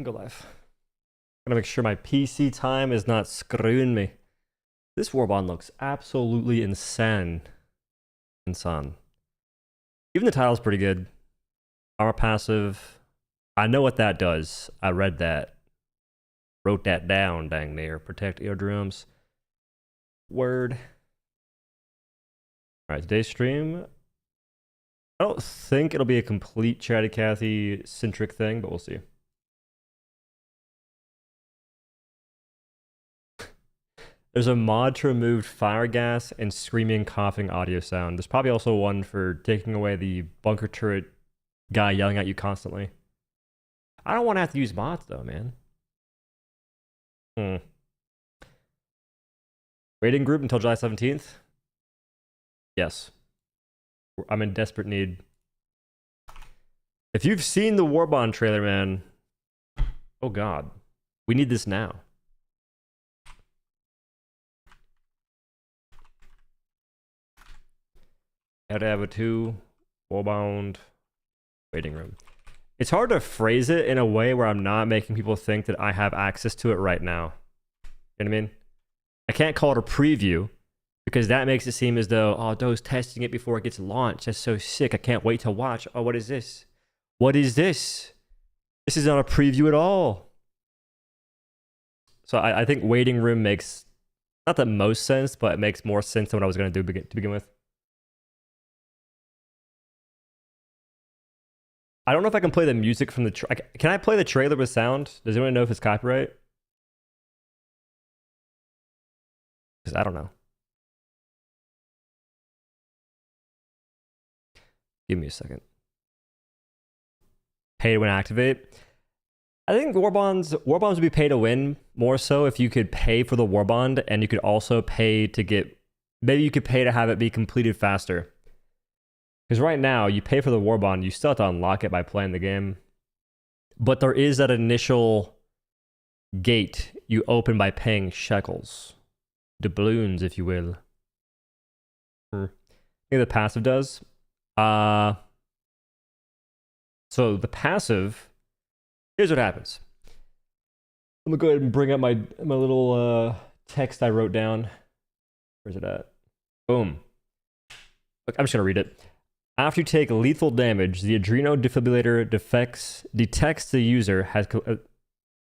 Go live. Gotta make sure my PC time is not screwing me. This Warbond looks absolutely insane. Insane. Even the title's pretty good. Armor passive. I know what that does. I read that. Wrote that down, dang near. Protect eardrums. Word. Alright, today's stream. I don't think it'll be a complete Chatty Cathy centric thing, but we'll see. There's a mod to remove fire gas and screaming, coughing audio sound. There's probably also one for taking away the bunker turret guy yelling at you constantly. I don't want to have to use mods though, man. Waiting group until July 17th? Yes. I'm in desperate need. If you've seen the Warbond trailer, man, oh god, we need this now. How to have a 2 Warbond waiting room. It's hard to phrase it in a way where I'm not making people think that I have access to it right now. You know what I mean? I can't call it a preview because that makes it seem as though, oh, Doe's testing it before it gets launched. That's so sick. I can't wait to watch. Oh, what is this? What is this? This is not a preview at all. So I think waiting room makes not the most sense, but it makes more sense than what I was going to do to begin with. I don't know if I can play the music from the... Can I play the trailer with sound? Does anyone know if it's copyright? Because I don't know. Give me a second. Pay to win activate. I think Warbonds would be pay to win more so if you could pay for the Warbond and you could also pay to get... Maybe you could pay to have it be completed faster. Because right now, you pay for the Warbond, you still have to unlock it by playing the game. But there is that initial gate you open by paying shekels. Doubloons, if you will. I think the passive does. So the passive, here's what happens. I'm gonna go ahead and bring up my little text I wrote down. Where's it at? Boom. Look, I'm just gonna read it. After you take lethal damage, the adrenal defibrillator detects the user has...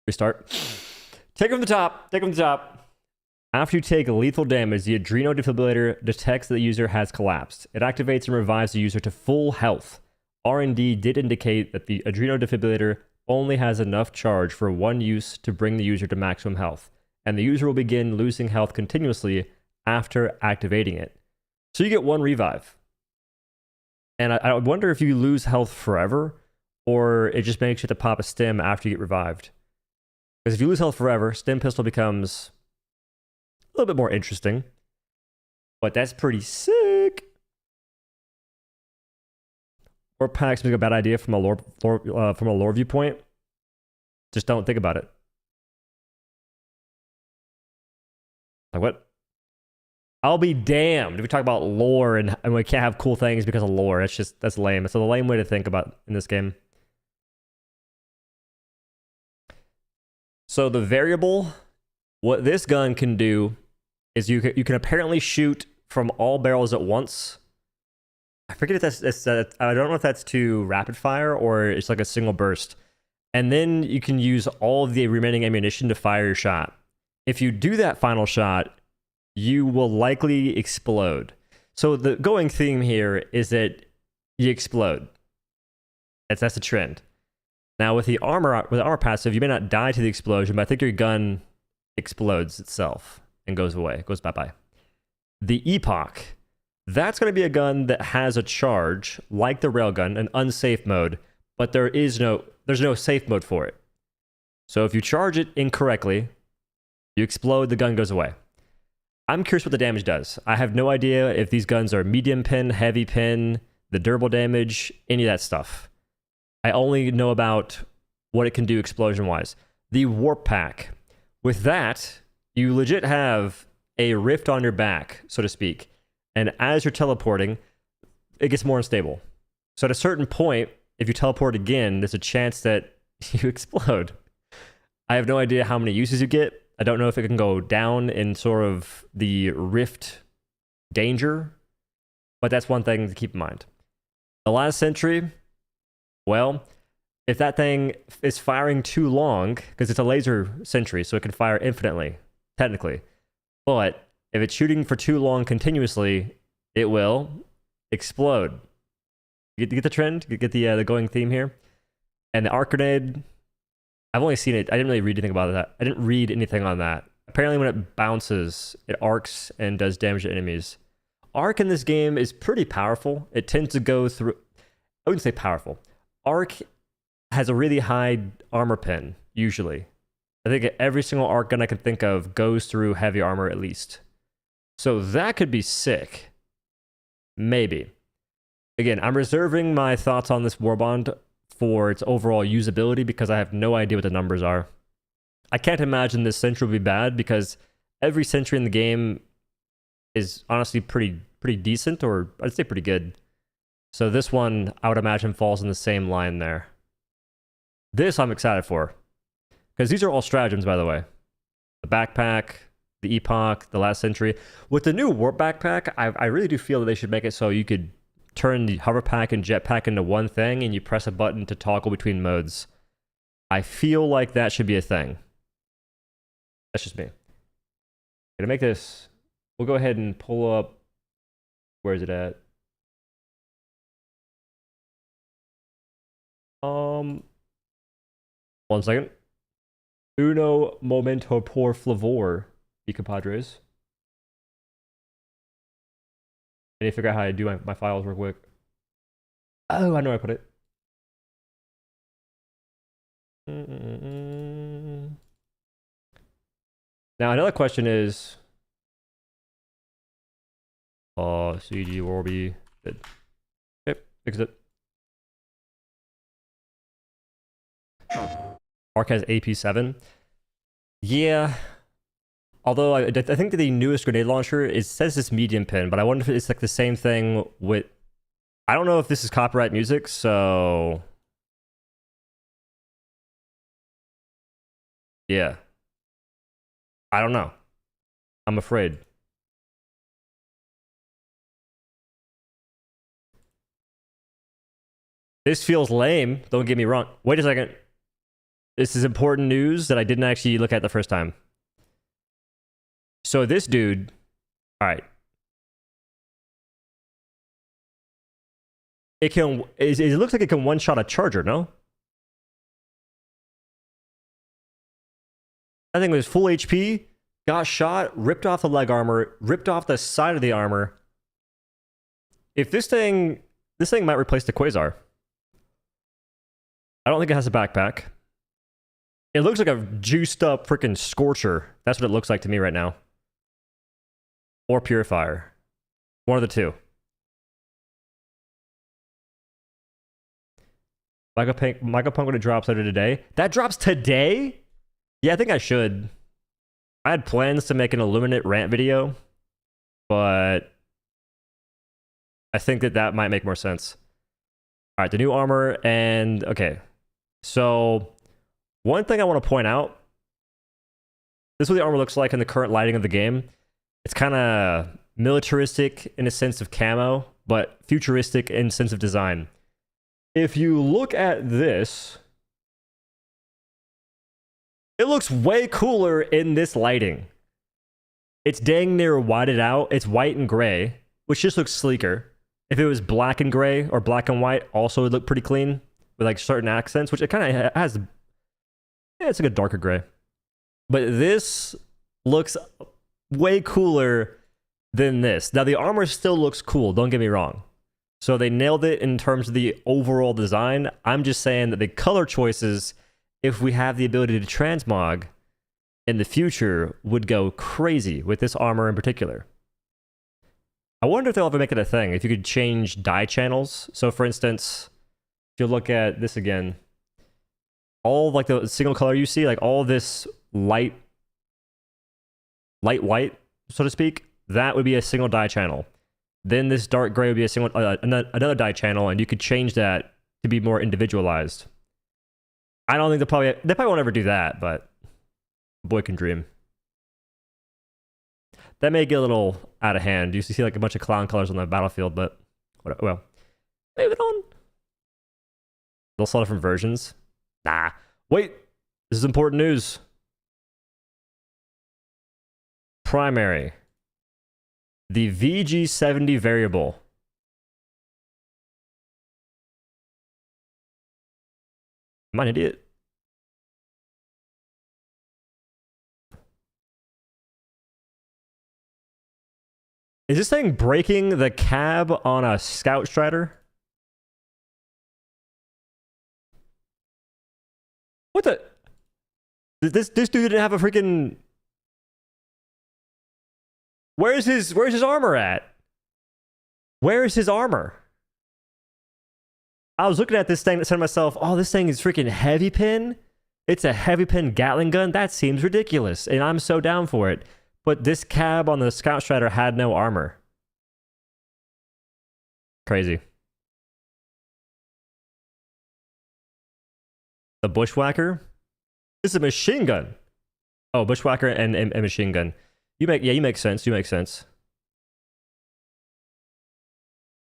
restart. Take it from the top. Take it from the top. After you take lethal damage, the adrenal defibrillator detects that the user has collapsed. It activates and revives the user to full health. R&D did indicate that the adrenal defibrillator only has enough charge for one use to bring the user to maximum health, and the user will begin losing health continuously after activating it. So you get one revive. And I wonder if you lose health forever, or it just makes you have to pop a stim after you get revived. Because if you lose health forever, stim pistol becomes a little bit more interesting. But that's pretty sick. Or packs make a bad idea from a lore viewpoint. Just don't think about it. Like what? I'll be damned if we talk about lore and we can't have cool things because of lore. That's lame. It's a lame way to think about in this game. So the variable, what this gun can do is you can apparently shoot from all barrels at once. I forget if that's I don't know if that's to rapid fire or it's like a single burst. And then you can use all of the remaining ammunition to fire your shot. If you do that final shot, you will likely explode. So the going theme here is that you explode. That's the trend. Now with the armor passive, you may not die to the explosion, but I think your gun explodes itself and goes away, goes bye-bye. The Epoch, that's going to be a gun that has a charge, like the railgun, an unsafe mode, but there's no safe mode for it. So if you charge it incorrectly, you explode, the gun goes away. I'm curious what the damage does. I have no idea if these guns are medium pin, heavy pin, the durable damage, any of that stuff. I only know about what it can do explosion-wise. The Warp Pack. With that, you legit have a rift on your back, so to speak. And as you're teleporting, it gets more unstable. So at a certain point, if you teleport again, there's a chance that you explode. I have no idea how many uses you get. I don't know if it can go down in sort of the rift danger, but that's one thing to keep in mind. The last sentry, well, if that thing is firing too long, because it's a laser sentry, so it can fire infinitely, technically. But if it's shooting for too long continuously, it will explode. You get the trend? You get the going theme here? And the arc grenade, I've only seen it. I didn't really read anything about that. I didn't read anything on that. Apparently when it bounces, it arcs and does damage to enemies. Arc in this game is pretty powerful. It tends to go through... I wouldn't say powerful. Arc has a really high armor pin, usually. I think every single arc gun I can think of goes through heavy armor at least. So that could be sick. Maybe. Again, I'm reserving my thoughts on this Warbond for its overall usability because I have no idea what the numbers are. I can't imagine this sentry will be bad because every sentry in the game is honestly pretty decent, or I'd say pretty good. So this one, I would imagine, falls in the same line there. This I'm excited for. Because these are all stratagems, by the way. The backpack, the epoch, the last sentry. With the new warp backpack, I really do feel that they should make it so you could turn the hover pack and jetpack into one thing and you press a button to toggle between modes. I feel like that should be a thing. That's just me. To make this, we'll go ahead and pull up. Where is it at? One second. Uno momento por favor, mi compadres. I need to figure out how to do my files real quick. Oh, I know where I put it. Now, another question is... CG Warby. Good. Yep, fix it. Arc has AP7. Yeah. Although I think that the newest grenade launcher, it says it's medium pin, but I wonder if it's like the same thing with... I don't know if this is copyright music, so... Yeah. I don't know. I'm afraid. This feels lame, don't get me wrong. Wait a second. This is important news that I didn't actually look at the first time. So this dude, all right. It looks like it can one-shot a charger, no? That thing was full HP, got shot, ripped off the leg armor, ripped off the side of the armor. If this thing might replace the Quasar. I don't think it has a backpack. It looks like a juiced up freaking Scorcher. That's what it looks like to me right now. Or Purifier. One of the two. Micropunk when it drops later today. That drops today? Yeah, I think I should. I had plans to make an Illuminate rant video, but I think that might make more sense. All right, the new armor and... Okay. So, one thing I want to point out, this is what the armor looks like in the current lighting of the game. It's kind of militaristic in a sense of camo, but futuristic in sense of design. If you look at this, it looks way cooler in this lighting. It's dang near whited out. It's white and gray, which just looks sleeker. If it was black and gray or black and white, also would look pretty clean. With like certain accents, which it kind of has. Yeah, it's like a darker gray. But this looks way cooler than this. Now the armor still looks cool, don't get me wrong. So they nailed it in terms of the overall design. I'm just saying that the color choices, if we have the ability to transmog in the future, would go crazy with this armor in particular. I wonder if they'll ever make it a thing. If you could change dye channels. So for instance... If you look at this again, all like the single color you see, like all this light white, so to speak, that would be a single dye channel. Then this dark gray would be a single another dye channel, and you could change that to be more individualized. I don't think they probably won't ever do that, but Boy can dream. That may get a little out of hand. You see like a bunch of clown colors on the battlefield, but whatever. Well, moving on. They'll sell different versions. Nah. Wait. This is important news. Primary. The VG70 variable. Am I an idiot? Is this thing breaking the cab on a Scout Strider? What the? This dude didn't have a freaking. Where's his armor at? Where is his armor? I was looking at this thing and said to myself, oh, this thing is freaking heavy pin. It's a heavy pin Gatling gun. That seems ridiculous, and I'm so down for it. But this cab on the Scout Strider had no armor. Crazy. The Bushwhacker? It's a machine gun. Oh, Bushwhacker and a machine gun. You make sense. You make sense.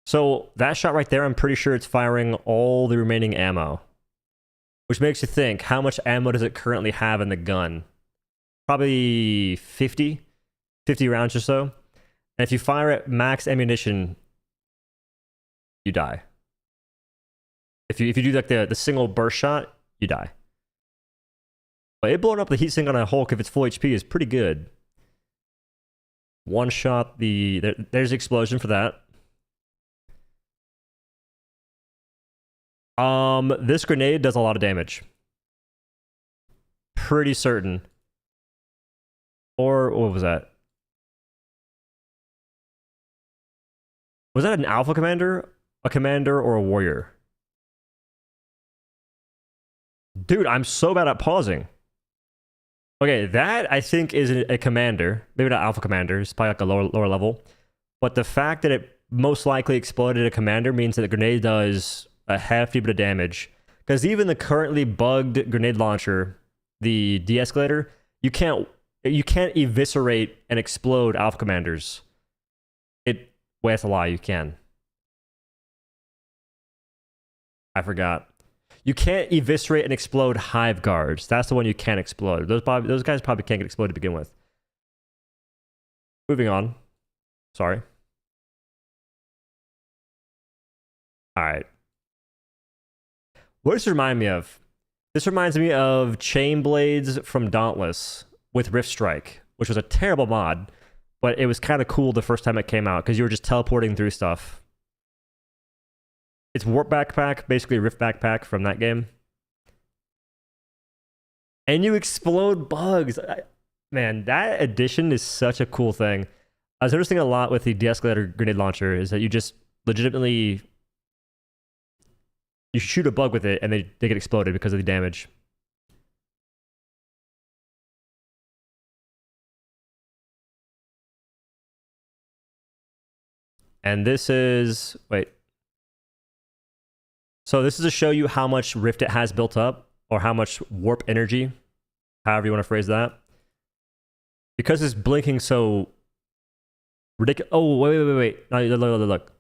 So that shot right there, I'm pretty sure it's firing all the remaining ammo. Which makes you think, how much ammo does it currently have in the gun? Probably 50 rounds or so. And if you fire at max ammunition, you die. If you do like the single burst shot, you die. But it blowing up the heatsink on a Hulk if it's full HP is pretty good. One shot there's the explosion for that. This grenade does a lot of damage. Pretty certain. Or what was that? Was that an alpha commander? A commander or a warrior? Dude, I'm so bad at pausing. Okay, that I think is a commander. Maybe not alpha commander. It's probably like a lower level. But the fact that it most likely exploded a commander means that the grenade does a hefty bit of damage. Because even the currently bugged grenade launcher, the de-escalator, you can't eviscerate and explode alpha commanders. Wait, that's a lie. You can. I forgot. You can't eviscerate and explode hive guards. That's the one you can't explode. Those guys probably can't get exploded to begin with. Moving on. Sorry. All right. What does this remind me of? This reminds me of Chain Blades from Dauntless with Rift Strike, which was a terrible mod, but it was kind of cool the first time it came out because you were just teleporting through stuff. It's Warp Backpack, basically Rift Backpack from that game. And you explode bugs. Man, that addition is such a cool thing. I was noticing a lot with the de-escalator grenade launcher is that you just legitimately... You shoot a bug with it and they get exploded because of the damage. And this is... Wait. So this is to show you how much rift it has built up, or how much warp energy, however you want to phrase that. Because it's blinking so ridiculous. Oh, wait. No, look.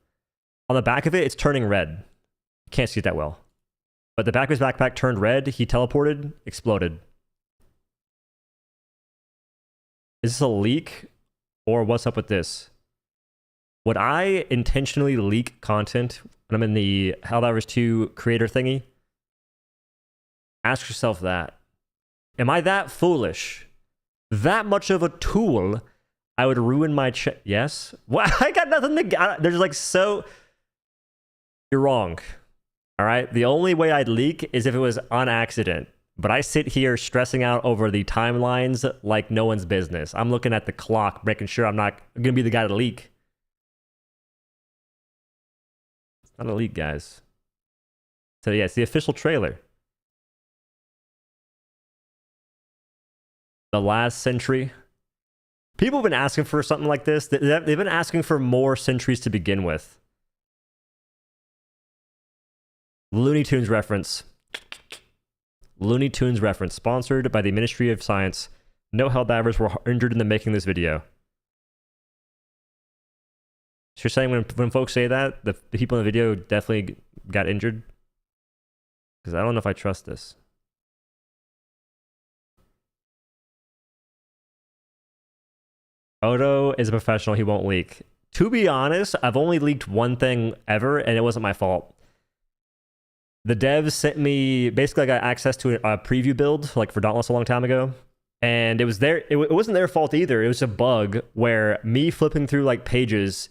On the back of it, it's turning red. You can't see it that well. But the back of his backpack turned red. He teleported, exploded. Is this a leak? Or what's up with this? Would I intentionally leak content when I'm in the Helldivers 2 creator thingy? Ask yourself that. Am I that foolish? That much of a tool? I would ruin my yes? Well, I got nothing to... There's like so... You're wrong. All right? The only way I'd leak is if it was on accident. But I sit here stressing out over the timelines like no one's business. I'm looking at the clock, making sure I'm not going to be the guy to leak. Not a leak, guys. So yeah, it's the official trailer. The last sentry. People have been asking for something like this. They've been asking for more sentries to begin with. Looney Tunes reference. Looney Tunes reference. Sponsored by the Ministry of Science. No helldivers were injured in the making of this video. So you're saying when folks say that, the people in the video definitely got injured? Because I don't know if I trust this. Odo is a professional. He won't leak. To be honest, I've only leaked one thing ever, and it wasn't my fault. The devs sent me, basically I got access to a preview build, like for Dauntless a long time ago. And it was it wasn't their fault either. It was a bug where me flipping through like pages,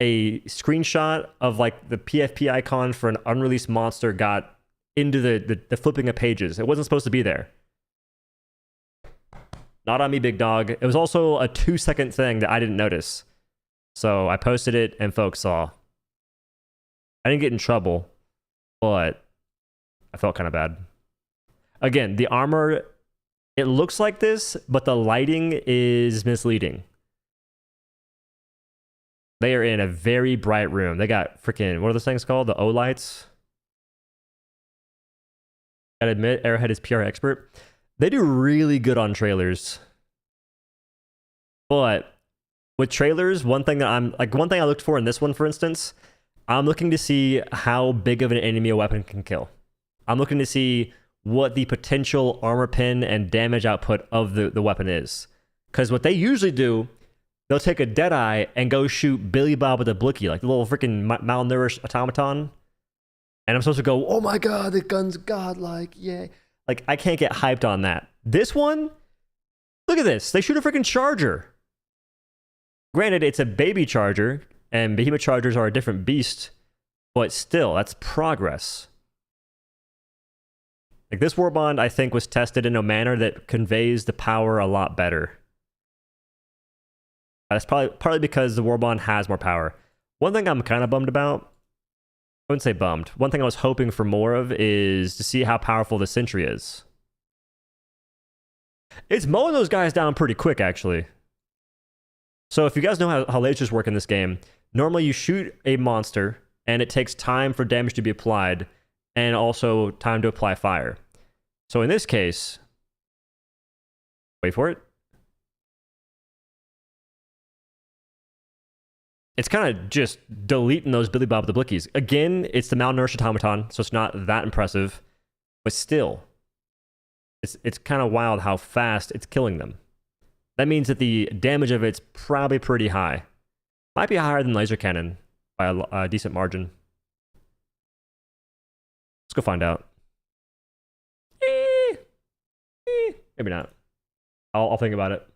a screenshot of like the PFP icon for an unreleased monster got into the flipping of pages. It wasn't supposed to be there. Not on me, big dog. It was also a 2-second thing that I didn't notice. So I posted it and folks saw. I didn't get in trouble, but I felt kind of bad. Again, the armor, it looks like this, but the lighting is misleading. They are in a very bright room. They got freaking, what are those things called? The O lights. Gotta admit, Arrowhead is PR expert. They do really good on trailers. But with trailers, one thing I looked for in this one, for instance, I'm looking to see how big of an enemy a weapon can kill. I'm looking to see what the potential armor pin and damage output of the weapon is. Because what they usually do, they'll take a Deadeye and go shoot Billy Bob with a Blicky, like the little freaking malnourished automaton. And I'm supposed to go, oh my god, the gun's godlike, yay. Like, I can't get hyped on that. This one, look at this. They shoot a freaking charger. Granted, it's a baby charger, and behemoth chargers are a different beast, but still, that's progress. Like, this Warbond, I think, was tested in a manner that conveys the power a lot better. That's partly because the Warbond has more power. One thing I'm kind of bummed about, I wouldn't say bummed. One thing I was hoping for more of is to see how powerful the Sentry is. It's mowing those guys down pretty quick, actually. So if you guys know how lasers work in this game, normally you shoot a monster, and it takes time for damage to be applied, and also time to apply fire. So in this case, wait for it. It's kind of just deleting those Billy Bob the Blickies. Again, it's the malnourished automaton, so it's not that impressive. But still, it's kind of wild how fast it's killing them. That means that the damage of it's probably pretty high. Might be higher than laser cannon by a decent margin. Let's go find out. Maybe not. I'll think about it.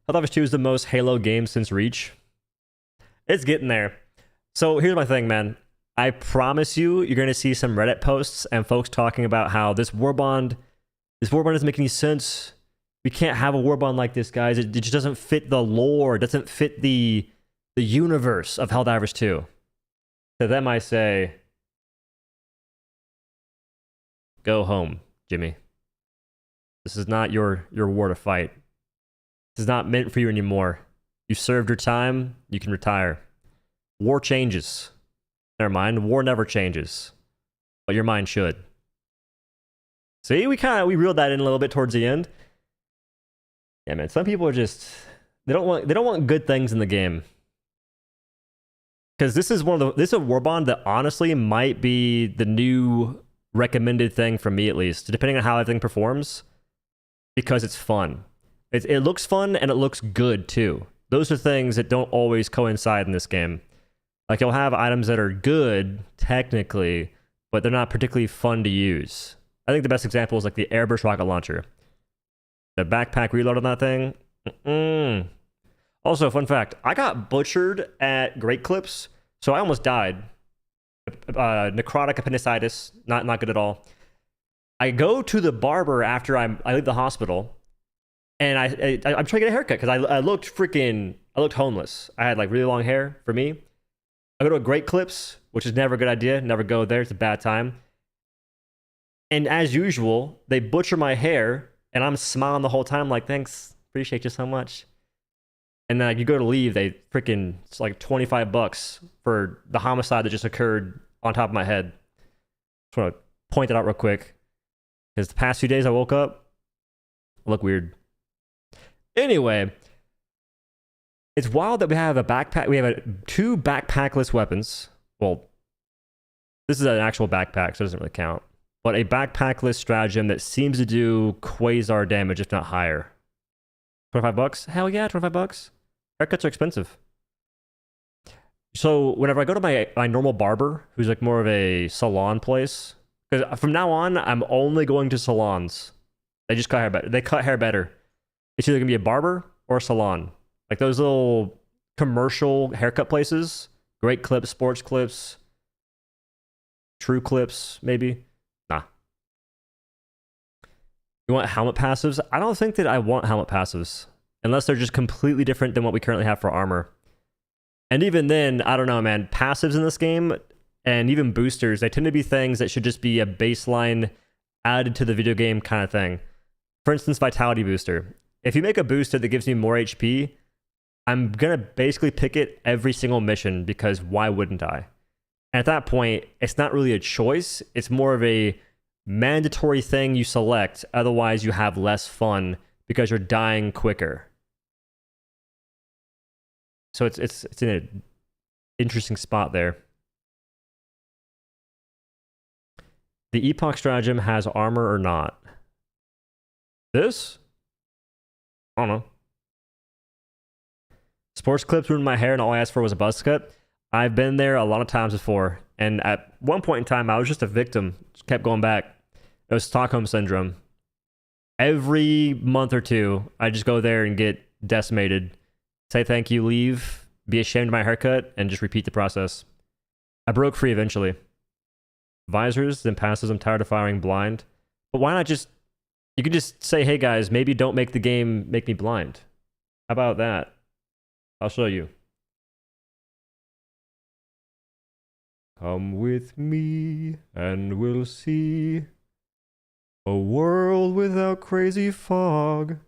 Helldivers 2 is the most Halo game since Reach. It's getting there. So here's my thing, man. I promise you, you're going to see some Reddit posts and folks talking about how this Warbond doesn't make any sense. We can't have a Warbond like this, guys. It just doesn't fit the lore. It doesn't fit the universe of Helldivers 2. To them, I say, go home, Jimmy. This is not your war to fight. This is not meant for you anymore. You served your time. You can retire. War changes. Never mind. War never changes. But your mind should. See, we reeled that in a little bit towards the end. Yeah, man. Some people are just they don't want good things in the game. Because this is a Warbond that honestly might be the new recommended thing from me, at least, depending on how everything performs. Because it's fun. It looks fun and it looks good too. Those are things that don't always coincide in this game. Like, you'll have items that are good, technically, but they're not particularly fun to use. I think the best example is like the airburst rocket launcher. The backpack reload on that thing. Also, fun fact, I got butchered at Great Clips, so I almost died. Necrotic appendicitis, not good at all. I go to the barber after I leave the hospital, and I'm trying to get a haircut because I looked homeless. I had like really long hair for me. I go to a Great Clips, which is never a good idea. Never go there. It's a bad time. And as usual, they butcher my hair, and I'm smiling the whole time like, thanks, appreciate you so much. And then you go to leave, it's like $25 for the homicide that just occurred on top of my head. Just want to point that out real quick. Because the past few days I woke up, I look weird. Anyway, it's wild that we have a backpack. We have two backpackless weapons. Well, this is an actual backpack, so it doesn't really count. But a backless stratagem that seems to do quasar damage, if not higher. $25? Hell yeah, $25. Haircuts are expensive. So whenever I go to my normal barber, who's like more of a salon place, because from now on, I'm only going to salons. They just cut hair better. They cut hair better. It's either going to be a barber or a salon. Like those little commercial haircut places. Great Clips, Sports Clips, True Clips, maybe. Nah. You want helmet passives? I don't think that I want helmet passives. Unless they're just completely different than what we currently have for armor. And even then, I don't know, man. Passives in this game, and even boosters, they tend to be things that should just be a baseline added to the video game kind of thing. For instance, Vitality Booster. If you make a booster that gives me more HP, I'm going to basically pick it every single mission, because why wouldn't I? And at that point, it's not really a choice. It's more of a mandatory thing you select. Otherwise, you have less fun because you're dying quicker. So it's in an interesting spot there. The Epoch Stratagem has armor or not? This? I don't know. Sports Clips ruined my hair and all I asked for was a buzz cut. I've been there a lot of times before. And at one point in time, I was just a victim. Just kept going back. It was Stockholm Syndrome. Every month or two, I just go there and get decimated. Say thank you, leave, be ashamed of my haircut, and just repeat the process. I broke free eventually. Visors, then passes. I'm tired of firing blind. But why not just... You could just say, hey guys, maybe don't make the game make me blind. How about that? I'll show you. Come with me and we'll see a world without crazy fog.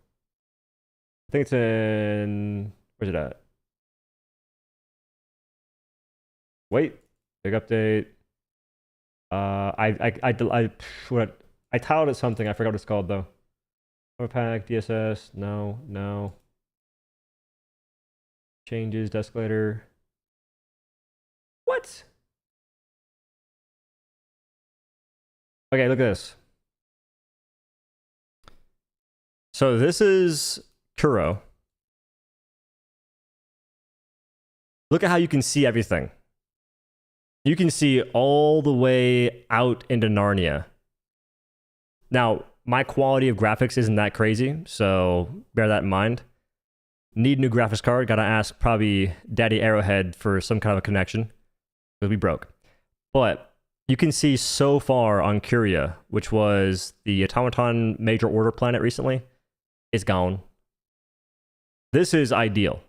I think it's in... Where's it at? Wait. Big update. I titled it something. I forgot what it's called though. Overpack, DSS. No. Changes, escalator. What? Okay, look at this. So this is Kuro. Look at how you can see everything. You can see all the way out into Narnia. Now, my quality of graphics isn't that crazy, so bear that in mind. Need a new graphics card. Gotta ask probably Daddy Arrowhead for some kind of a connection, because we broke. But you can see so far on Curia, which was the Automaton Major Order planet recently. It's gone. This is ideal.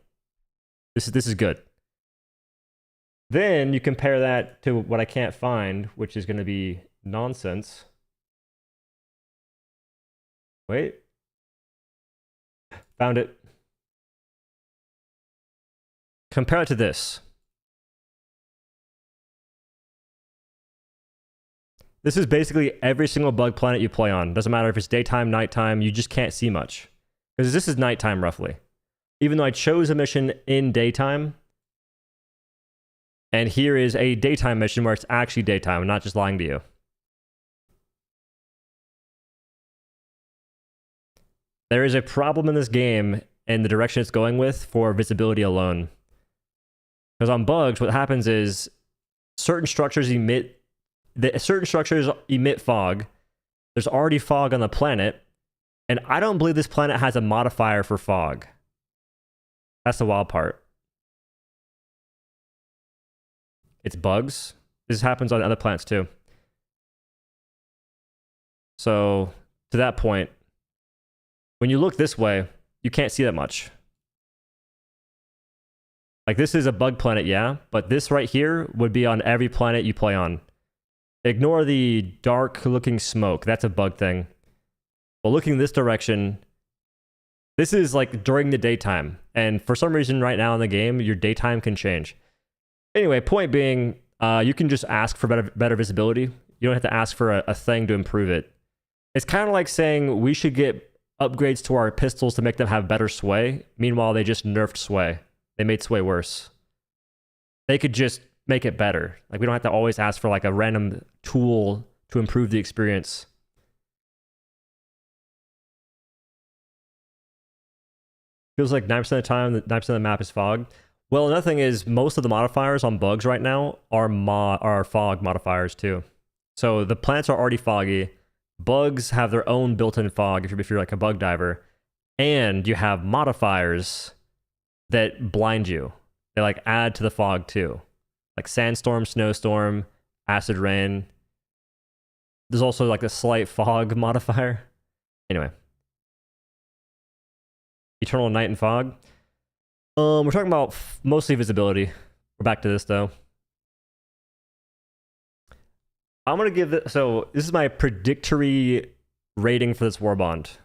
This is good. Then you compare that to what I can't find, which is going to be nonsense. Wait. Found it. Compare it to this. This is basically every single bug planet you play on. Doesn't matter if it's daytime, nighttime, you just can't see much. Because this is nighttime, roughly. Even though I chose a mission in daytime, and here is a daytime mission where it's actually daytime. I'm not just lying to you. There is a problem in this game and the direction it's going with for visibility alone. Because on bugs, what happens is certain structures emit fog. There's already fog on the planet, and I don't believe this planet has a modifier for fog. That's the wild part. It's bugs. This happens on other planets too. So, to that point, when you look this way, you can't see that much. Like, this is a bug planet, yeah, but this right here would be on every planet you play on. Ignore the dark-looking smoke. That's a bug thing. But looking this direction, this is like during the daytime. And for some reason right now in the game, your daytime can change. Anyway, point being, you can just ask for better visibility. You don't have to ask for a thing to improve it. It's kind of like saying we should get upgrades to our pistols to make them have better sway. Meanwhile, they just nerfed sway. They made sway worse. They could just make it better. Like, we don't have to always ask for like a random tool to improve the experience. Feels like 9% of the time, 9% of the map is fog. Well, another thing is most of the modifiers on bugs right now are fog modifiers too. So the plants are already foggy. Bugs have their own built-in fog if you're like a bug diver. And you have modifiers that blind you. They like add to the fog too. Like sandstorm, snowstorm, acid rain. There's also like a slight fog modifier. Anyway. Eternal night and fog. We're talking about mostly visibility. We're back to this though. I'm gonna give it. So this is my predictory rating for this Warbond.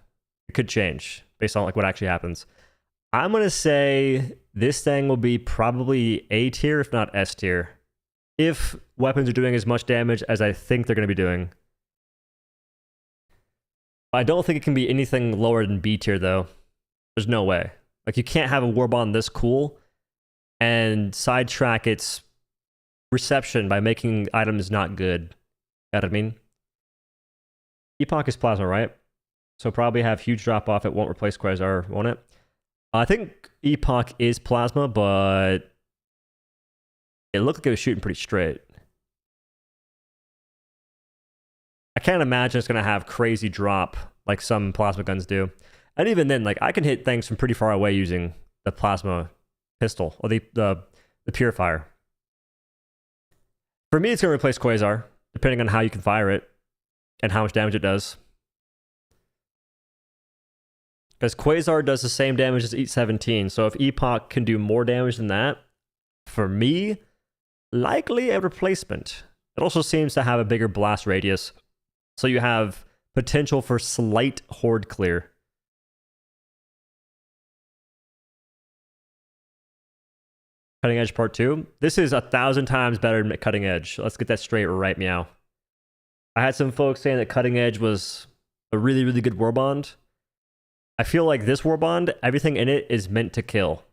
It could change based on like what actually happens. I'm gonna say this thing will be probably A tier, if not S tier, if weapons are doing as much damage as I think they're gonna be doing. I don't think it can be anything lower than B tier though. There's no way. Like, you can't have a Warbond this cool and sidetrack its reception by making items not good. You know what I mean? Epoch is plasma, right? So probably have huge drop off. It won't replace Quasar, won't it? I think Epoch is plasma, but it looked like it was shooting pretty straight. I can't imagine it's going to have crazy drop like some plasma guns do. And even then, like, I can hit things from pretty far away using the plasma pistol or the purifier. For me, it's going to replace Quasar, depending on how you can fire it and how much damage it does. Because Quasar does the same damage as E17, so if Epoch can do more damage than that, for me, likely a replacement. It also seems to have a bigger blast radius, so you have potential for slight horde clear. Cutting Edge Part 2. This is 1,000 times better than Cutting Edge. Let's get that straight right meow. I had some folks saying that Cutting Edge was a really, really good Warbond. I feel like this Warbond, everything in it is meant to kill.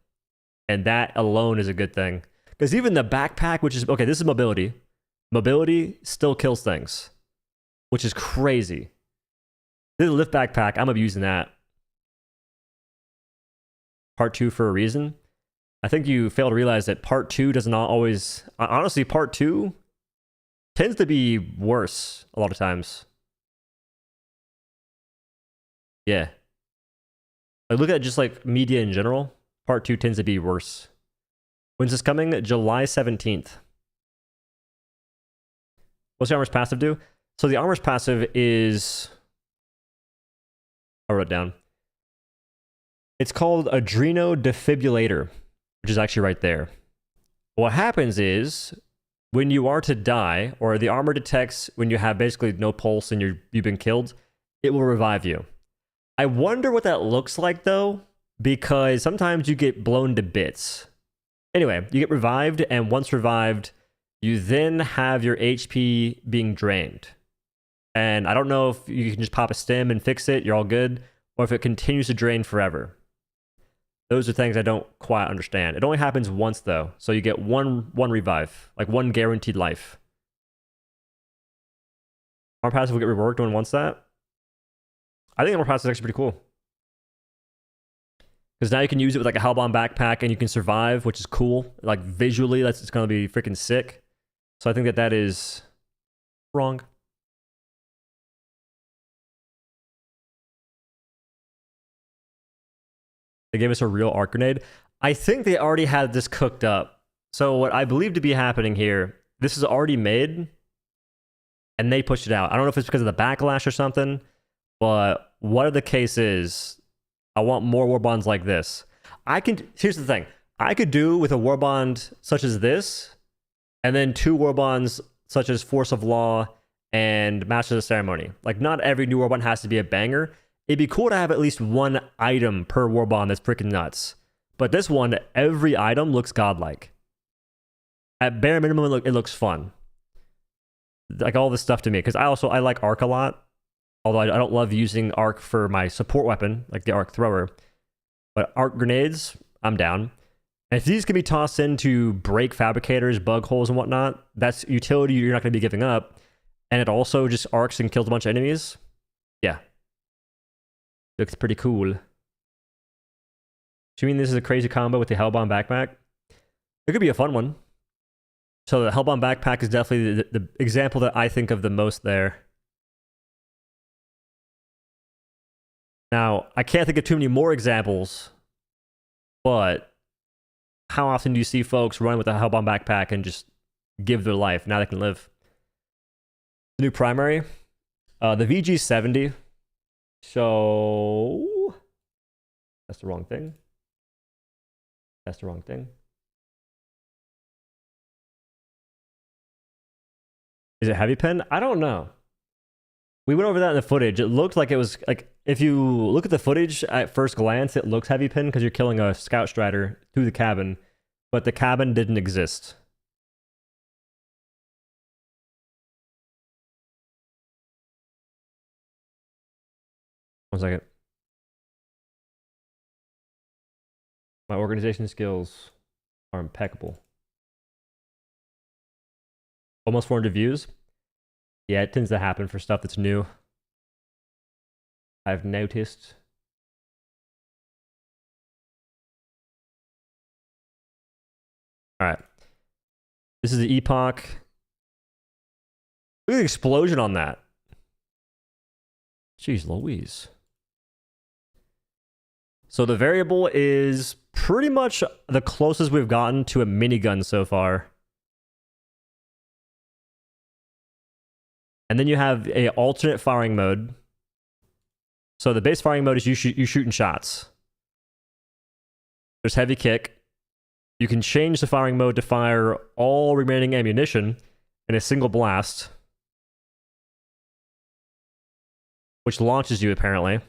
And that alone is a good thing. Because even the backpack, which is... Okay, this is mobility. Mobility still kills things. Which is crazy. This is a lift backpack. I'm abusing that. Part 2 for a reason. I think you fail to realize that Part 2 does not always... Honestly, Part 2 tends to be worse a lot of times. Yeah. Like, look at just like media in general. Part 2 tends to be worse. When's this coming? July 17th. What's the armor's passive do? So the armor's passive is... I wrote it down. It's called Adreno Defibrillator, which is actually right there. What happens is, when you are to die, or the armor detects when you have basically no pulse and you've been killed, it will revive you. I wonder what that looks like though, because sometimes you get blown to bits. Anyway, you get revived, and once revived, you then have your HP being drained. And I don't know if you can just pop a stim and fix it, you're all good, or if it continues to drain forever. Those are things I don't quite understand. It only happens once though, so you get one revive, like one guaranteed life. Armor passive will get reworked when it wants that. I think armor passive is actually pretty cool. Because now you can use it with like a Hellbound backpack and you can survive, which is cool. Like visually, it's going to be freaking sick. So I think that is wrong. They gave us a real arc grenade. I think they already had this cooked up. So what I believe to be happening here, this is already made, and they pushed it out. I don't know if it's because of the backlash or something, but whatever the case is, I want more Warbonds like this. Here's the thing. I could do with a Warbond such as this, and then 2 Warbonds such as Force of Law and Master of the Ceremony. Like, not every new Warbond has to be a banger. It'd be cool to have at least one item per Warbond that's freaking nuts. But this one, every item looks godlike. At bare minimum, it looks fun. Like all this stuff to me. Because I like Arc a lot. Although I don't love using arc for my support weapon, like the arc thrower. But arc grenades, I'm down. And if these can be tossed in to break fabricators, bug holes, and whatnot, that's utility you're not going to be giving up. And it also just arcs and kills a bunch of enemies. Yeah. Looks pretty cool. Do you mean this is a crazy combo with the Hellbound backpack? It could be a fun one. So the Hellbound backpack is definitely the example that I think of the most there. Now, I can't think of too many more examples, but how often do you see folks run with a Hellbound backpack and just give their life? Now they can live. The new primary, the VG70. So that's the wrong thing. That's the wrong thing. Is it heavy pen? I don't know. We went over that in the footage. It looked like it was like, if you look at the footage at first glance, it looks heavy pin because you're killing a scout strider through the cabin, but the cabin didn't exist. One second. My organization skills are impeccable. Almost 400 views. Yeah, it tends to happen for stuff that's new. I've noticed. All right. This is the epoch. Look at the explosion on that. Jeez Louise. So the variable is pretty much the closest we've gotten to a minigun so far. And then you have a alternate firing mode. So the base firing mode is you shooting shots. There's heavy kick. You can change the firing mode to fire all remaining ammunition in a single blast, which launches you apparently.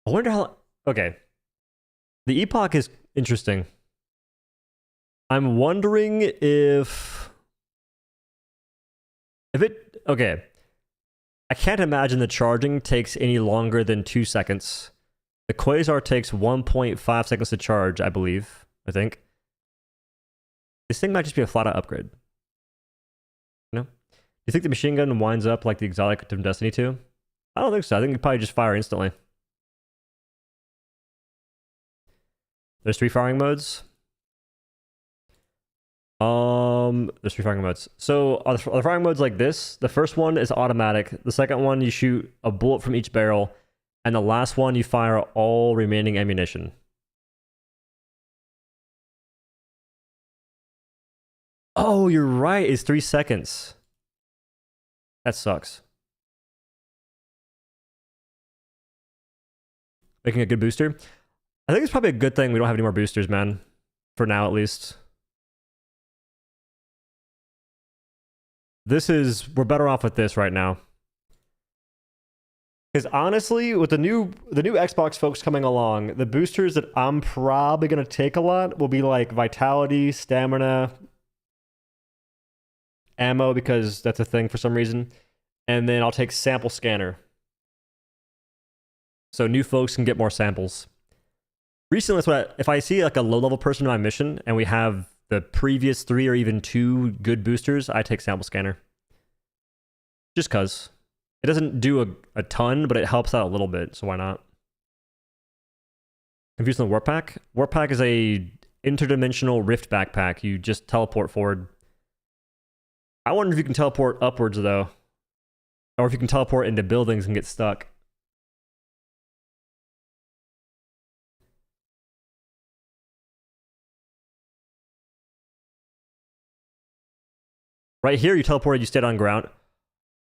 I wonder how... Okay. The epoch is interesting. I'm wondering if it... Okay. I can't imagine the charging takes any longer than 2 seconds. The Quasar takes 1.5 seconds to charge, I believe. I think. This thing might just be a flat-out upgrade. No? Do you think the machine gun winds up like the exotic from Destiny 2? I don't think so. I think you probably just fire instantly. There's 3 firing modes. There's 3 firing modes. So are the firing modes like this? The first one is automatic. The second one, you shoot a bullet from each barrel. And the last one, you fire all remaining ammunition. Oh, you're right. It's 3 seconds. That sucks. Making a good booster. I think it's probably a good thing we don't have any more boosters, man. For now, at least. We're better off with this right now. Because honestly, with the new Xbox folks coming along, the boosters that I'm probably going to take a lot will be like vitality, stamina, ammo, because that's a thing for some reason. And then I'll take sample scanner. So new folks can get more samples. Recently, if I see like a low-level person in my mission and we have the previous 3 or even 2 good boosters, I take sample scanner. Just cause. It doesn't do a ton, but it helps out a little bit, so why not? Confused on the Warp Pack? Warp Pack is a interdimensional rift backpack. You just teleport forward. I wonder if you can teleport upwards, though. Or if you can teleport into buildings and get stuck. Right here, you teleported, you stayed on ground.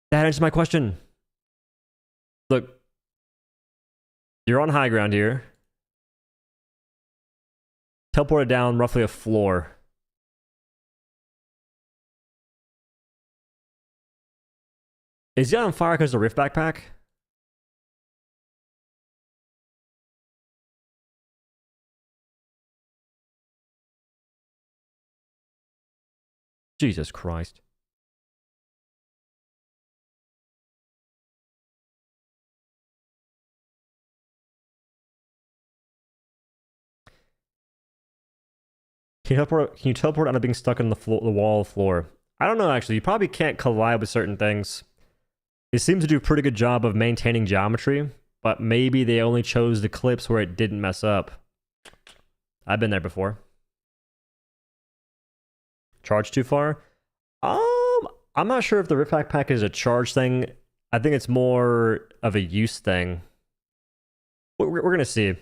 That answers my question. Look. You're on high ground here. Teleported down roughly a floor. Is he on fire because of the rift backpack? Jesus Christ. Can you teleport out of being stuck on the wall floor? I don't know, actually. You probably can't collide with certain things. It seems to do a pretty good job of maintaining geometry, but maybe they only chose the clips where it didn't mess up. I've been there before. Charge too far? I'm not sure if the rip backpack is a charge thing. I think it's more of a use thing. We're gonna see.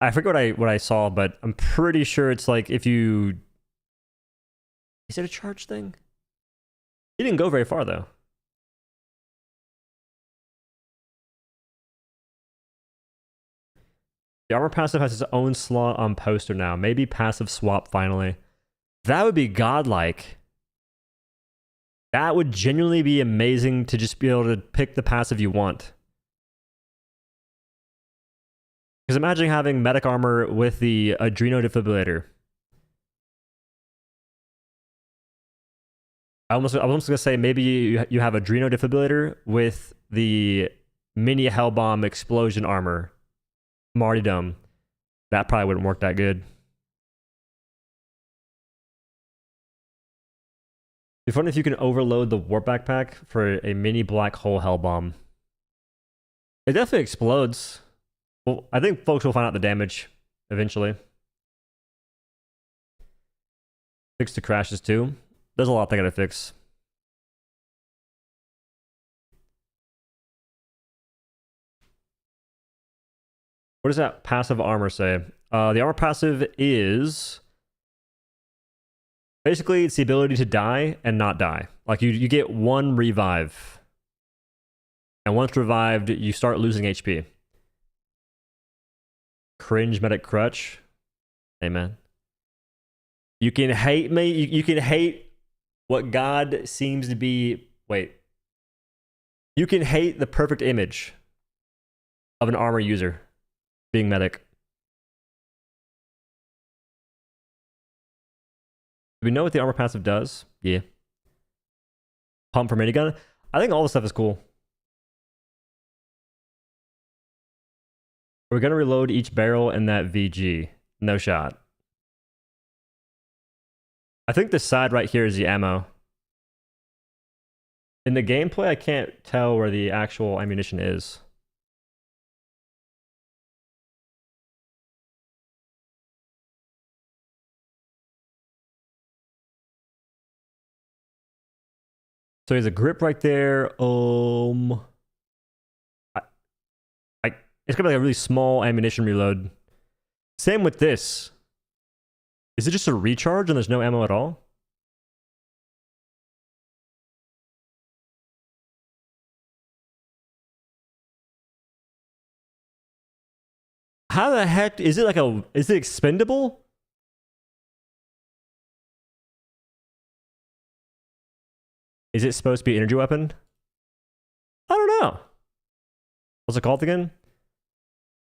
I forget what I saw, but I'm pretty sure it's like if you... Is it a charge thing? He didn't go very far, though. The armor passive has its own slot on poster now. Maybe passive swap, finally. That would be godlike. That would genuinely be amazing to just be able to pick the passive you want. Because imagine having medic armor with the adreno defibrillator. I was almost going to say maybe you have adreno defibrillator with the mini hellbomb explosion armor. Martyrdom. That probably wouldn't work that good. It'd be fun if you can overload the warp backpack for a mini black hole hellbomb. It definitely explodes. Well, I think folks will find out the damage eventually. Fix the crashes too. There's a lot they gotta fix. What does that passive armor say? The armor passive is... Basically, it's the ability to die and not die. Like, you get one revive. And once revived, you start losing HP. Cringe medic crutch. Amen. You can hate me. You can hate what God seems to be... Wait. You can hate the perfect image of an armor user being medic. Do we know what the armor passive does? Yeah. Pump for minigun? I think all the stuff is cool. We're going to reload each barrel in that VG. No shot. I think this side right here is the ammo. In the gameplay, I can't tell where the actual ammunition is. So there's a grip right there. It's gonna be like a really small ammunition reload. Same with this. Is it just a recharge and there's no ammo at all? How the heck is it like a... Is it expendable? Is it supposed to be an energy weapon? I don't know. What's it called again?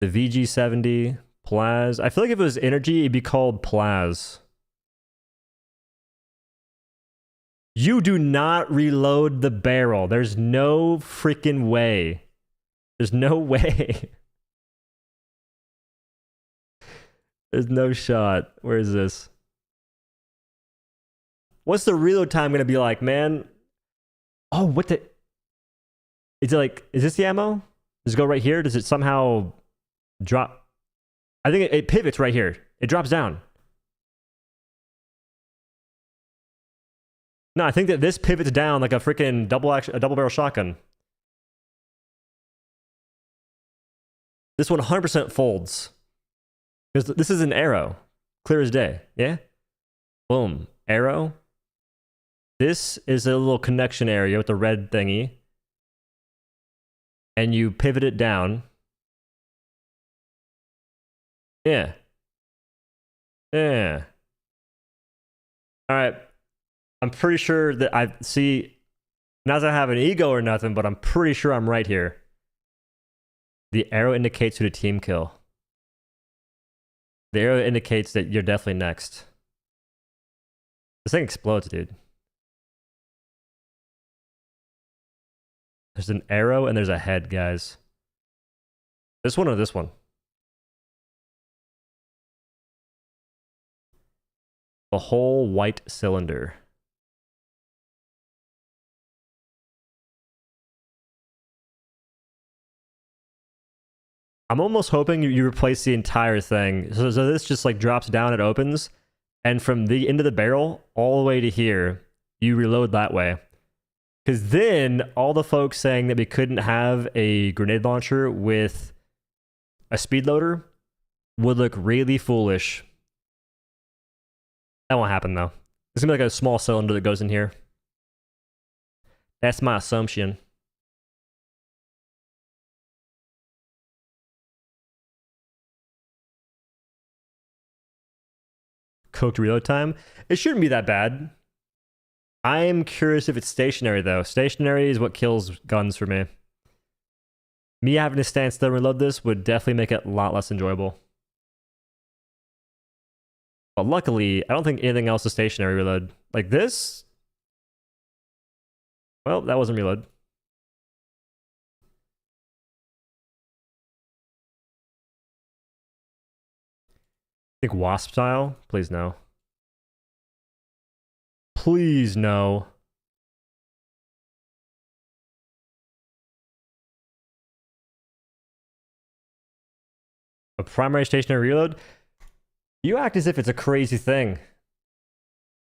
The VG70 Plaz. I feel like if it was energy, it'd be called Plaz. You do not reload the barrel. There's no freaking way. There's no way. There's no shot. Where is this? What's the reload time gonna be like, man? Oh, what the... Is it like... Is this the ammo? Does it go right here? Does it somehow drop? I think it pivots right here. It drops down. No, I think that this pivots down like a freaking double barrel shotgun. This 100% folds. Because this is an arrow. Clear as day. Yeah? Boom. Arrow. This is a little connection area with the red thingy. And you pivot it down. Yeah. Yeah. Alright. I'm pretty sure that I see... Not that I have an ego or nothing, but I'm pretty sure I'm right here. The arrow indicates who to team kill. The arrow indicates that you're definitely next. This thing explodes, dude. There's an arrow and there's a head, guys. This one or this one? A whole white cylinder. I'm almost hoping you replace the entire thing. So this just like drops down, it opens, and from the end of the barrel all the way to here, you reload that way. Because then all the folks saying that we couldn't have a grenade launcher with a speed loader would look really foolish. That won't happen though. It's gonna be like a small cylinder that goes in here. That's my assumption. Cooked reload time. It shouldn't be that bad. I'm curious if it's stationary though. Stationary is what kills guns for me. Me having to stand still and reload this would definitely make it a lot less enjoyable. But luckily, I don't think anything else is stationary reload. Like this? Well, that wasn't reload. I think wasp style? Please no. Please no. A primary stationary reload? You act as if it's a crazy thing.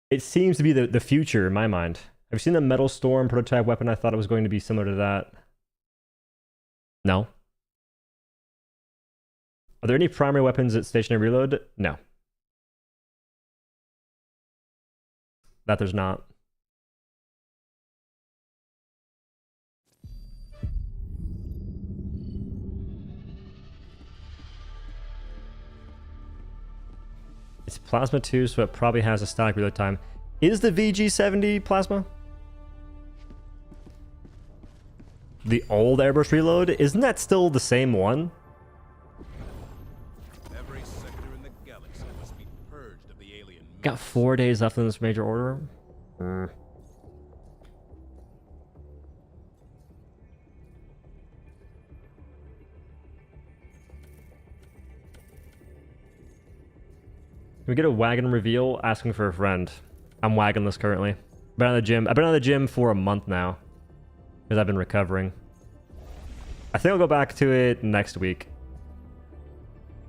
It seems to be the future in my mind. Have you seen the Metal Storm prototype weapon? I thought it was going to be similar to that. No. Are there any primary weapons at stationary reload? No. That there's not. It's plasma too, so it probably has a static reload time. Is the VG70 plasma? The old airburst reload? Isn't that still the same one? Every sector in the galaxy must be purged of the alien. Got 4 days left in this major order. Can we get a wagon reveal? Asking for a friend. I'm wagonless currently. I've been out of the gym. I've been out of the gym for a month now. Because I've been recovering. I think I'll go back to it next week.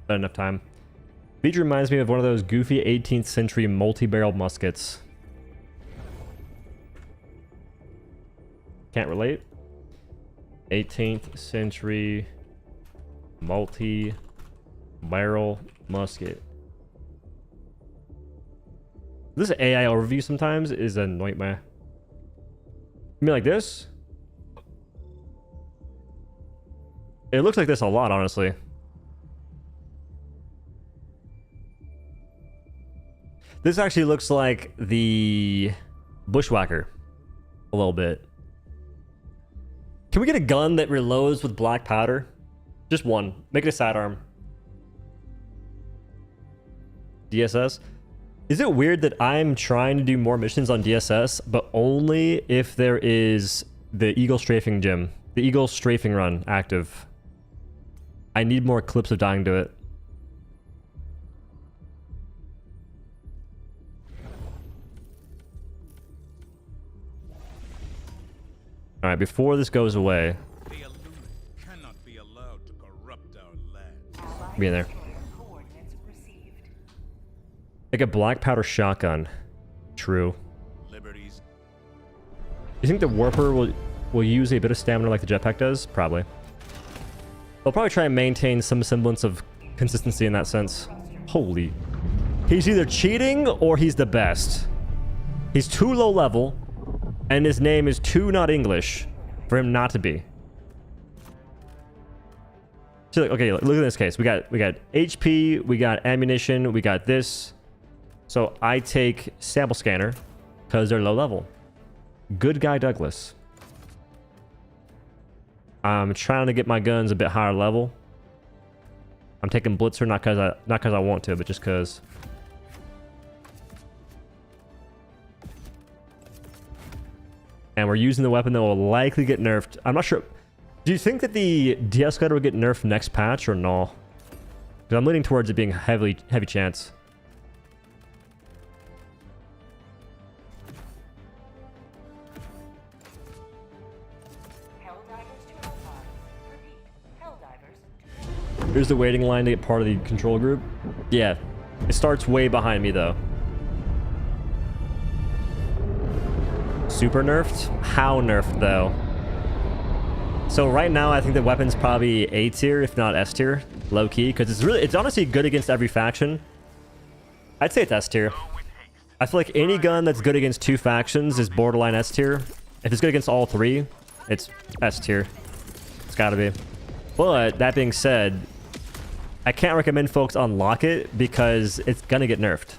Not enough time. Beach reminds me of one of those goofy 18th century multi-barreled muskets. Can't relate. 18th century multi-barrel musket. This AI overview sometimes is a nightmare. You mean like this? It looks like this a lot, honestly. This actually looks like the Bushwhacker a little bit. Can we get a gun that reloads with black powder? Just one. Make it a sidearm. DSS? Is it weird that I'm trying to do more missions on DSS, but only if there is the Eagle Strafing Gym, the Eagle Strafing Run active? I need more clips of dying to it. Alright, before this goes away. The Illuminate cannot be allowed to corrupt our land. Be in there. Like a black powder shotgun. True. Liberties. You think the Warper will use a bit of stamina like the jetpack does? Probably. They'll probably try and maintain some semblance of consistency in that sense. Holy. He's either cheating or he's the best. He's too low level, and his name is too not English for him not to be. So, okay, look at this case. We got HP, we got ammunition, we got this. So I take sample scanner because they're low level. Good guy Douglas. I'm trying to get my guns a bit higher level. I'm taking Blitzer not because I want to, but just because. And we're using the weapon that will likely get nerfed. I'm not sure. Do you think that the de-escalator will get nerfed next patch or no? Because I'm leaning towards it being heavy chance. Here's the waiting line to get part of the control group. Yeah, it starts way behind me though. Super nerfed? How nerfed though? So right now I think the weapon's probably A tier, if not S tier, low key, because it's honestly good against every faction. I'd say it's S tier. I feel like any gun that's good against 2 factions is borderline S tier. If it's good against all 3, it's S tier. It's gotta be. But that being said, I can't recommend folks unlock it because it's gonna get nerfed.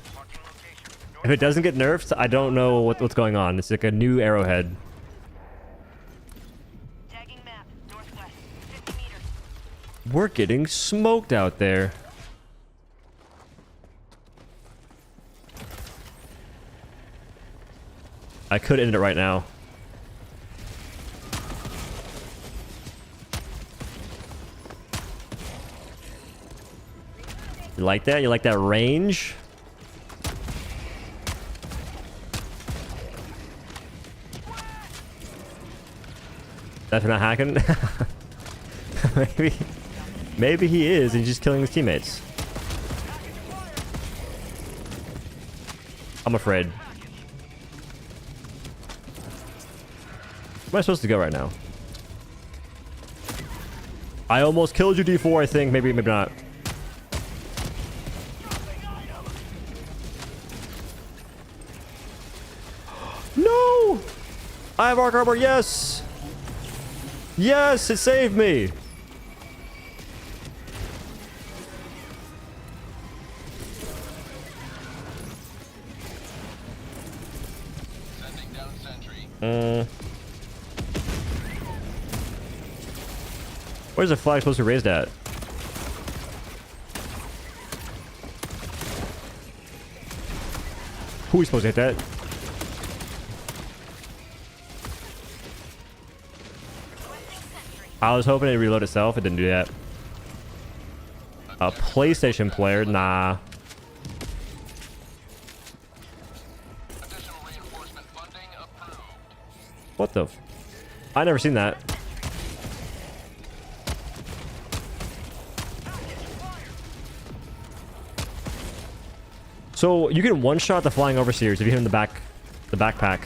If it doesn't get nerfed, I don't know what's going on. It's like a new arrowhead. Tagging map, northwest, 50 meters. We're getting smoked out there. I could end it right now. You like that? You like that range? That's not hacking? Maybe he is, and he's just killing his teammates. I'm afraid. Where am I supposed to go right now? I almost killed you, D4, I think. Maybe not. No! I have arc armor, yes! Yes, it saved me! Sending down sentry. Where's the flag supposed to be raised at? Who are we supposed to hit that? I was hoping it'd reload itself. It didn't do that. A PlayStation player? Nah. Additional reinforcement funding approved. What the I never seen that. So you can one-shot the flying overseers if you hit him in the backpack.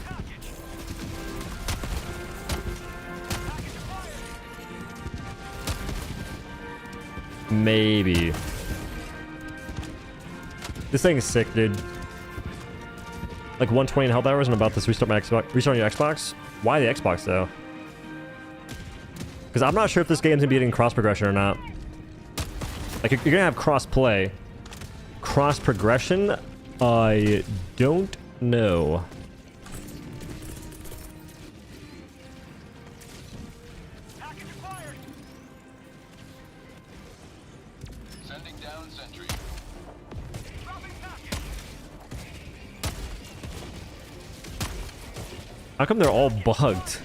Maybe. This thing is sick, dude. Like 120 in helldivers and about to restart my Xbox. Restarting your Xbox? Why the Xbox though? Because I'm not sure if this game's gonna be getting cross progression or not. Like you're gonna have cross play. Cross progression? I don't know. Sending down sentry. How come they're all bugged?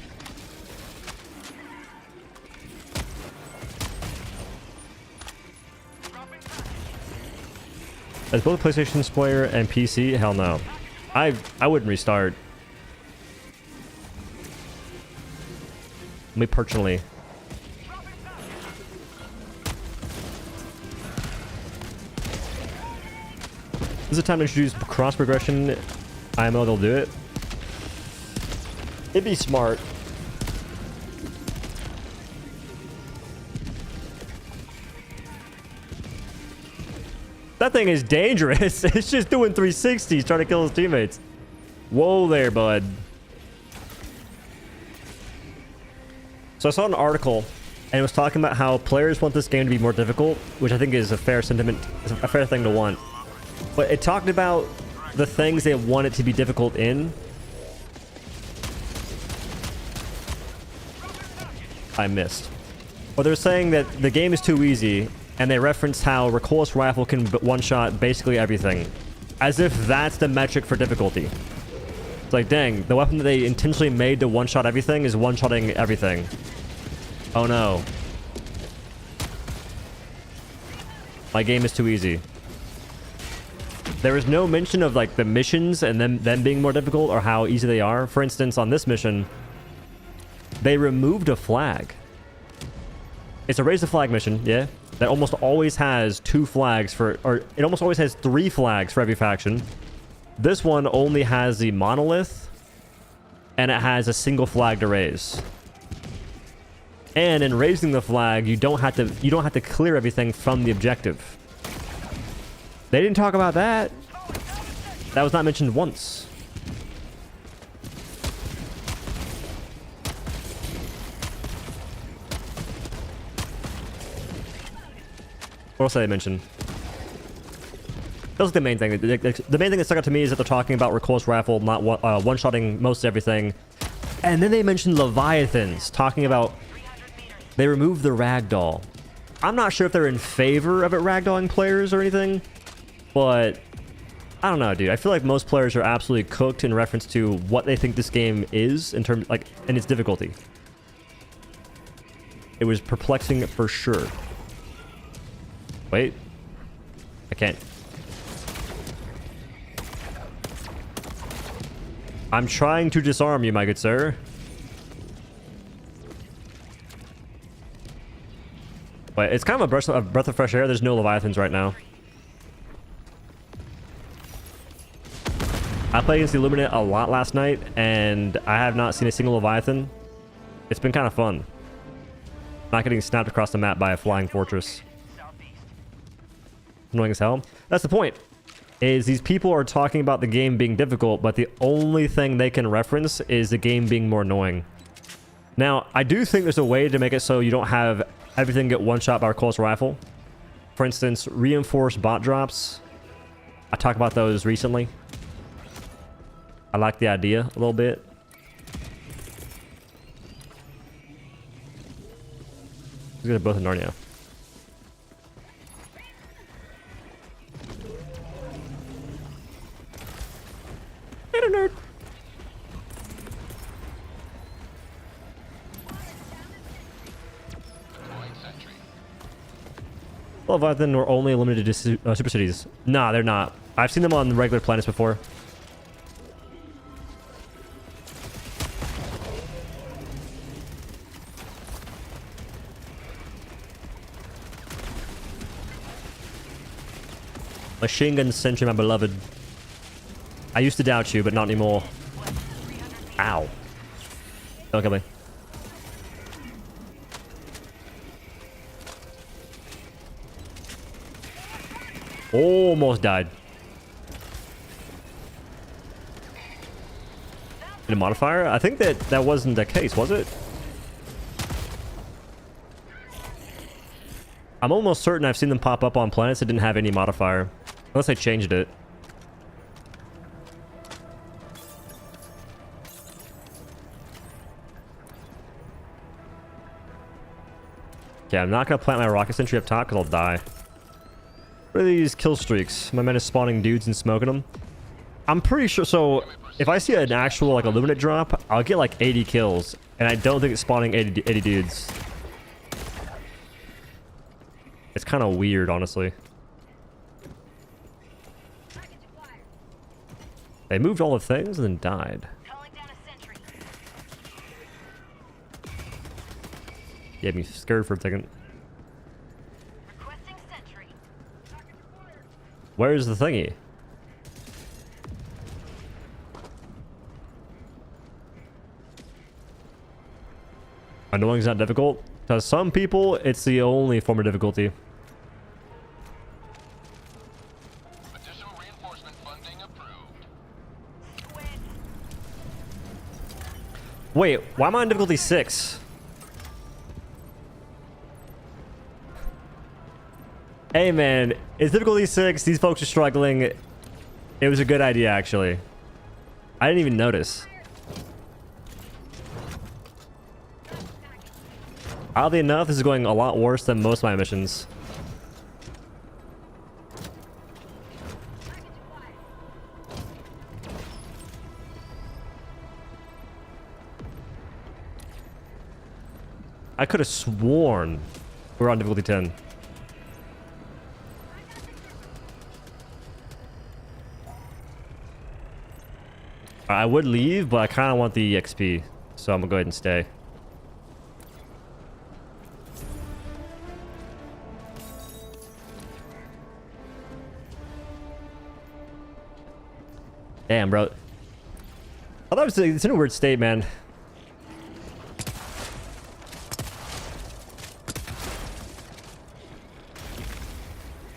As both PlayStation player and PC? Hell no. I wouldn't restart. Me personally. This is the time to introduce cross progression. IMO, they'll do it. It'd be smart. That thing is dangerous. It's just doing 360s trying to kill his teammates. Whoa there, bud. So I saw an article and it was talking about how players want this game to be more difficult, which I think is a fair sentiment, a fair thing to want. But it talked about the things they want it to be difficult in. I missed. Well, they're saying that the game is too easy, and they referenced how recoilless rifle can one-shot basically everything, as if that's the metric for difficulty. It's like, dang, the weapon that they intentionally made to one-shot everything is one-shotting everything. Oh no. My game is too easy. There is no mention of like the missions and them being more difficult or how easy they are. For instance, on this mission, they removed a flag. It's a raise the flag mission, yeah. that almost always has 2 flags for, or it almost always has 3 flags for every faction. This one only has the monolith, and it has a single flag to raise. And in raising the flag, you don't have to clear everything from the objective. They didn't talk about that. That was not mentioned once. What else did they mention? That was the main thing. The main thing that stuck out to me is that they're talking about recourse rifle not one-shotting most everything. And then they mentioned Leviathans, talking about they removed the ragdoll. I'm not sure if they're in favor of it ragdolling players or anything, but I don't know, dude. I feel like most players are absolutely cooked in reference to what they think this game is in terms, like, and its difficulty. It was perplexing for sure. Wait. I can't. I'm trying to disarm you, my good sir. But it's kind of a breath of fresh air. There's no Leviathans right now. I played against the Illuminate a lot last night, and I have not seen a single Leviathan. It's been kind of fun. Not getting snapped across the map by a flying fortress. Annoying as hell. That's the point. Is these people are talking about the game being difficult, but the only thing they can reference is the game being more annoying. Now, I do think there's a way to make it so you don't have everything get one-shot by a close rifle. For instance, reinforced bot drops. I talked about those recently. I like the idea a little bit. These guys are both in Narnia. Little nerd. Leviathan were only limited to super cities. Nah, they're not. I've seen them on regular planets before. Machine gun sentry, my beloved. I used to doubt you, but not anymore. Ow. Don't kill me. Almost died. In a modifier? I think that wasn't the case, was it? I'm almost certain I've seen them pop up on planets that didn't have any modifier. Unless they changed it. Okay, I'm not going to plant my rocket sentry up top because I'll die. What are these kill streaks? My men is spawning dudes and smoking them. I'm pretty sure, so if I see an actual like Illuminate drop, I'll get like 80 kills. And I don't think it's spawning 80 dudes. It's kind of weird, honestly. They moved all the things and then died. Yeah, me scared for a second. Where's the thingy? Annoying is not difficult. To some people, it's the only form of difficulty. Additional reinforcement funding approved. Wait, why am I on difficulty 6? Hey man, it's difficulty 6. These folks are struggling. It was a good idea, actually. I didn't even notice. Oddly enough, this is going a lot worse than most of my missions. I could have sworn we're on difficulty 10. I would leave, but I kind of want the XP, so I'm gonna go ahead and stay. Damn, bro. I thought it's in a weird state, man.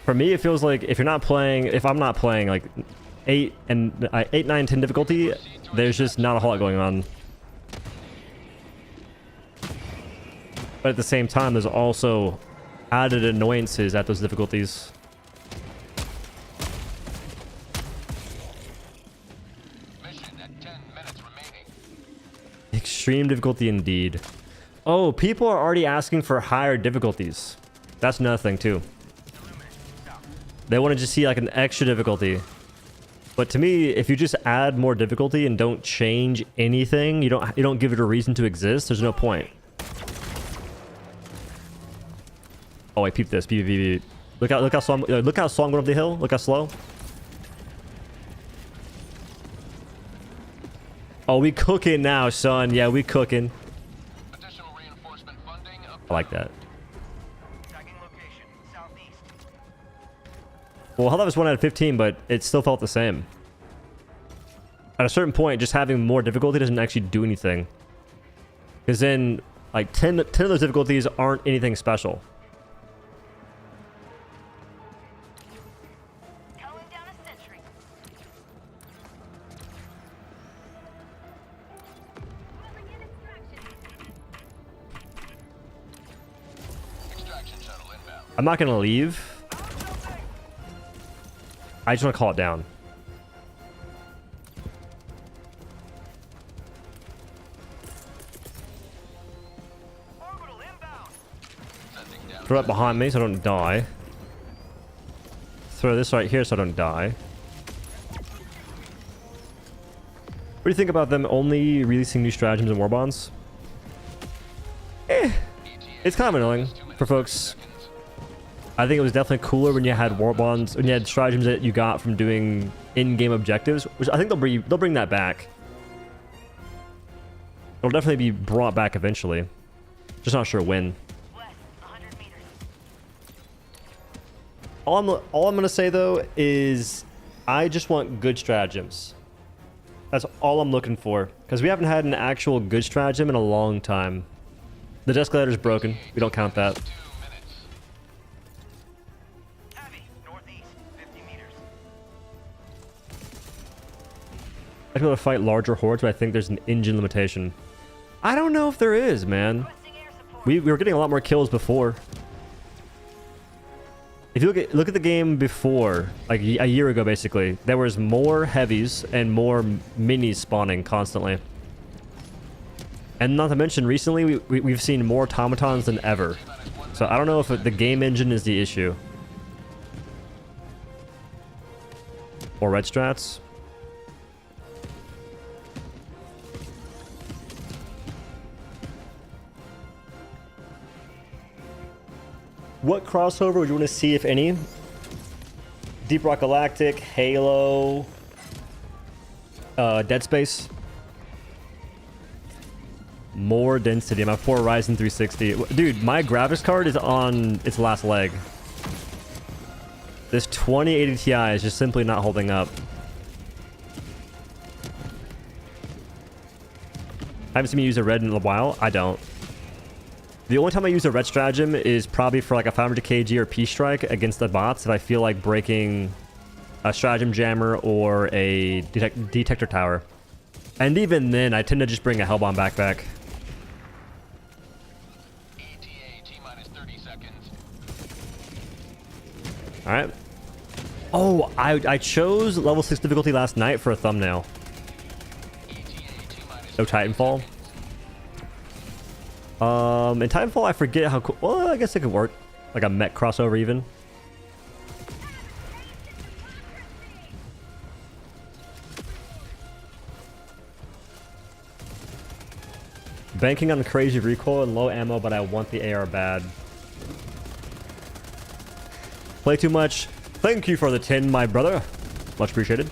For me, it feels like if I'm not playing like 8, 9, 10 difficulty, there's just not a whole lot going on. But at the same time, there's also added annoyances at those difficulties. Mission at 10 minutes remaining. Extreme difficulty indeed. Oh, people are already asking for higher difficulties. That's another thing too. They want to just see like an extra difficulty. But to me, if you just add more difficulty and don't change anything, you don't give it a reason to exist, there's no point. Oh, I peeped this. Peep. Look how slow look how slow I'm going up the hill. Look how slow. Oh, we cooking now, son. Yeah, we cooking. Additional reinforcement funding I like that. Tracking location, southeast. Well, Hell was 1 out of 15, but it still felt the same. At a certain point, just having more difficulty doesn't actually do anything. Because then, like, 10 of those difficulties aren't anything special. Calling down a sentry. Moving in extraction. extraction shuttle inbound. I'm not going to leave. I just want to call it down. Orbital inbound. Sending down. Throw it behind me so I don't die. Throw this right here so I don't die. What do you think about them only releasing new stratagems and warbonds? It's kind of annoying for folks. I think it was definitely cooler when you had warbonds, when you had stratagems that you got from doing in-game objectives, which I think they'll bring that back. It'll definitely be brought back eventually. Just not sure when. West, 100 meters. All I'm gonna say though is I just want good stratagems. That's all I'm looking for, because we haven't had an actual good stratagem in a long time. The escalator's broken. We don't count that. 2 minutes. Heavy, northeast, 50 meters. I'd be able to fight larger hordes, but I think there's an engine limitation. I don't know if there is, man. Requesting air support. We were getting a lot more kills before. If you look at the game before, like a year ago, basically, there was more heavies and more minis spawning constantly. And not to mention, recently we've seen more automatons than ever. So I don't know if the game engine is the issue. Or red strats. What crossover would you want to see, if any? Deep Rock Galactic, Halo, Dead Space. More density. My 4 Ryzen 360. Dude, my graphics card is on its last leg. This 2080 Ti is just simply not holding up. I haven't seen me use a red in a while. I don't. The only time I use a red stratagem is probably for like a 500 kg or P-strike against the bots if I feel like breaking a stratagem jammer or a detector tower. And even then, I tend to just bring a Hellbomb backpack. ETA T-minus 30 seconds. Alright. Oh, I chose level 6 difficulty last night for a thumbnail. ETA T-minus No Titanfall. In Titanfall, I forget how cool. Well, I guess it could work. Like a mech crossover, even. Banking on crazy recoil and low ammo, but I want the AR bad. Play too much. Thank you for the 10, my brother. Much appreciated.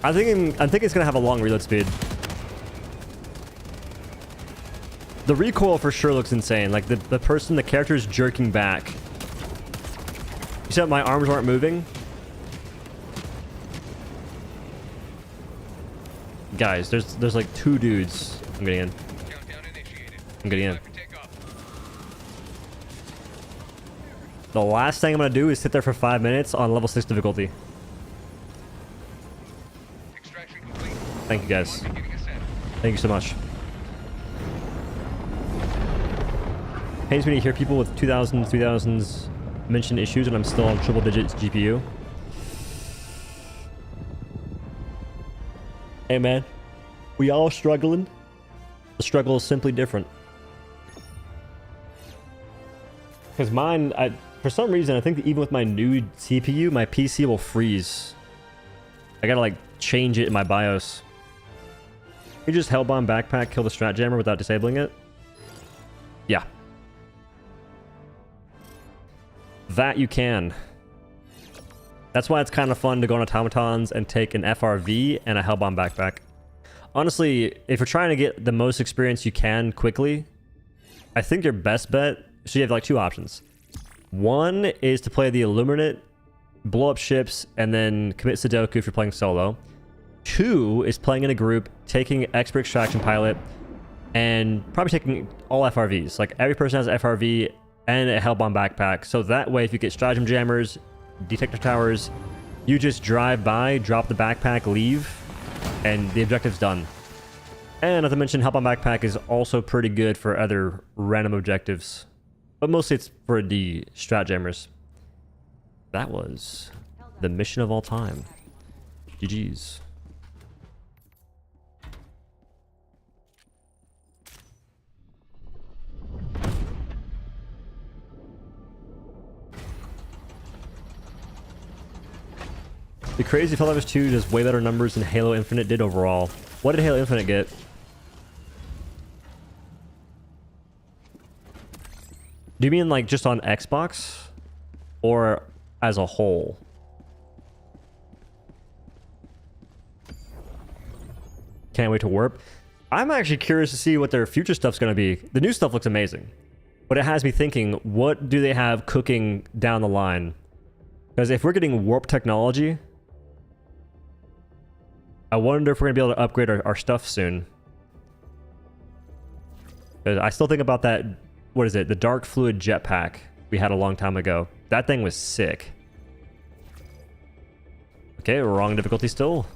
I'm thinking it's gonna have a long reload speed. The recoil for sure looks insane. Like the character is jerking back. You said my arms aren't moving? guys. There's like 2 dudes. I'm getting in. Countdown initiated. I'm getting in. Time for takeoff. The last thing I'm gonna do is sit there for 5 minutes on level 6 difficulty. Extraction complete. Thank you guys. Beginning ascent. Thank you so much. Pains me to hear people with 2000s, 3000s mention issues, and I'm still on triple digits GPU. Hey man, we all struggling. The struggle is simply different. Because mine, for some reason, I think that even with my new CPU, my PC will freeze. I gotta like change it in my BIOS. You just Hellbomb backpack, kill the strat jammer without disabling it? Yeah. That you can. That's why it's kind of fun to go on automatons and take an FRV and a Hellbomb backpack. Honestly, if you're trying to get the most experience you can quickly, I think your best bet, so you have like 2 options. One is to play the Illuminate, blow up ships, and then commit Sudoku if you're playing solo. 2 is playing in a group, taking Expert Extraction Pilot, and probably taking all FRVs. Like every person has an FRV and a Hellbomb backpack. So that way, if you get stratagem jammers, detector towers, you just drive by, drop the backpack, leave, and the objective's done. And as I mentioned, Hellbomb backpack is also pretty good for other random objectives, but mostly it's for the strat jammers. That was the mission of all time. GG's. The crazy Helldivers 2 does way better numbers than Halo Infinite did overall. What did Halo Infinite get? Do you mean like just on Xbox? Or as a whole? Can't wait to warp. I'm actually curious to see what their future stuff's going to be. The new stuff looks amazing. But it has me thinking, what do they have cooking down the line? Because if we're getting warp technology, I wonder if we're going to be able to upgrade our stuff soon. 'Cause I still think about that, what is it? The dark fluid jetpack we had a long time ago. That thing was sick. Okay, wrong difficulty still.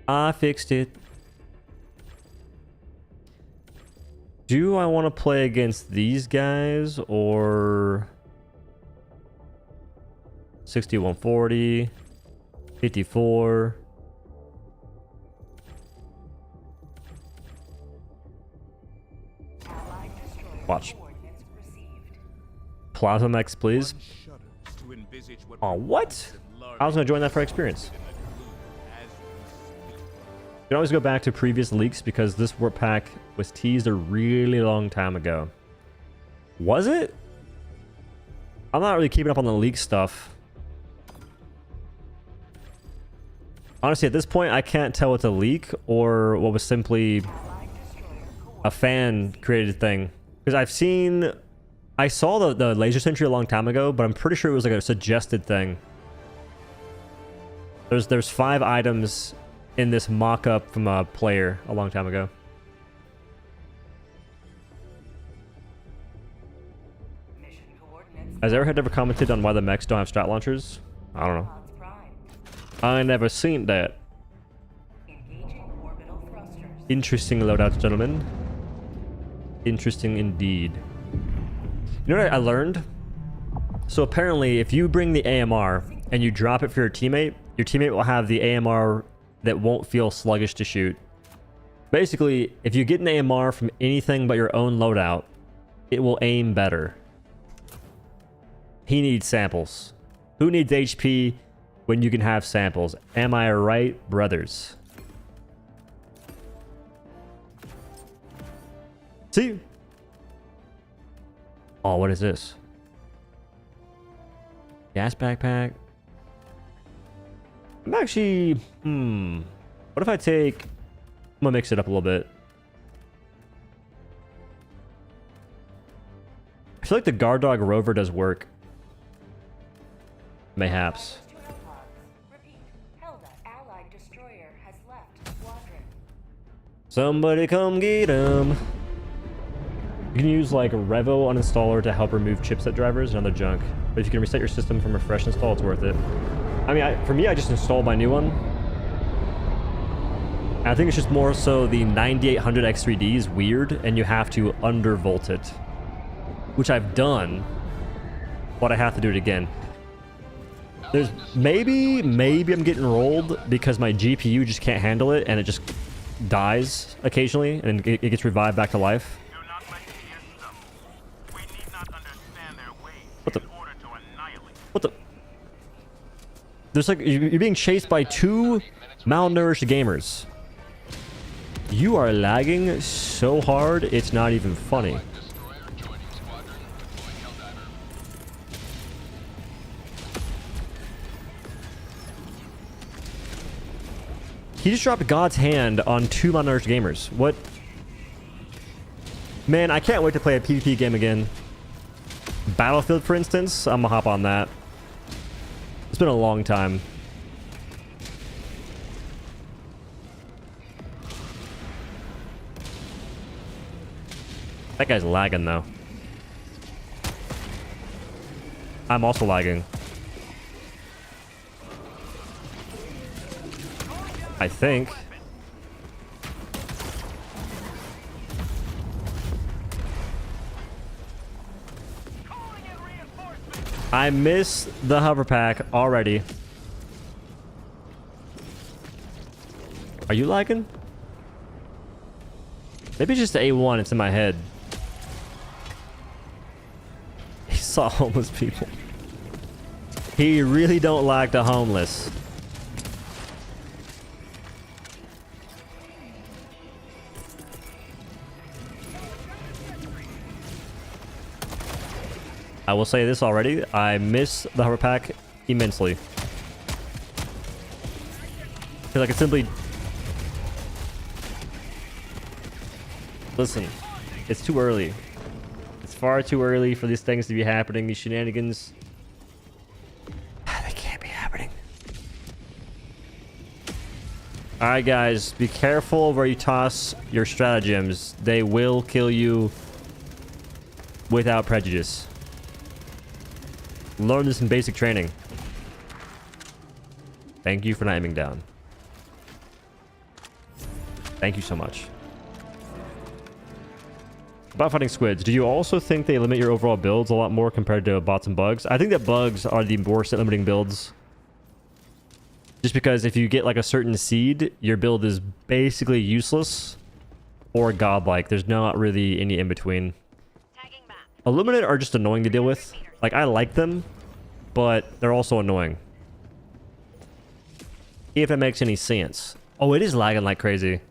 I fixed it. Do I want to play against these guys or 6140, 54? Watch. Plasma Max, please. Oh, what? I was going to join that for experience. You can always go back to previous leaks because this warp pack was teased a really long time ago. Was it? I'm not really keeping up on the leak stuff. Honestly, at this point, I can't tell what's a leak or what was simply a fan created thing. Because I saw the laser sentry a long time ago, but I'm pretty sure it was like a suggested thing. There's 5 items in this mock-up from a player a long time ago. Has Airhead ever commented on why the mechs don't have strat launchers? I don't know. I never seen that. Interesting loadouts, gentlemen. Interesting indeed. You know what I learned? So apparently, if you bring the AMR and you drop it for your teammate will have the AMR that won't feel sluggish to shoot. Basically, if you get an AMR from anything but your own loadout, it will aim better. He needs samples. Who needs HP when you can have samples? Am I right, brothers? See? Oh, what is this? Gas backpack. I'm actually... What if I take... I'm gonna mix it up a little bit. I feel like the Guard Dog Rover does work. Mayhaps. Somebody come get him. You can use like Revo uninstaller to help remove chipset drivers and other junk. But if you can reset your system from a fresh install, it's worth it. I mean, for me, I just installed my new one. And I think it's just more so the 9800 X3D is weird and you have to undervolt it. Which I've done, but I have to do it again. There's maybe I'm getting rolled because my GPU just can't handle it and it just dies occasionally and it gets revived back to life. Do not let me guess them. We need not understand their ways What the? in order to annihilate. What the? There's like, you're being chased by two malnourished gamers. You are lagging so hard, it's not even funny. Destroyer joining squadron. Deploying helldiver. He just dropped God's hand on two malnourished gamers. What? Man, I can't wait to play a PvP game again. Battlefield, for instance, I'm gonna hop on that. It's been a long time. That guy's lagging, though. I'm also lagging. I think. I miss the hover pack already. Are you lagging? Maybe it's just the A1, it's in my head. He saw homeless people. He really don't like the homeless. I will say this already. I miss the hover pack immensely. Because I can simply... Listen, it's too early. It's far too early for these things to be happening. These shenanigans. They can't be happening. Alright guys, be careful where you toss your stratagems. They will kill you without prejudice. Learn this in basic training. Thank you for not aiming down. Thank you so much. About fighting squids, do you also think they limit your overall builds a lot more compared to bots and bugs? I think that bugs are the worst at limiting builds. Just because if you get like a certain seed, your build is basically useless or godlike. There's not really any in between. Tagging map. Illuminate are just annoying to deal with. Like, I like them, but they're also annoying. If it makes any sense. Oh, it is lagging like crazy.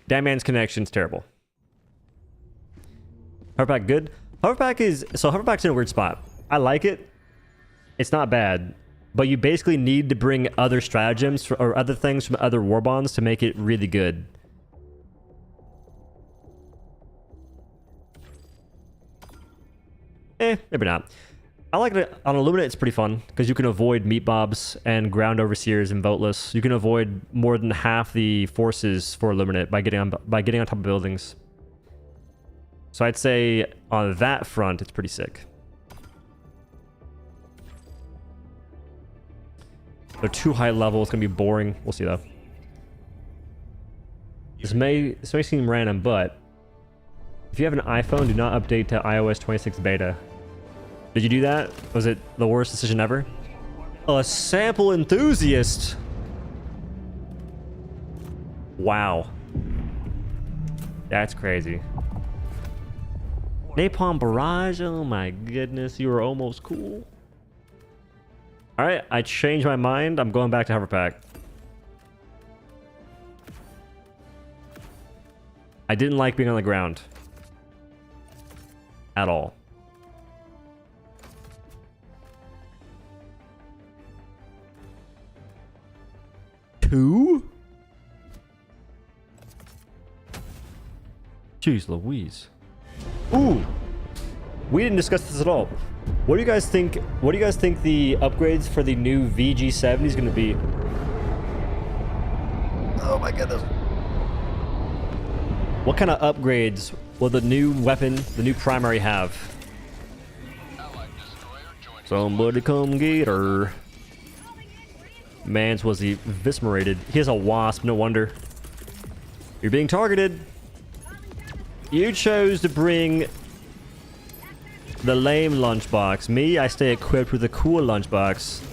That man's connection's terrible. Hoverpack good? Hoverpack is... So Hoverpack's in a weird spot. I like it. It's not bad. But you basically need to bring other stratagems or other things from other Warbonds to make it really good. Maybe not. I like it on Illuminate. It's pretty fun because you can avoid meat bobs and ground overseers and voteless. You can avoid more than half the forces for Illuminate by getting on top of buildings. So I'd say on that front, it's pretty sick. They're too high level. It's gonna be boring. We'll see though. This may seem random, but if you have an iPhone, do not update to iOS 26 beta. Did you do that? Was it the worst decision ever? A sample enthusiast. Wow. That's crazy. Napalm Barrage. Oh my goodness, you were almost cool. Alright, I changed my mind. I'm going back to Hoverpack. I didn't like being on the ground. At all. Two? Jeez Louise. Ooh! We didn't discuss this at all. What do you guys think? What do you guys think the upgrades for the new VG70 is going to be? Oh my goodness. What kind of upgrades will the new weapon, the new primary have? Allied destroyer joining. Somebody come get her. Mans was eviscerated. He has a wasp, no wonder. You're being targeted. You chose to bring the lame lunchbox. Me, I stay equipped with a cool lunchbox.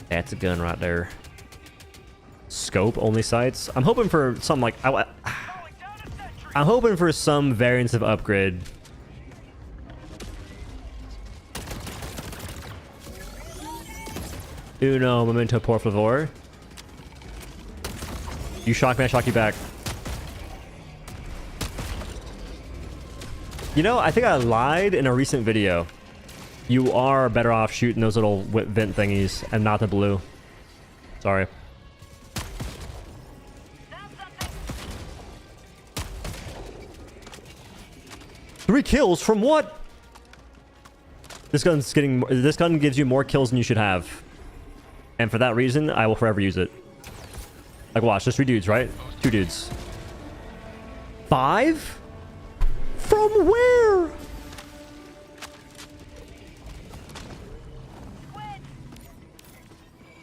That's a gun right there. Scope only sights. I'm hoping for some like I'm hoping for some variants of upgrade. Uno momento por favor. You shock me, I shock you back. You know, I think I lied in a recent video. You are better off shooting those little whip vent thingies and not the blue. Sorry. 3 kills from what? This gun gives you more kills than you should have. And for that reason, I will forever use it. Like watch, there's 3 dudes, right? 2 dudes. 5? From where?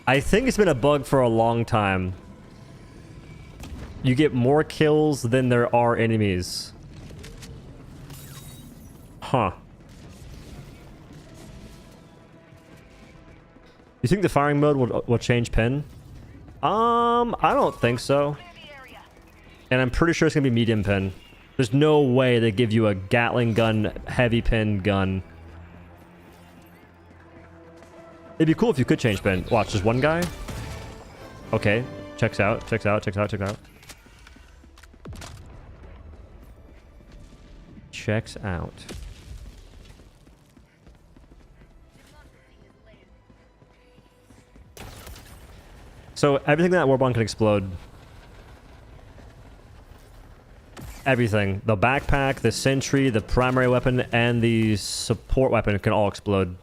I think it's been a bug for a long time. You get more kills than there are enemies. Huh. You think the firing mode will change pin? I don't think so. And I'm pretty sure it's gonna be medium pin. There's no way they give you a Gatling gun heavy pin gun. It'd be cool if you could change pin. Watch, there's one guy. Okay, checks out, checks out, checks out, checks out. Checks out. So everything that Warbond can explode. Everything. The backpack, the sentry, the primary weapon, and the support weapon can all explode.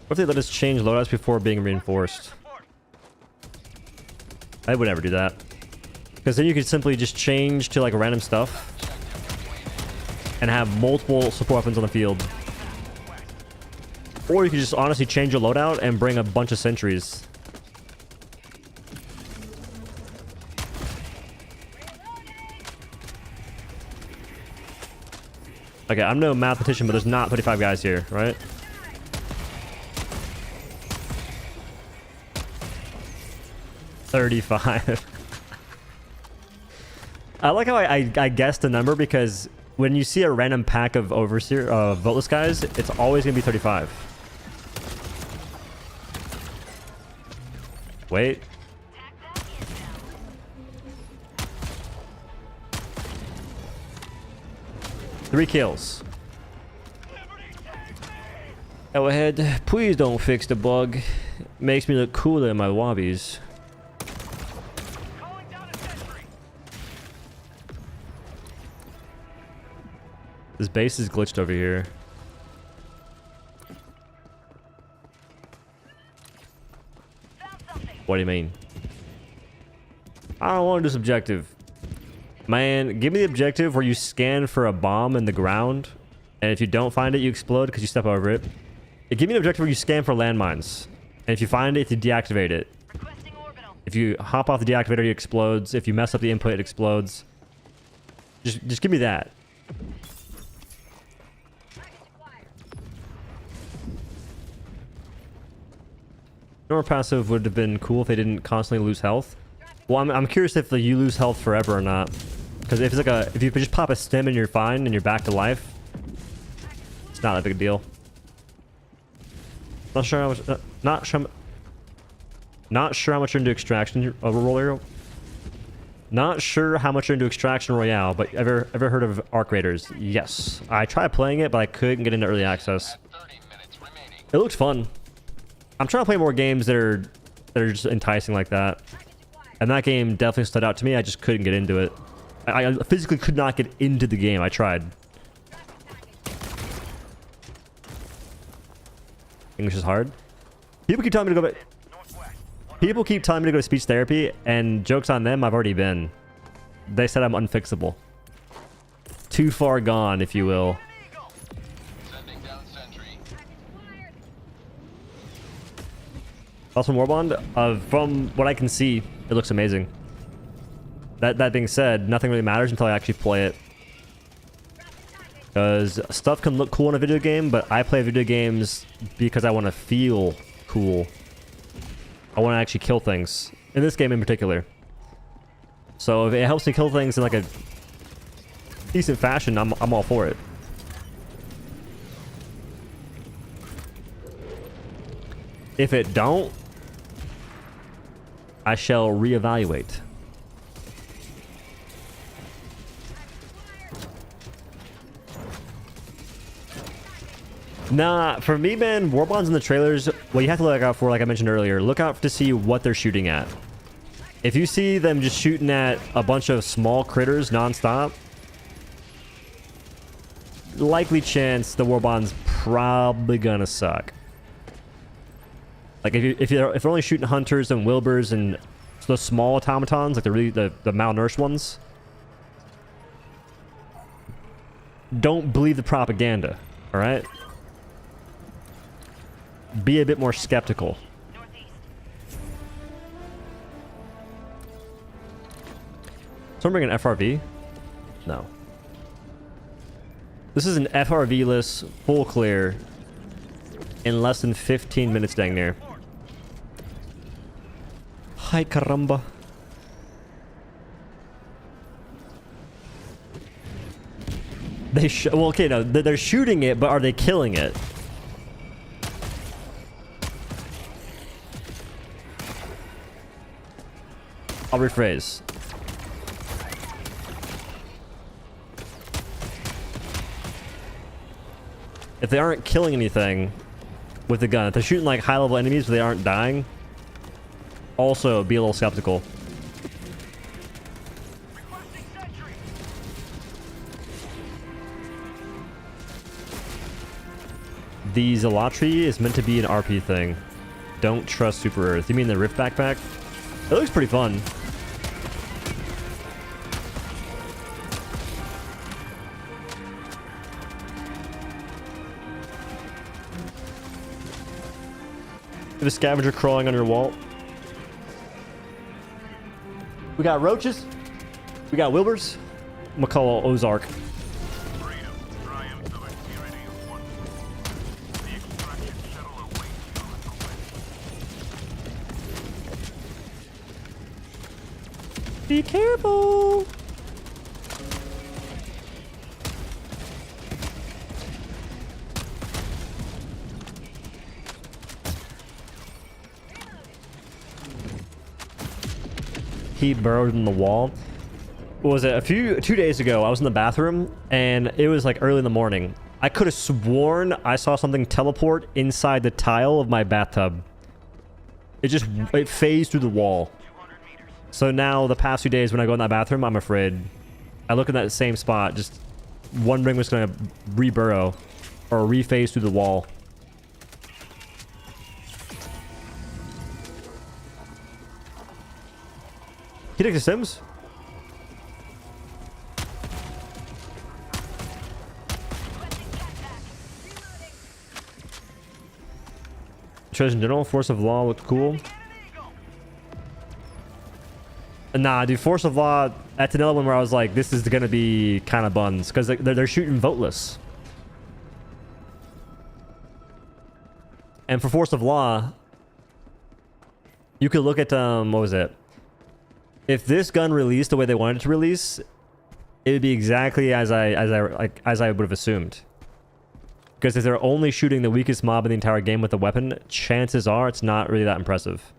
What if they let us change loadouts before being reinforced? I would never do that. Because then you could simply just change to like random stuff and have multiple support weapons on the field. Or you could just honestly change your loadout and bring a bunch of sentries. Okay, I'm no mathematician, but there's not 35 guys here, right? $35. I like how I guessed the number because when you see a random pack of overseer voteless guys, it's always gonna be 35. Wait. Three kills. Go ahead. Please don't fix the bug. Makes me look cooler in my lobbies. This base is glitched over here. What do you mean? I don't want to do this objective. Man, give me the objective where you scan for a bomb in the ground, and if you don't find it, you explode because you step over it. Give me an objective where you scan for landmines, and if you find it, you deactivate it. If you hop off the deactivator, it explodes. If you mess up the input, it explodes. Just give me that. Normal passive would have been cool if they didn't constantly lose health. Well, I'm curious if you lose health forever or not. Because if it's like if you just pop a stim and you're fine and you're back to life, it's not that big a deal. Not sure how much. Not sure how much you're into extraction roll here. Not sure how much you're into Extraction Royale, but ever heard of Arc Raiders? Yes. I tried playing it, but I couldn't get into early access. 30 minutes remaining. It looked fun. I'm trying to play more games that are just enticing like that. And that game definitely stood out to me. I just couldn't get into it. I physically could not get into the game. I tried. English is hard. People keep telling me to go back. People keep telling me to go to speech therapy, and joke's on them, I've already been. They said I'm unfixable. Too far gone, if you will. Sending down sentry. Also, Warbond, from what I can see, it looks amazing. That being said, nothing really matters until I actually play it. Because stuff can look cool in a video game, but I play video games because I want to feel cool. I want to actually kill things. In this game in particular. So if it helps me kill things in like a decent fashion, I'm all for it. If it don't, I shall reevaluate. Nah, for me, man, Warbonds in the trailers, what you have to look out for, like I mentioned earlier, look out to see what they're shooting at. If you see them just shooting at a bunch of small critters nonstop, likely chance the Warbond's probably gonna suck. Like if they're only shooting hunters and wilburs and the small automatons, like the malnourished ones, don't believe the propaganda. All right. Be a bit more skeptical. Someone bring an FRV? No. This is an FRV-less full clear in less than 15 minutes, dang near. Hi, caramba. Well, okay, no, they're shooting it, but are they killing it? I'll rephrase. If they aren't killing anything with the gun, if they're shooting like high-level enemies but they aren't dying, also be a little skeptical. The Zealotry is meant to be an RP thing. Don't trust Super Earth. You mean the Rift backpack? It looks pretty fun. The scavenger crawling on your wall. We got roaches. We got wilburs. I'm gonna call Ozark. Freedom, triumph of a tyranny of one. The extraction shuttle awaits on the way. Be careful. He burrowed in the wall. What was it? 2 days ago, I was in the bathroom and it was like early in the morning. I could have sworn I saw something teleport inside the tile of my bathtub. It phased through the wall. So now the past few days when I go in that bathroom, I'm afraid. I look in that same spot, just wondering what's gonna re-burrow or rephase through the wall. He takes the Sims? Treasure in general, Force of Law looked cool. Nah, dude, Force of Law, that's another one where I was like, this is gonna be kind of buns, because they're shooting voteless. And for Force of Law, you could look at, what was it? If this gun released the way they wanted it to release, it would be exactly as I would have assumed. Because if they're only shooting the weakest mob in the entire game with a weapon, chances are it's not really that impressive.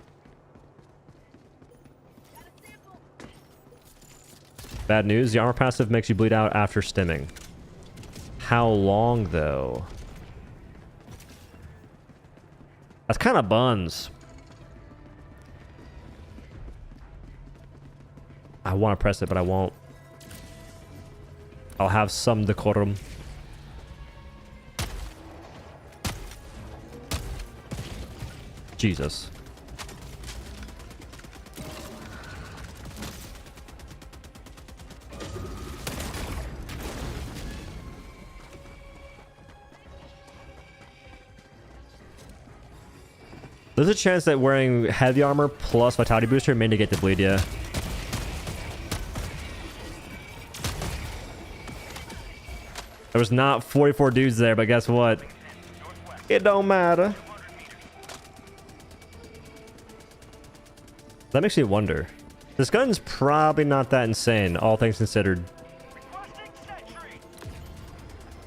Bad news, the armor passive makes you bleed out after stimming. How long, though? That's kind of buns. I want to press it, but I won't. I'll have some decorum. Jesus. There's a chance that wearing heavy armor plus vitality booster may negate the bleed, yeah. There was not 44 dudes there, but guess what? It don't matter. That makes me wonder. This gun's probably not that insane, all things considered.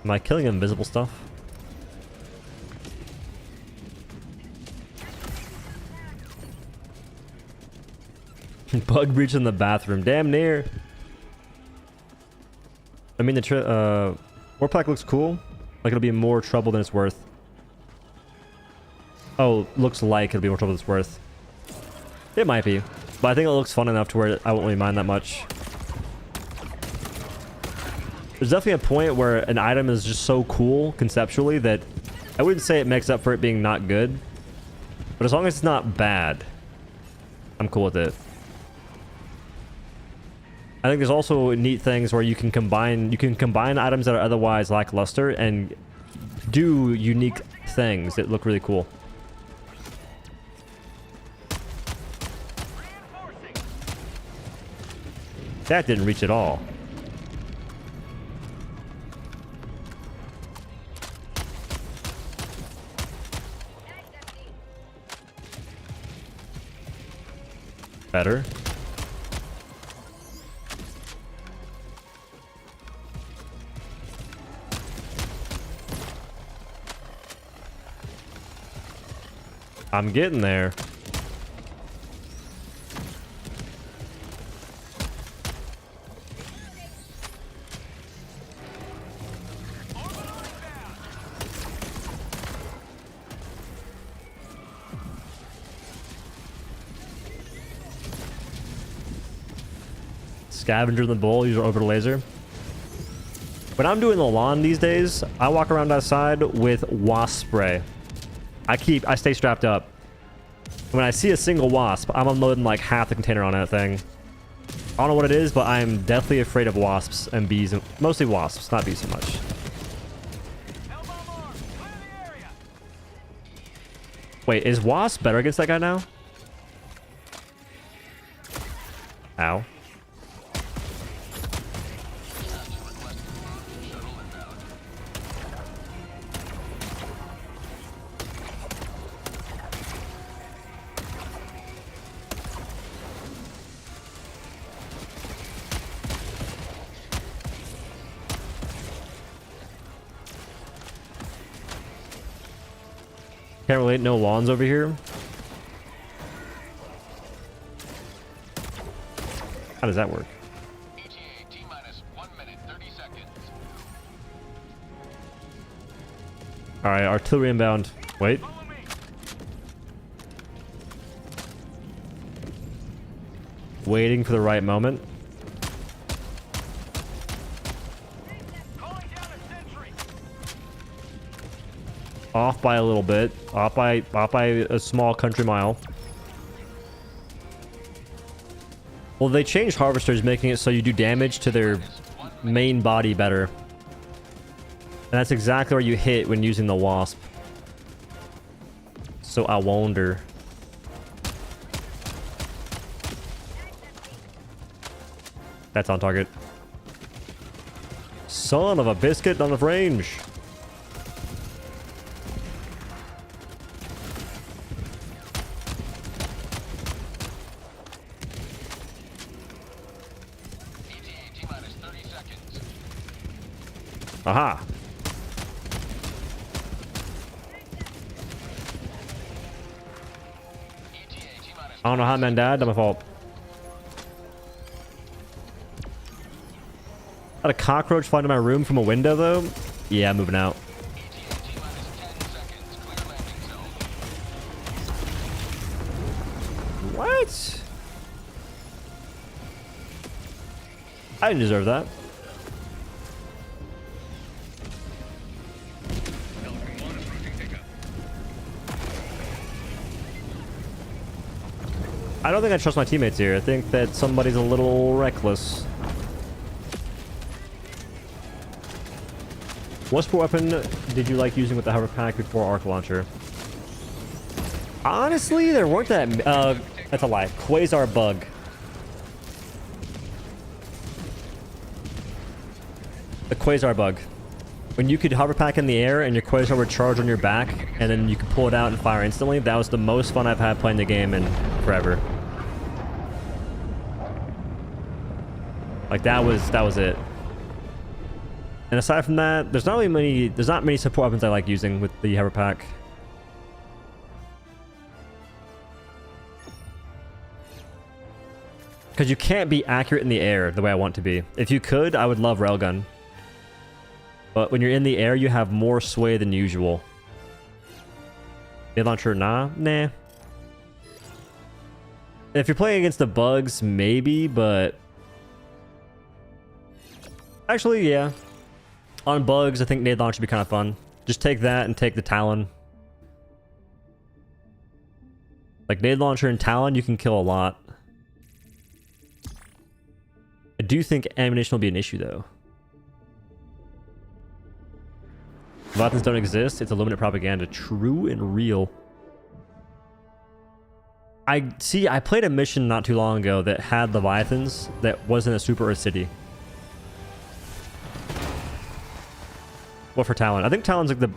Am I killing invisible stuff? Bug breach in the bathroom. Damn near. I mean, the Warpack looks cool. Like it'll be more trouble than it's worth. Oh, looks like it'll be more trouble than it's worth. It might be. But I think it looks fun enough to where I won't really mind that much. There's definitely a point where an item is just so cool conceptually that I wouldn't say it makes up for it being not good. But as long as it's not bad, I'm cool with it. I think there's also neat things where you can combine items that are otherwise lackluster and do unique things that look really cool. That didn't reach at all. Better. I'm getting there. Scavenger in the bowl, use your orbital laser. When I'm doing the lawn these days, I walk around outside with wasp spray. I stay strapped up. When I see a single wasp, I'm unloading like half the container on that thing. I don't know what it is, but I'm deathly afraid of wasps and bees. Mostly wasps, not bees so much. Wait, is wasp better against that guy now? Ow. Can't relate, no lawns over here. How does that work? ETA T-minus 1 minute 30 seconds. Alright, artillery inbound. Wait. Waiting for the right moment. Off by a little bit. Off by a small country mile. Well, they changed harvesters, making it so you do damage to their main body better. And that's exactly where you hit when using the wasp. So I wonder. That's on target. Son of a biscuit on the range. Aha. I don't know how man died. That's my fault. Got a cockroach flying to my room from a window, though. Yeah, I'm moving out. ETA T-minus 10 seconds. Clear landing zone. What? I didn't deserve that. Falcon 1 approaching pickup. I don't think I trust my teammates here. I think that somebody's a little reckless. What support weapon did you like using with the hover pack before arc launcher? Honestly, there weren't that. That's a lie. Quasar bug. The Quasar bug. When you could hover pack in the air and your Quasar would charge on your back, and then you could pull it out and fire instantly. That was the most fun I've had playing the game in forever. Like that was it. And aside from that, there's not many support weapons I like using with the hover pack. Because you can't be accurate in the air the way I want to be. If you could, I would love railgun. But when you're in the air, you have more sway than usual. Grenade launcher, nah. If you're playing against the bugs, maybe, but... Actually, yeah. On bugs, I think nade launch would be kind of fun. Just take that and take the Talon. Like nade launcher and Talon, you can kill a lot. I do think ammunition will be an issue, though. Leviathans don't exist. It's Illuminate propaganda. True and real. I played a mission not too long ago that had Leviathans that wasn't a Super Earth city. What for Talon? I think Talon's like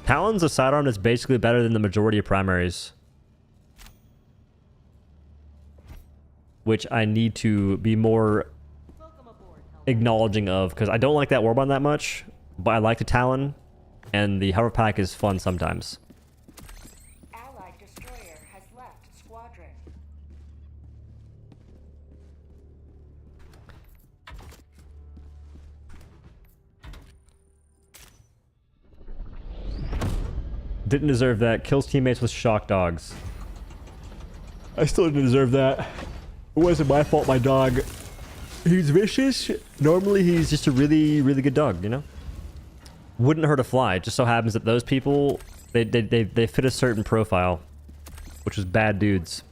Talon's a sidearm that's basically better than the majority of primaries. Which I need to be more acknowledging of, because I don't like that Warbond that much, but I like the Talon, and the hover pack is fun sometimes. Allied destroyer has left squadron. Didn't deserve that. Kills teammates with shock dogs. I still didn't deserve that. It wasn't my fault, my dog. He's vicious. Normally, he's just a really, really good dog, you know? Wouldn't hurt a fly. It just so happens that those people, they fit a certain profile, which is bad dudes.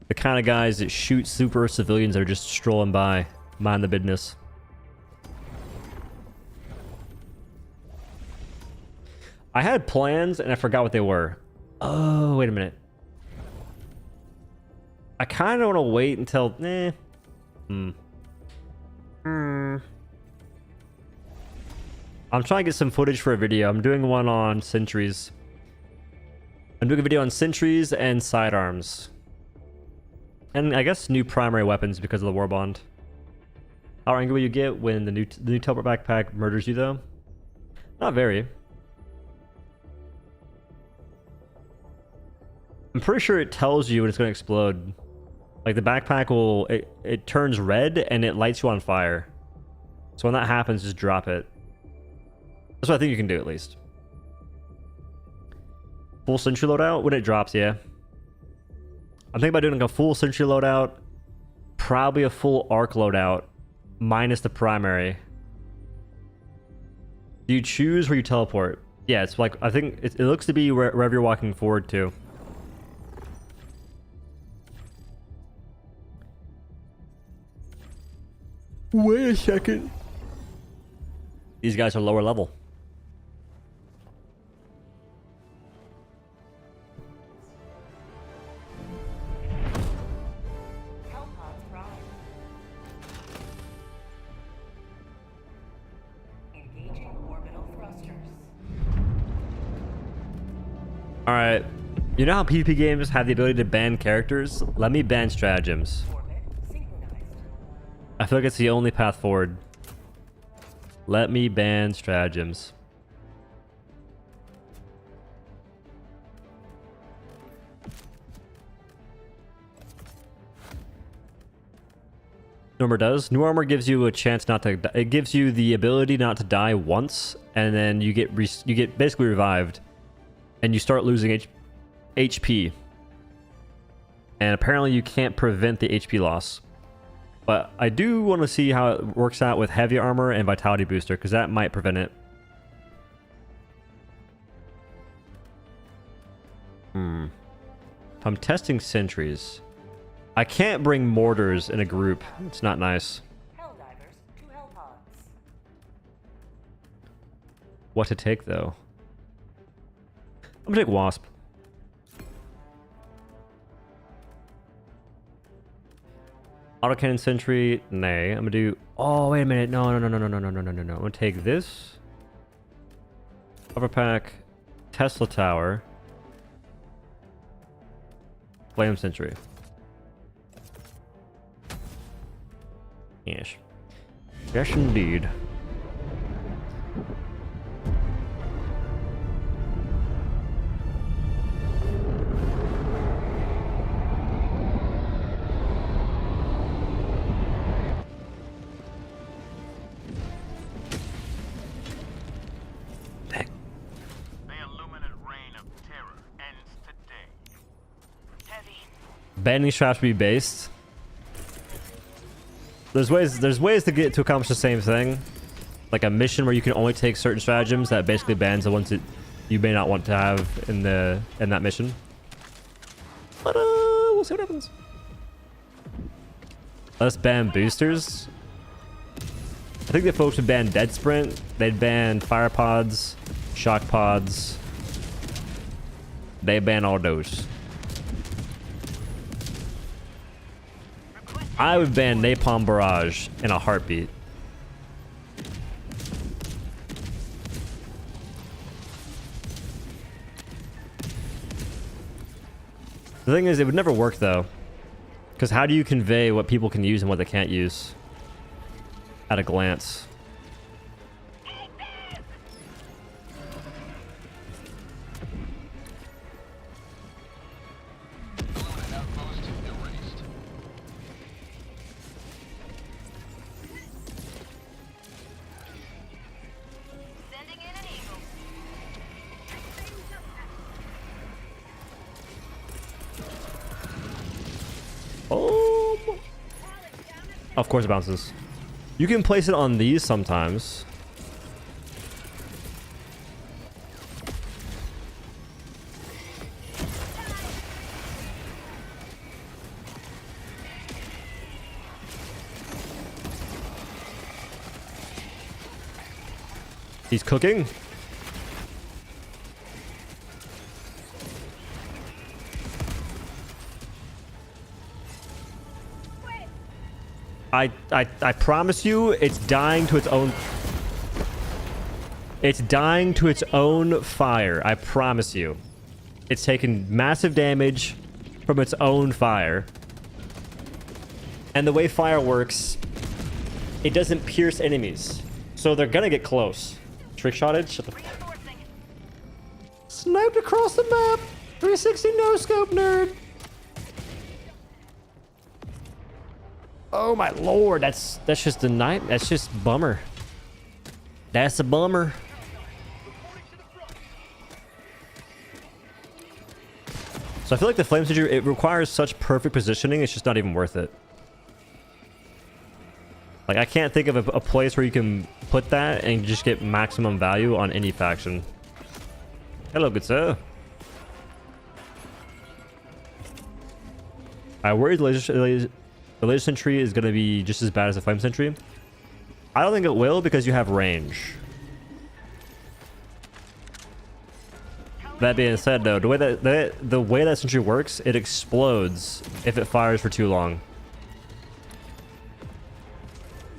The kind of guys that shoot super civilians that are just strolling by, mind the business. I had plans and I forgot what they were. Oh, wait a minute. I kind of want to wait until... I'm trying to get some footage for a video. I'm doing one on sentries. I'm doing a video on sentries and sidearms. And I guess new primary weapons because of the Warbond. How angry will you get when the new teleport backpack murders you, though? Not very. I'm pretty sure it tells you when it's going to explode. Like the backpack will, it turns red and it lights you on fire. So when that happens, just drop it. That's what I think you can do at least. Full sentry loadout when it drops, yeah. I'm thinking about doing like a full sentry loadout, probably a full arc loadout, minus the primary. Do you choose where you teleport? Yeah, it's like, I think it looks to be wherever you're walking forward to. Wait a second. These guys are lower level. Hellpod Prime. Engaging orbital thrusters. Alright. You know how PvP games have the ability to ban characters? Let me ban stratagems. Orbit synchronized. I feel like it's the only path forward. Let me ban stratagems. New armor does. New armor gives you a chance not to. It gives you the ability not to die once, and then you get basically revived, and you start losing HP. And apparently you can't prevent the HP loss. But I do want to see how it works out with heavy armor and vitality booster, because that might prevent it. If I'm testing sentries, I can't bring mortars in a group. It's not nice. Helldivers to hellpods. What to take, though? I'm gonna take Wasp. Autocannon sentry, nay. I'm gonna do. Oh, wait a minute. No. I'm gonna take this. Overpack, Tesla Tower, Flame sentry. Yes. Yes, indeed. The Illuminate reign of terror ends today. Heavy. Banding straps be based. There's ways to get to accomplish the same thing. Like a mission where you can only take certain stratagems that basically bans the ones that you may not want to have in that mission. But we'll see what happens. Let's ban boosters. I think the folks would ban dead sprint. They'd ban fire pods, shock pods. They ban all those. I would ban napalm barrage in a heartbeat. The thing is, it would never work though. Because how do you convey what people can use and what they can't use at a glance? Illuminate outpost erased. Sending in an eagle. Oh, of course it bounces. You can place it on these sometimes. He's cooking. I promise you, it's dying to its own. It's dying to its own fire. I promise you. It's taken massive damage from its own fire. And the way fire works, it doesn't pierce enemies. So they're gonna get close. Trick shotted? Shut the fuck. Sniped across the map! 360 no scope, nerd! Oh my lord, that's just a night. That's just bummer. That's a bummer. So I feel like the flame sentry, it requires such perfect positioning, it's just not even worth it. Like I can't think of a place where you can put that and just get maximum value on any faction. Hello, good sir. I worry the laser sentry is going to be just as bad as the flame sentry. I don't think it will because you have range. That being said, though, the way that sentry works, it explodes if it fires for too long.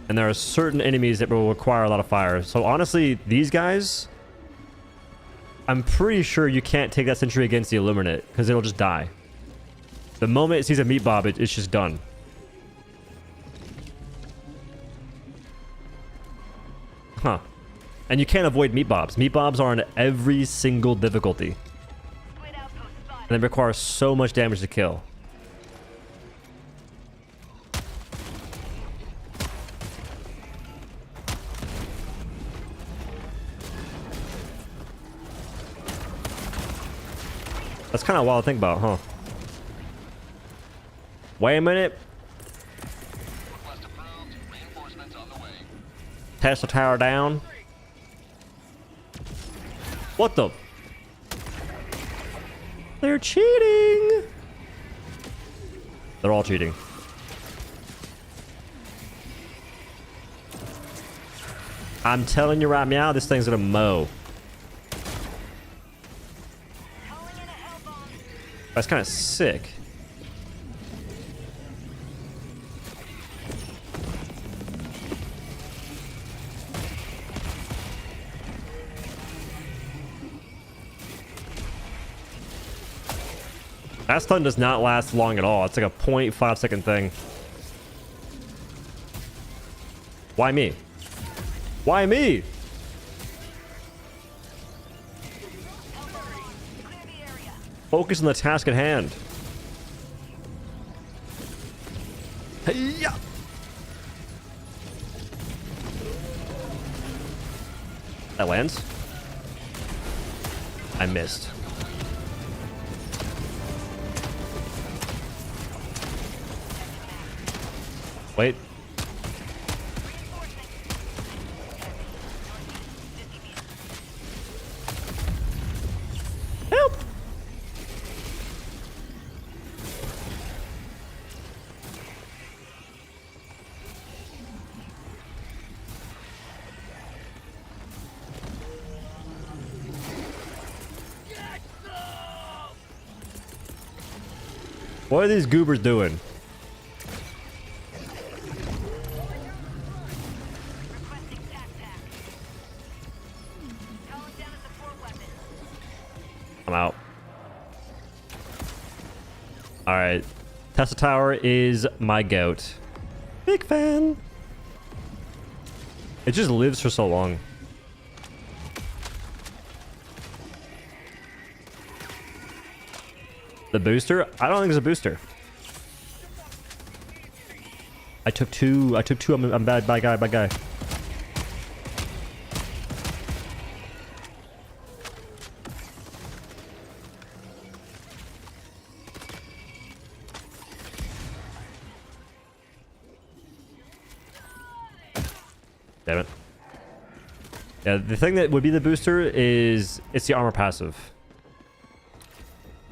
And there are certain enemies that will require a lot of fire. So honestly, these guys, I'm pretty sure you can't take that sentry against the Illuminate because it'll just die. The moment it sees a meat bob, it's just done. Huh. And you can't avoid meat bobs. Meat bobs are on every single difficulty. And they require so much damage to kill. That's kind of wild to think about, huh? Wait a minute. Request approved. Reinforcements on the way. Tesla tower down. What the? They're cheating. They're all cheating. I'm telling you right now, this thing's gonna mow. Calling in a hell bomb. That's kind of sick. That stun does not last long at all. It's like a 0.5 second thing. Why me? Why me? Clear the area. Focus on the task at hand. Hey-ya! That lands. I missed. Wait. Help! What are these goobers doing? Requesting tac-tac. Calling down a support weapon. I'm out. Alright. Tesla Tower is my goat. Big fan. It just lives for so long. The booster? I don't think it's a booster. I took two. I'm bad. Bad guy. Damn it. Yeah, the thing that would be the booster is it's the armor passive.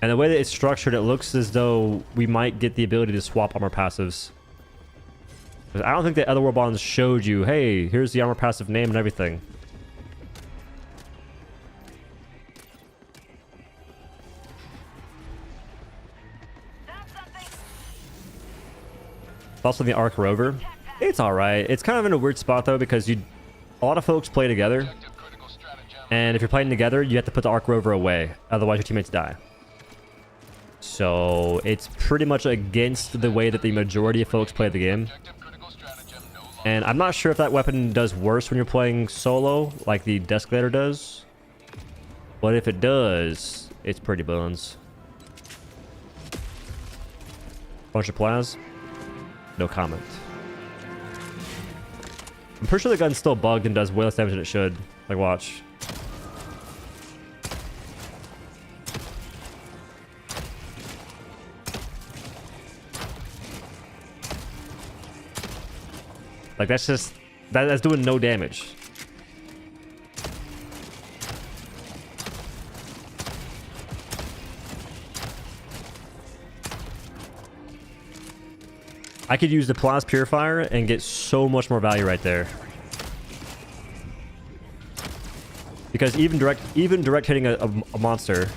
And the way that it's structured, it looks as though we might get the ability to swap armor passives. 'Cause I don't think the other Warbonds showed you, hey, here's the armor passive name and everything. Also the Arc Rover. It's alright. It's kind of in a weird spot though because a lot of folks play together. Objective critical stratagem. And if you're playing together, you have to put the Arc Rover away. Otherwise your teammates die. So it's pretty much against the way that the majority of folks play the game. Objective critical stratagem no longer. And I'm not sure if that weapon does worse when you're playing solo, like the Descalator does. But if it does, it's pretty bones. Bunch of plas. No comment. I'm pretty sure the gun's still bugged and does way less damage than it should. Like, watch. Like, that's just... That's doing no damage. I could use the Plas Purifier and get so much more value right there. Because even direct hitting a monster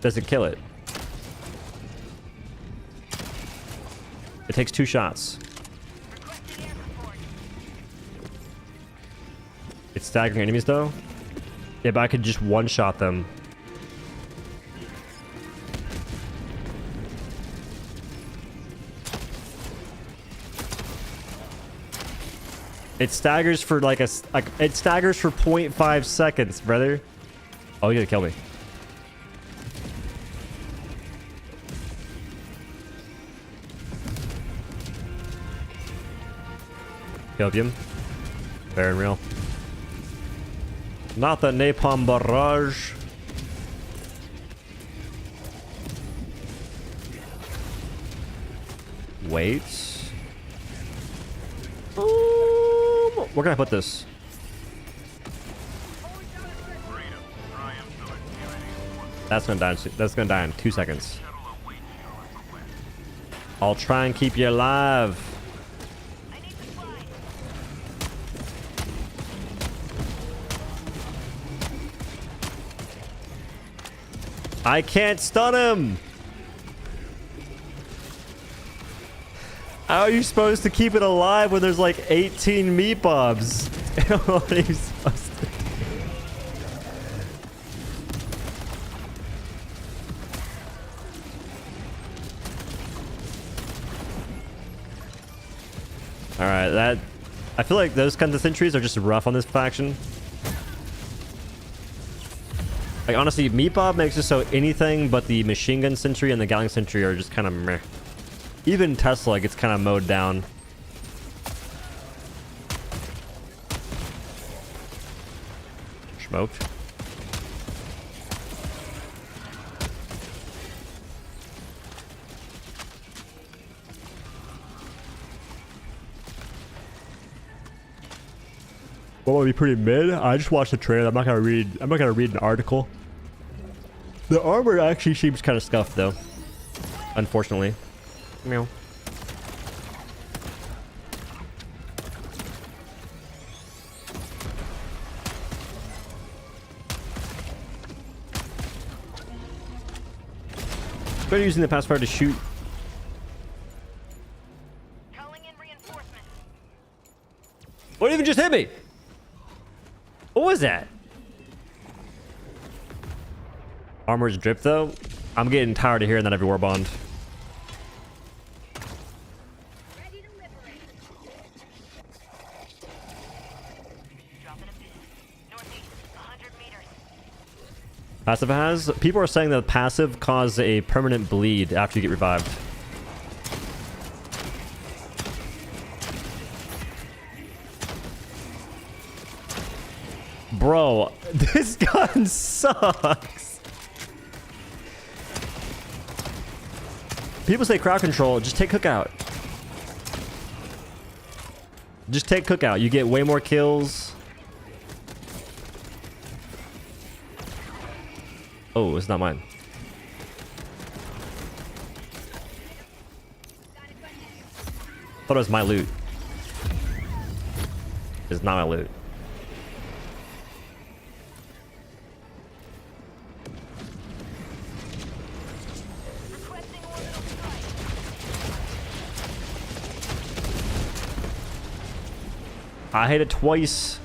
doesn't kill it. It takes 2 shots. Requesting air support. It's staggering enemies though. Yeah, but I could just one-shot them. It staggers for like it staggers for 0.5 seconds, brother. Oh, you're gonna kill me. Killed him. Fair and real. Not the napalm barrage. Wait. Where can I put this? Freedom. Triumph to tyranny of one. That's gonna die. That's gonna die in 2 seconds. Shuttle awaits you at the west. I'll try and keep you alive. I need supplies. I can't stun him. How are you supposed to keep it alive when there's like 18 meat bobs? I don't know what he's supposed to do. Alright, that... I feel like those kinds of sentries are just rough on this faction. Like, honestly, meat bob makes it so anything but the machine gun sentry and the Gatling sentry are just kind of meh. Even Tesla gets kind of mowed down. Smoked. What would be pretty mid? I just watched the trailer. I'm not gonna read an article. The armor actually seems kind of scuffed though. Unfortunately. Meow. Better using the pacifier to shoot. Calling in reinforcements. What even just hit me? What was that? Armor's drip though. I'm getting tired of hearing that every Warbond. Ready to liberate. Dropping a pin. Northeast, 100 meters. Passive has. People are saying that the passive causes a permanent bleed after you get revived. Bro, this gun sucks. People say crowd control. Just take cookout. Just take cookout. You get way more kills. Oh, it's not mine. Thought it was my loot. It's not my loot. Requesting orbital strike. I hit it twice.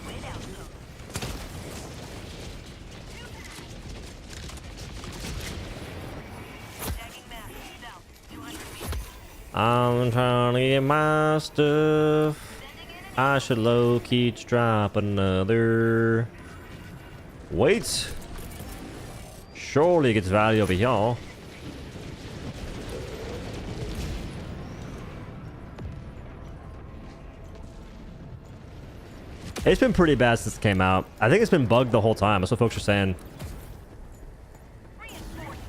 Way down low. Tagging map. South, 200 meters. I'm trying to get my stuff. I should low-key drop another. Wait. Surely it gets value over here. It's been pretty bad since it came out. I think it's been bugged the whole time. That's what folks are saying. Reinforcement.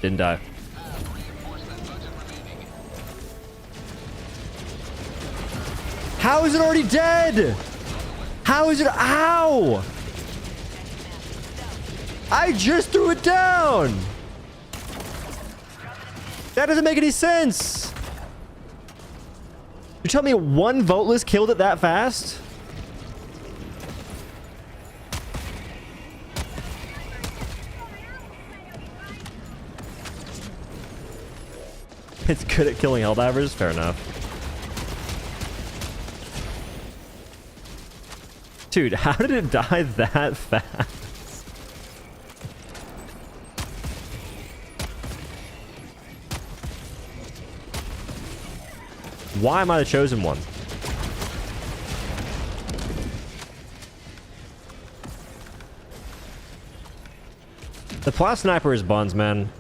Didn't die. Reinforcement budget remaining. How is it already dead? How is it? Ow! I just threw it down! That doesn't make any sense! You tell me one voteless killed it that fast? It's good at killing helldivers? Fair enough. Dude, how did it die that fast? Why am I the chosen one? The Plas Sniper is buns, man.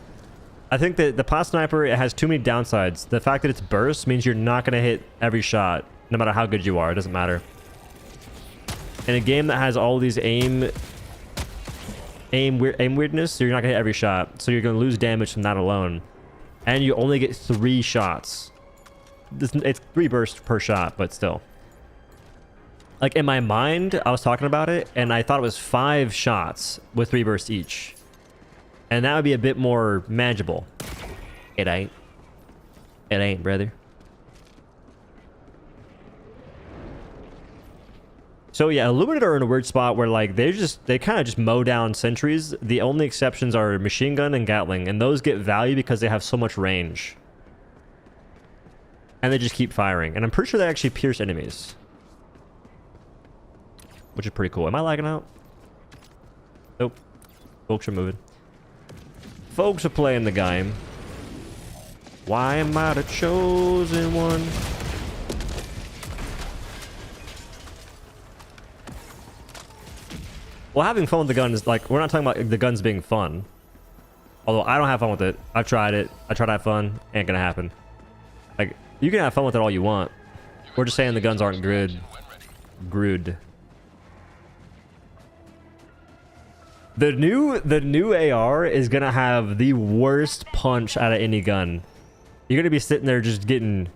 I think that the Plas Sniper, it has too many downsides. The fact that it's burst means you're not going to hit every shot, no matter how good you are. It doesn't matter. in a game that has all these aim weirdness, so you're not gonna hit every shot, so you're gonna lose damage from that alone, and you only get 3 shots. It's 3 bursts per shot, but still. Like in my mind, I was talking about it, and I thought it was 5 shots with 3 bursts each, and that would be a bit more manageable. It ain't. It ain't, brother. So yeah, Illuminate are in a weird spot where like they kind of just mow down sentries. The only exceptions are machine gun and Gatling, and those get value because they have so much range. And they just keep firing. And I'm pretty sure they actually pierce enemies, which is pretty cool. Am I lagging out? Nope. Folks are moving. Folks are playing the game. Why am I the chosen one? Well, having fun with the gun is like, we're not talking about the guns being fun. Although I don't have fun with it. I've tried it. I try to have fun. Ain't gonna happen. Like, you can have fun with it all you want. We're just saying the guns aren't good. Good. The new AR is gonna have the worst punch out of any gun. You're gonna be sitting there just getting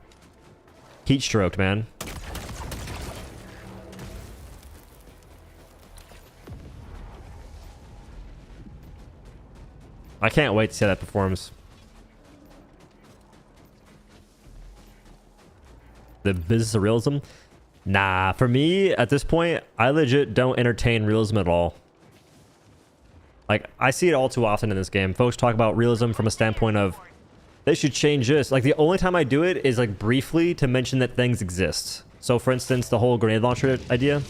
heat stroked, man. I can't wait to see how that performs. The business of realism? Nah, for me, at this point, I legit don't entertain realism at all. Like, I see it all too often in this game. Folks talk about realism from a standpoint of, they should change this. Like, the only time I do it is, like, briefly to mention that things exist. So, for instance, the whole grenade launcher idea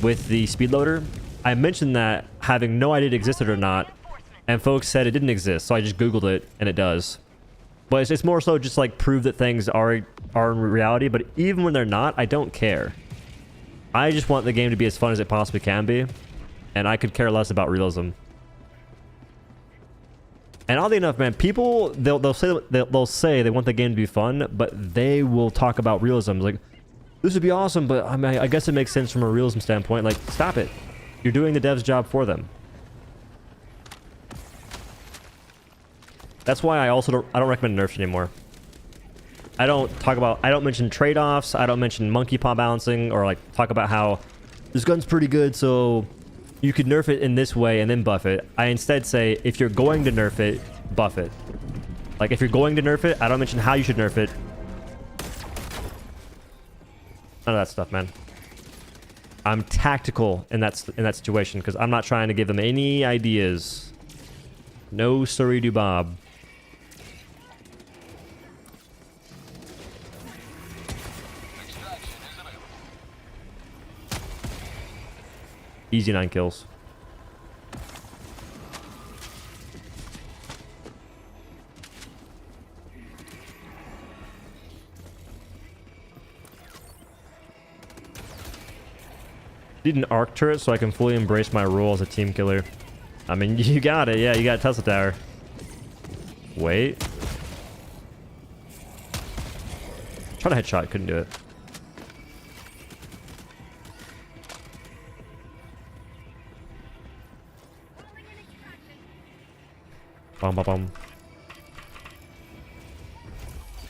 with the speed loader, I mentioned that having no idea it existed or not, and folks said it didn't exist, so I just Googled it, and it does. But it's more so just, like, prove that things are in reality, but even when they're not, I don't care. I just want the game to be as fun as it possibly can be, and I could care less about realism. And oddly enough, man, people, they'll say they want the game to be fun, but they will talk about realism. Like, this would be awesome, but I mean, I guess it makes sense from a realism standpoint. Like, stop it. You're doing the dev's job for them. That's why I don't recommend nerfs anymore. I don't mention trade-offs. I don't mention monkey paw balancing, or like talk about how this gun's pretty good, so you could nerf it in this way and then buff it. I instead say, if you're going to nerf it, buff it. Like, if you're going to nerf it, I don't mention how you should nerf it. None of that stuff, man. I'm tactical in that situation because I'm not trying to give them any ideas. No sorry do Bob. Easy 9 kills. Need an arc turret so I can fully embrace my role as a team killer. I mean, you got it. Yeah, you got a Tesla tower. Wait. Try to headshot. Couldn't do it. Bum, bum, bum.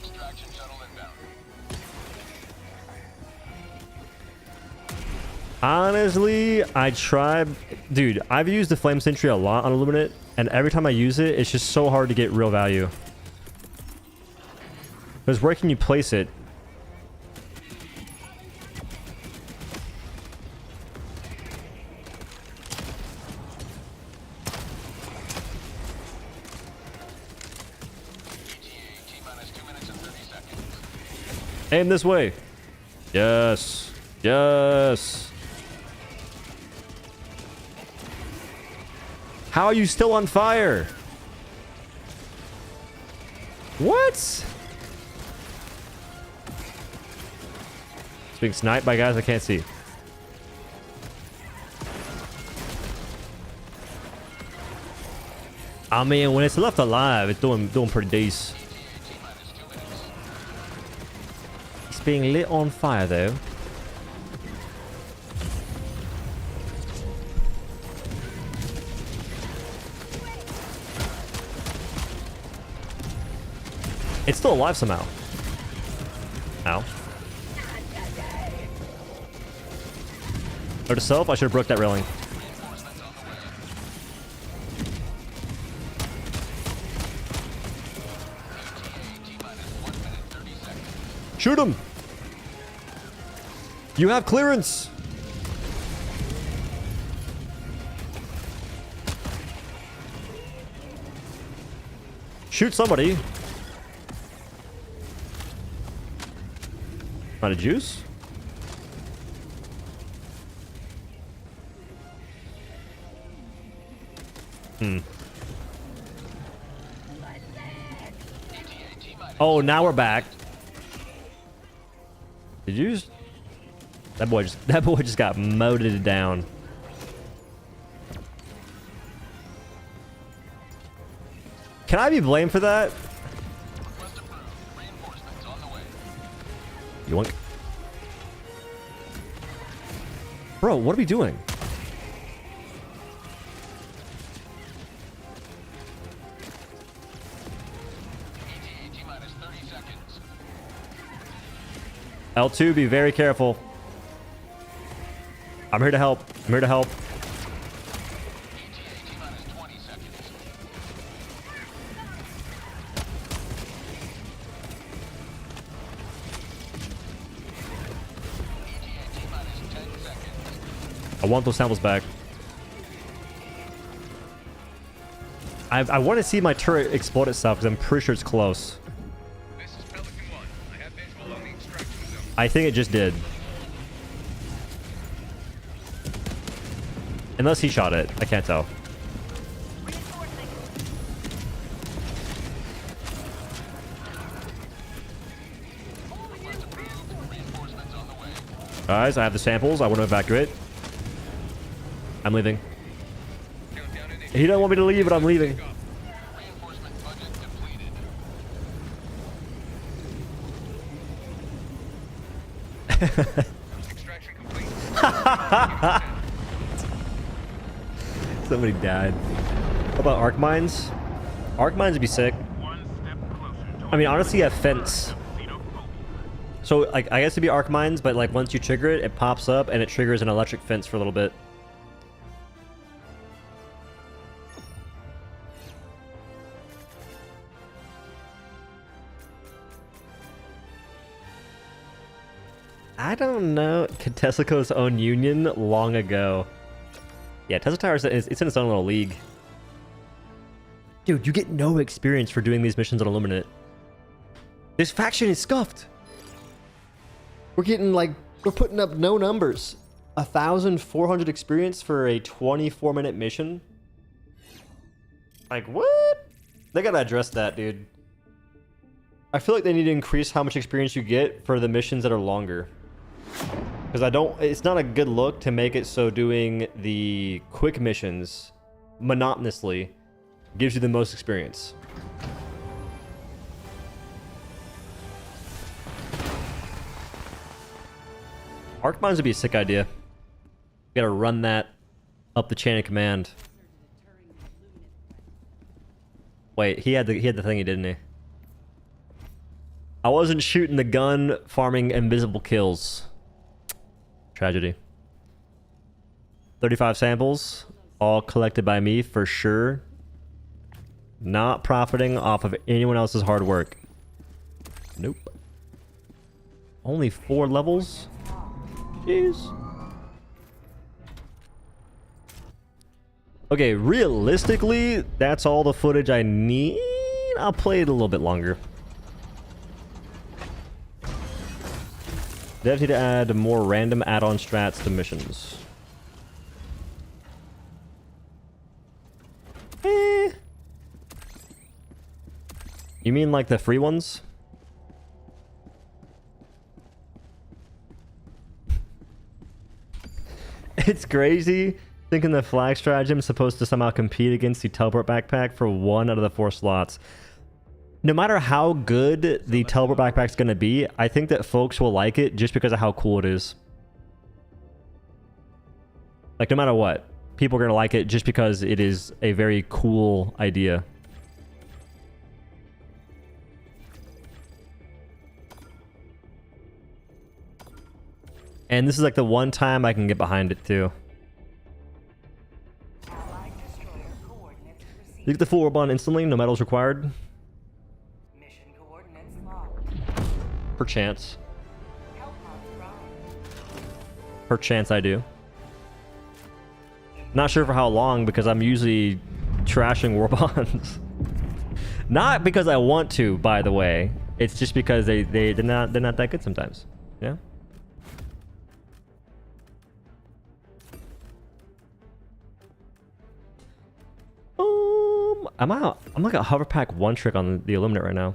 Extraction shuttle inbound. Honestly, I tried. Dude, I've used the Flame Sentry a lot on Illuminate, and every time I use it, it's just so hard to get real value. Because where can you place it? Aim this way. Yes. Yes. How are you still on fire? What? It's being sniped by guys I can't see. I mean, when it's left alive, it's doing pretty decent. Being lit on fire though. It's still alive somehow. Ow. Note to self, I should have broke that railing. Shoot him! You have clearance! Shoot somebody. Not a juice? Oh, now we're back. Did you just... That boy just got moted down. Can I be blamed for that? Yoink. Bro, what are we doing? L2, be very careful. I'm here to help. I'm here to help. I want those samples back. I want to see my turret explode itself because I'm pretty sure it's close. This is Pelican 1. I have visual on the extraction zone. I think it just did. Unless he shot it. I can't tell. Guys, I have the samples. I want to evacuate. I'm leaving. Countdown in He doesn't want me to leave, but I'm leaving. Reinforcement budget depleted. extraction complete. Somebody died. What about arc mines? Arc mines would be sick. One step closer to I mean, honestly, a fence. xenophobia. So, like, I guess it'd be arc mines, but like once you trigger it, it pops up and it triggers an electric fence for a little bit. I don't know. Tesco's own union long ago. Yeah, Tesla Towers it's in its own little league. Dude, you get no experience for doing these missions on Illuminate. This faction is scuffed. We're putting up no numbers. 1,400 experience for a 24-minute mission. Like, what? They gotta address that, dude. I feel like they need to increase how much experience you get for the missions that are longer. Because it's not a good look to make it so doing the quick missions monotonously gives you the most experience. Arc mines would be a sick idea. You gotta run that up the chain of command. Wait, he had the thingy, didn't he? I wasn't shooting the gun, farming invisible kills. Tragedy. 35 samples, all collected by me for sure. Not profiting off of anyone else's hard work. Nope. Only 4 levels? Jeez. Okay, realistically, that's all the footage I need. I'll play it a little bit longer. Devs need to add more random add-on strats to missions. Eh. You mean like the free ones? It's crazy thinking the flag stratagem is supposed to somehow compete against the teleport backpack for 1 out of the 4 slots. No matter how good the teleport backpack's going to be, I think that folks will like it just because of how cool it is. Like, no matter what, people are going to like it just because it is a very cool idea. And this is like the one time I can get behind it too. Allied destroyer coordinates You received. get the full Warbond instantly, no medals required. Mission coordinates locked. Perchance. Hellpods prime. Perchance I do. Not sure for how long because I'm usually trashing Warbonds. Not because I want to, by the way. It's just because they're not that good sometimes. Yeah. I'm out. I'm like a hover pack one trick on the Illuminate right now.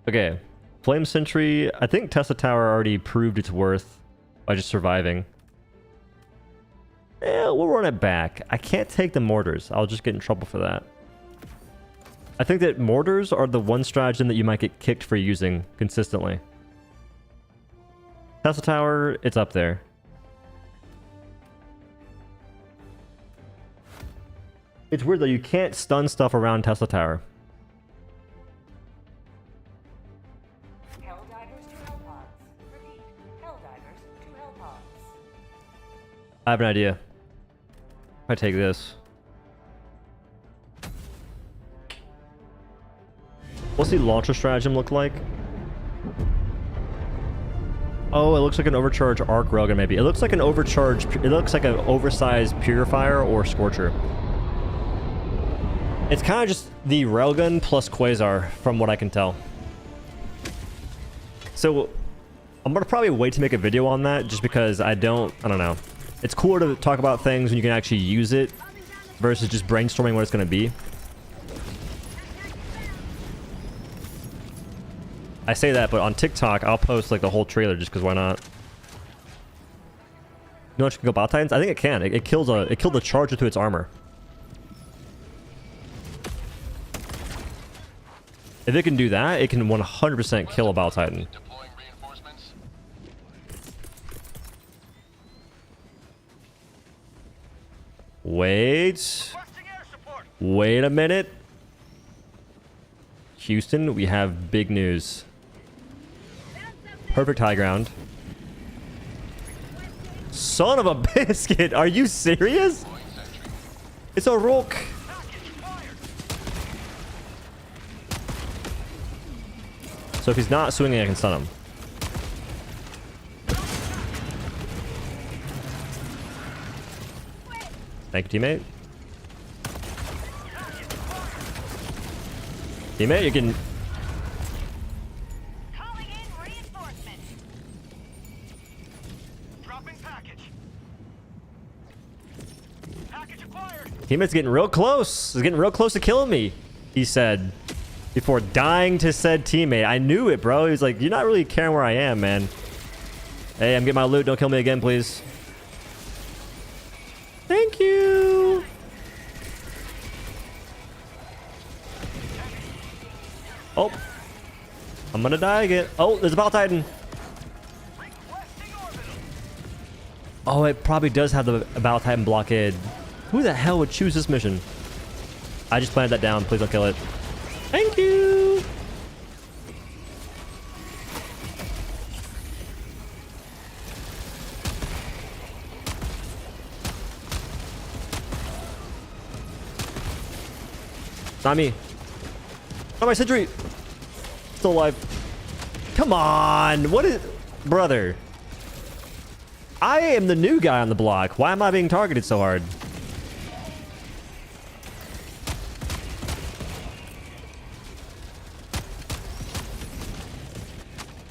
Okay. Flame Sentry. I think Tesla Tower already proved its worth by just surviving. Yeah, we'll run it back. I can't take the mortars. I'll just get in trouble for that. I think that mortars are the one stratagem that you might get kicked for using consistently. Tesla Tower, it's up there. It's weird though, you can't stun stuff around Tesla Tower. Helldivers to hellpods. Repeat. Helldivers to hellpods. I have an idea. If I take this. What's the launcher stratagem look like? Oh, it looks like an overcharged arc railgun maybe. It looks like an overcharged... It looks like an oversized purifier or scorcher. It's kind of just the railgun plus quasar from what I can tell. So I'm gonna probably wait to make a video on that just because I don't know. It's cooler to talk about things when you can actually use it versus just brainstorming what it's gonna be. I say that, but on TikTok, I'll post like the whole trailer just because why not? You know what, you can go Battle Titans? I think it can. It killed the charger to its armor. If it can do that, it can 100% kill a Battle Titan. Deploying reinforcements. Wait. Requesting air support. Wait a minute. Houston, we have big news. Perfect high ground. Son of a biscuit! Are you serious? Deploying sentry. It's a Rook. Package fired. So if he's not swinging, I can stun him. Thank you, teammate. Teammate, you can... Calling in reinforcements. Dropping package. Package acquired. Teammate's getting real close. He's getting real close to killing me, he said. Before dying to said teammate. I knew it, bro. He was like, you're not really caring where I am, man. Hey, I'm getting my loot. Don't kill me again, please. Thank you. Oh. I'm gonna die again. Oh, there's a Battle Titan. Requesting orbital. Oh, it probably does have the Battle Titan blockade. Who the hell would choose this mission? I just planted that down. Please don't kill it. Thank you. Not me. Not my sentry. Still alive. Come on. What is... Brother. I am the new guy on the block. Why am I being targeted so hard?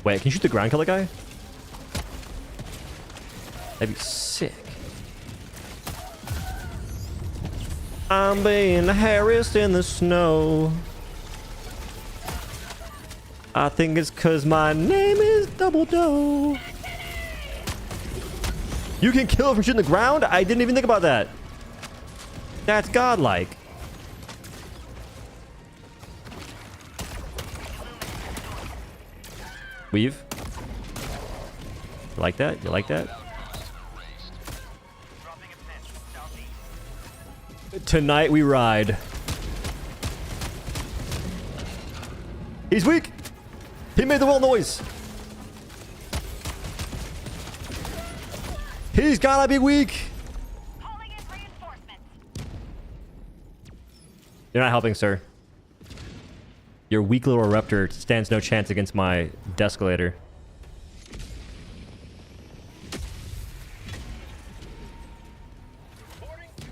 Wait, can you shoot the ground killer guy? That'd be sick. I'm being harassed in the snow. I think it's cause my name is Double Doe. You can kill from shooting the ground? I didn't even think about that. That's godlike. Weave. You like that? You like that? Dropping a pin. Southeast. Tonight we ride. He's weak. He made the wall noise. He's gotta be weak. Calling in reinforcements. You're not helping, sir. Your weak little raptor stands no chance against my descalator.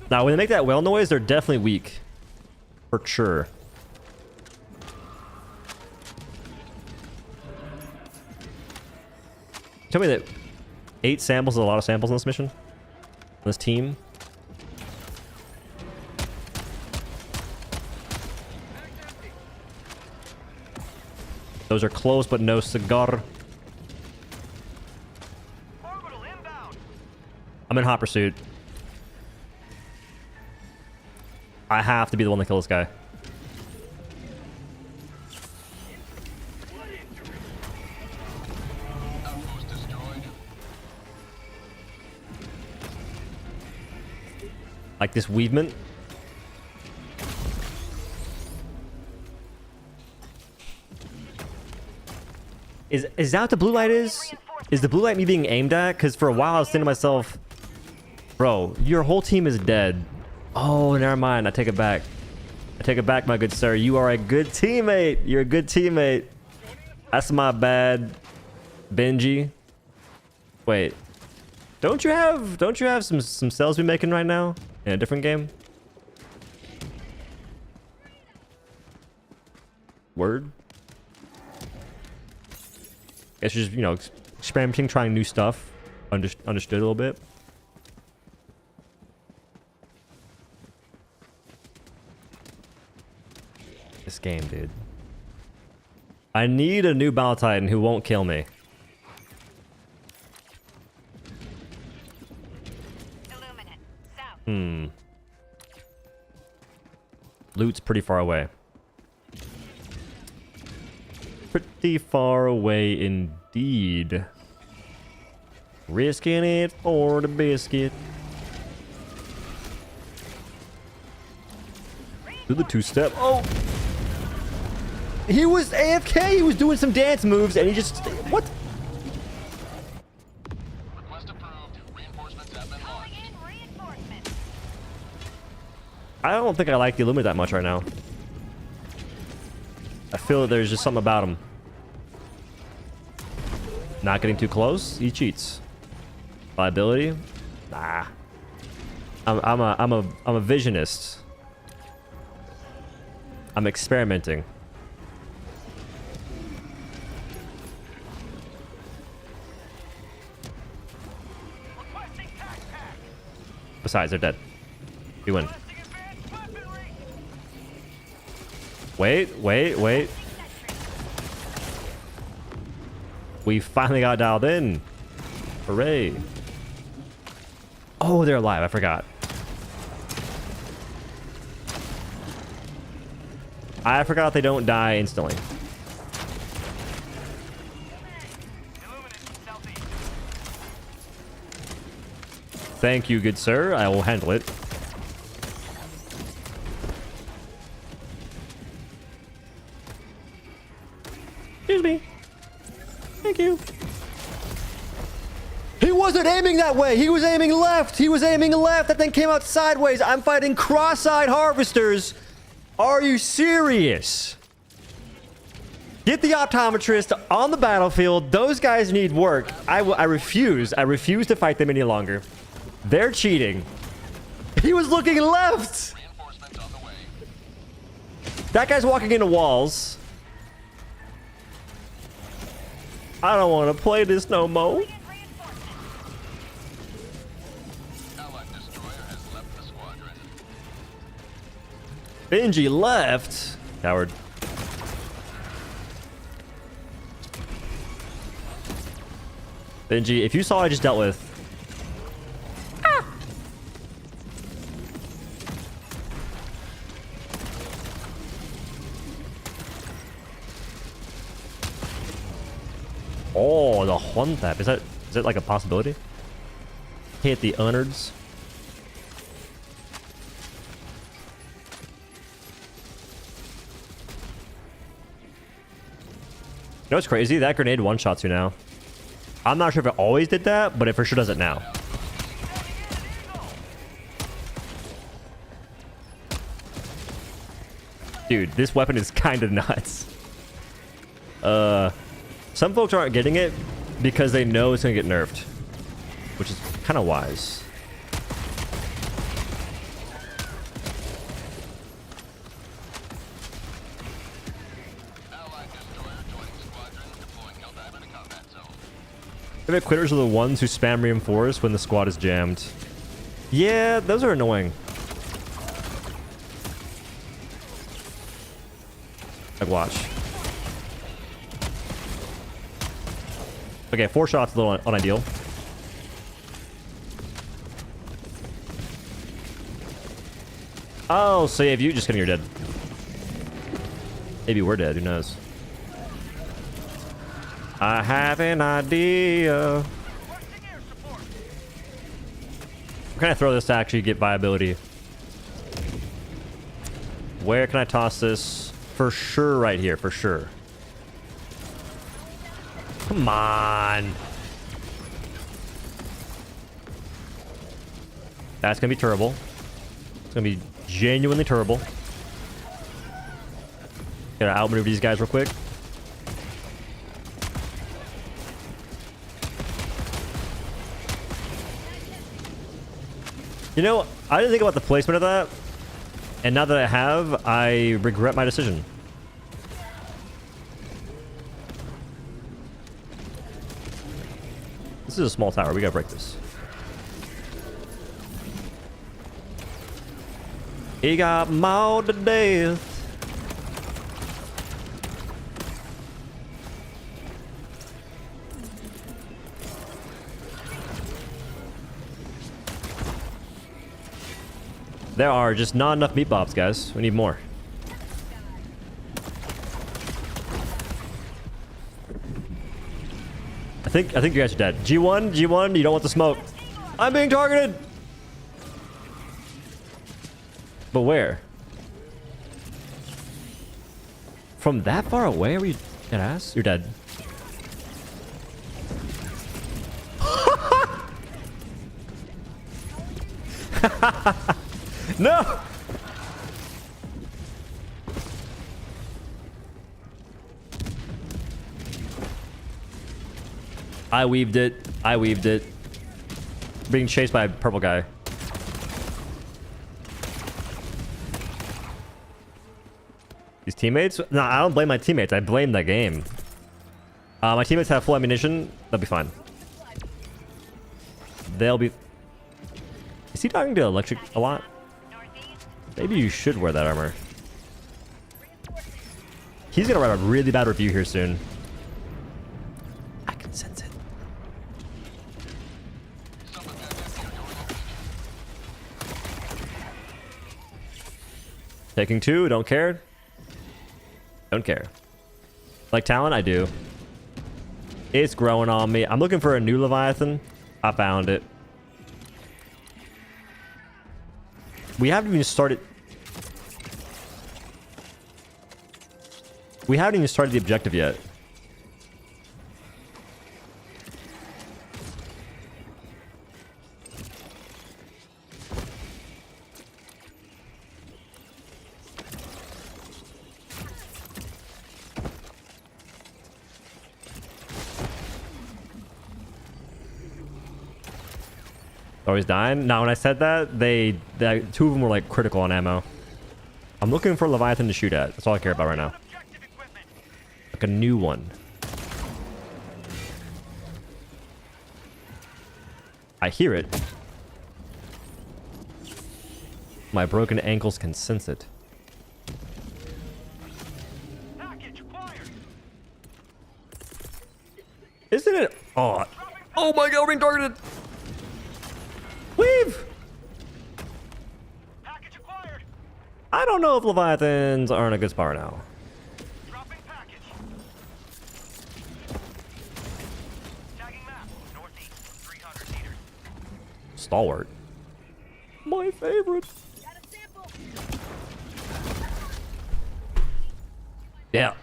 Now, when they make that whale noise, they're definitely weak. For sure. Tell me that 8 samples is a lot of samples in this mission? On this team? Those are close, but no cigar. Orbital inbound. I'm in hot pursuit. I have to be the one to kill this guy. Outpost destroyed. Like this weavement. Is that what the blue light is? Is the blue light me being aimed at? Because for a while I was thinking to myself, bro, your whole team is dead. Oh, never mind. I take it back. I take it back, my good sir. You are a good teammate. You're a good teammate. That's my bad, Benji. Wait, don't you have some cells we're making right now in a different game? Word. Guess you're just, you know, experimenting, trying new stuff. Understood a little bit. This game, dude. I need a new Battle Titan who won't kill me. Illuminate. South. Loot's pretty far away. Pretty far away indeed. Risking it for the biscuit. Do the two-step. Oh! He was AFK! He was doing some dance moves and he just... What? Request approved. Reinforcements have been Calling launched. in reinforcements. I don't think I like the Illuminate that much right now. I feel that there's just something about him. Not getting too close, he cheats. Liability? Nah. I'm a visionist. I'm experimenting. Requesting tac pack. Besides, they're dead. We win. Requesting advanced weaponry. Wait. We finally got dialed in. Hooray. Oh, they're alive. I forgot. I forgot they don't die instantly. Illuminate southeast. Thank you, good sir. I will handle it. Excuse me. Thank you. He wasn't aiming that way. He was aiming left. He was aiming left. That thing came out sideways. I'm fighting cross-eyed harvesters. Are you serious? Get the optometrist on the battlefield. Those guys need work. I refuse. I refuse to fight them any longer. They're cheating. He was looking left. Reinforcements on the way. That guy's walking into walls. I don't want to play this no more. Allied destroyer has left the squadron. Benji left. Coward. Benji, if you saw what I just dealt with. Oh, the one tap. Is that like a possibility? Hit the unnards. You know what's crazy? That grenade one-shots you now. I'm not sure if it always did that, but it for sure does it now. Dude, this weapon is kind of nuts. Some folks aren't getting it because they know it's gonna get nerfed, which is kind of wise. Allied destroyer joining squadron, deploying Helldiver to combat zone. Favorite quitters are the ones who spam reinforce when the squad is jammed. Yeah, those are annoying. Like, watch. Okay, 4 shots, a little unideal. Oh, so yeah, if you just kidding, you're dead. Maybe we're dead, who knows? I have an idea. Where can I throw this to actually get viability? Where can I toss this? For sure right here, for sure. Come on. That's gonna be terrible. It's gonna be genuinely terrible. Gotta outmaneuver these guys real quick. You know, I didn't think about the placement of that. And now that I have, I regret my decision. This is a small tower. We gotta break this. He got mauled to death. There are just not enough meat bobs, guys. We need more. I think you guys are dead. G1, you don't want the smoke. I'm being targeted. But where? From that far away? Are you dead ass? You're dead. No! I weaved it. I weaved it. Being chased by a purple guy. These teammates? No, I don't blame my teammates. I blame the game. My teammates have full ammunition. They'll be fine. They'll be... Is he talking to electric a lot? Maybe you should wear that armor. He's gonna write a really bad review here soon. I can sense it. Taking 2, don't care. Don't care. Like talent, I do. It's growing on me. I'm looking for a new Leviathan. I found it. We haven't even started. We haven't even started the objective yet. Always dying? Now, when I said that, 2 of them were like critical on ammo. I'm looking for Leviathan to shoot at. That's all I care about right now. Like a new one. I hear it. My broken ankles can sense it. Isn't it? Oh my god, we're being targeted! Weave! Package acquired. I don't know if Leviathans are in a good spot right now. Dropping package. Tagging map. Northeast, 300 meters. Stalwart. My favorite. Yeah.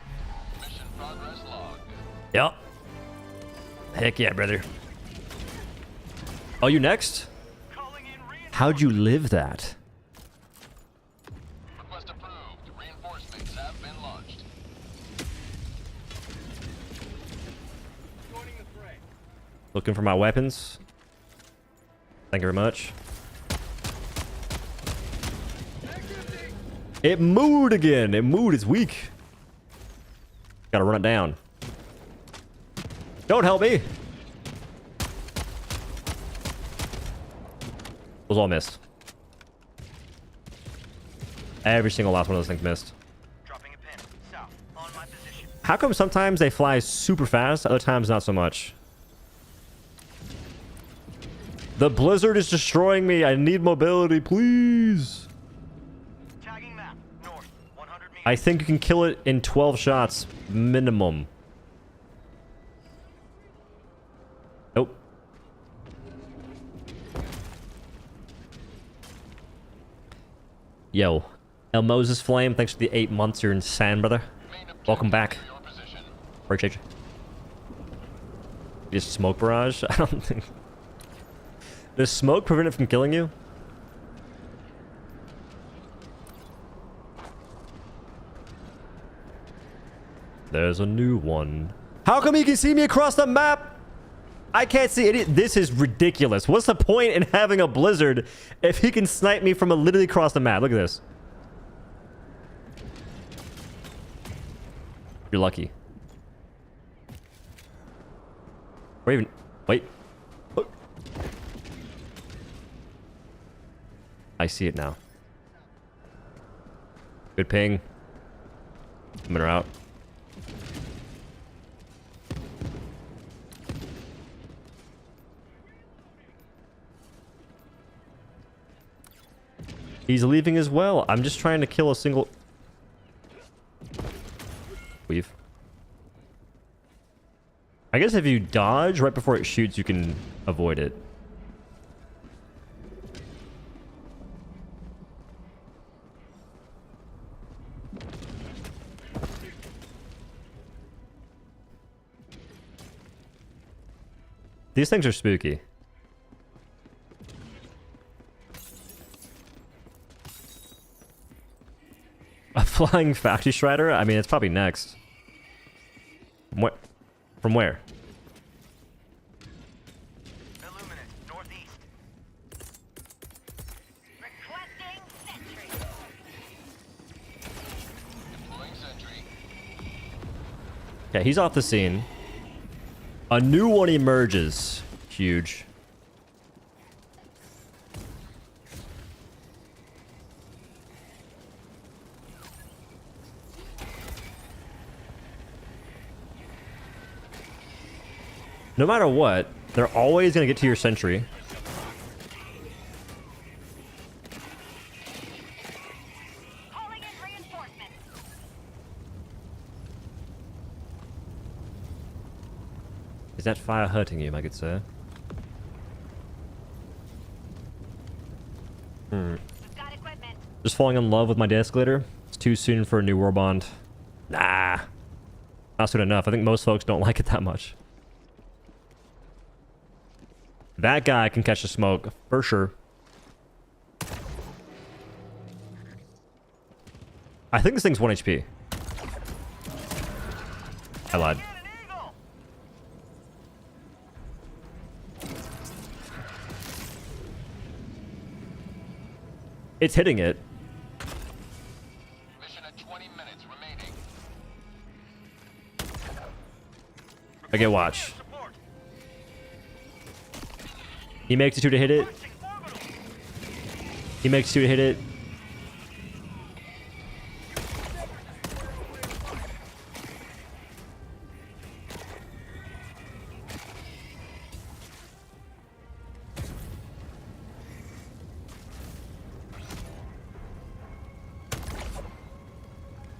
Mission progress logged. Yep. Heck yeah, brother. Oh, you next? Calling in reinforcements. How'd you live that? Request approved. Reinforcements have been launched. Joining the fray. Looking for my weapons. Thank you very much. It moved again. It moved. It's weak. Gotta run it down. Don't help me. Those all missed. Every single last one of those things missed. Dropping a pin. South. On my position. How come sometimes they fly super fast, other times not so much? The blizzard is destroying me. I need mobility, please. Tagging map. North. 100 meters. I think you can kill it in 12 shots minimum. Nope. Yo. El Moses Flame, thanks for the 8 months. You're insane, brother. Welcome back. Your position. Appreciate you. Just smoke barrage? I don't think... Does smoke prevent it from killing you? There's a new one. How come he can see me across the map? I can't see it. This is ridiculous. What's the point in having a blizzard if he can snipe me from literally across the map? Look at this. You're lucky. Or even... Wait. Look. I see it now. Good ping. I'm her out. He's leaving as well. I'm just trying to kill a single... Weave. I guess if you dodge right before it shoots, you can avoid it. These things are spooky. A flying factory strider? I mean, it's probably next. What? From where? Illuminate. Northeast. Requesting sentry. Deploying sentry. Okay, he's off the scene. A new one emerges. Huge. No matter what, they're always going to get to your sentry. Calling in reinforcements. Is that fire hurting you, my good sir? We've got equipment. Just falling in love with my de-escalator? It's too soon for a new warbond. Nah. Not soon enough. I think most folks don't like it that much. That guy can catch the smoke, for sure. I think this thing's 1 HP. I lied. Get an eagle. It's hitting it. Mission at 20 minutes remaining. Okay, watch. Support. He makes it 2 to hit it. Pushing orbital. He makes 2 to hit it.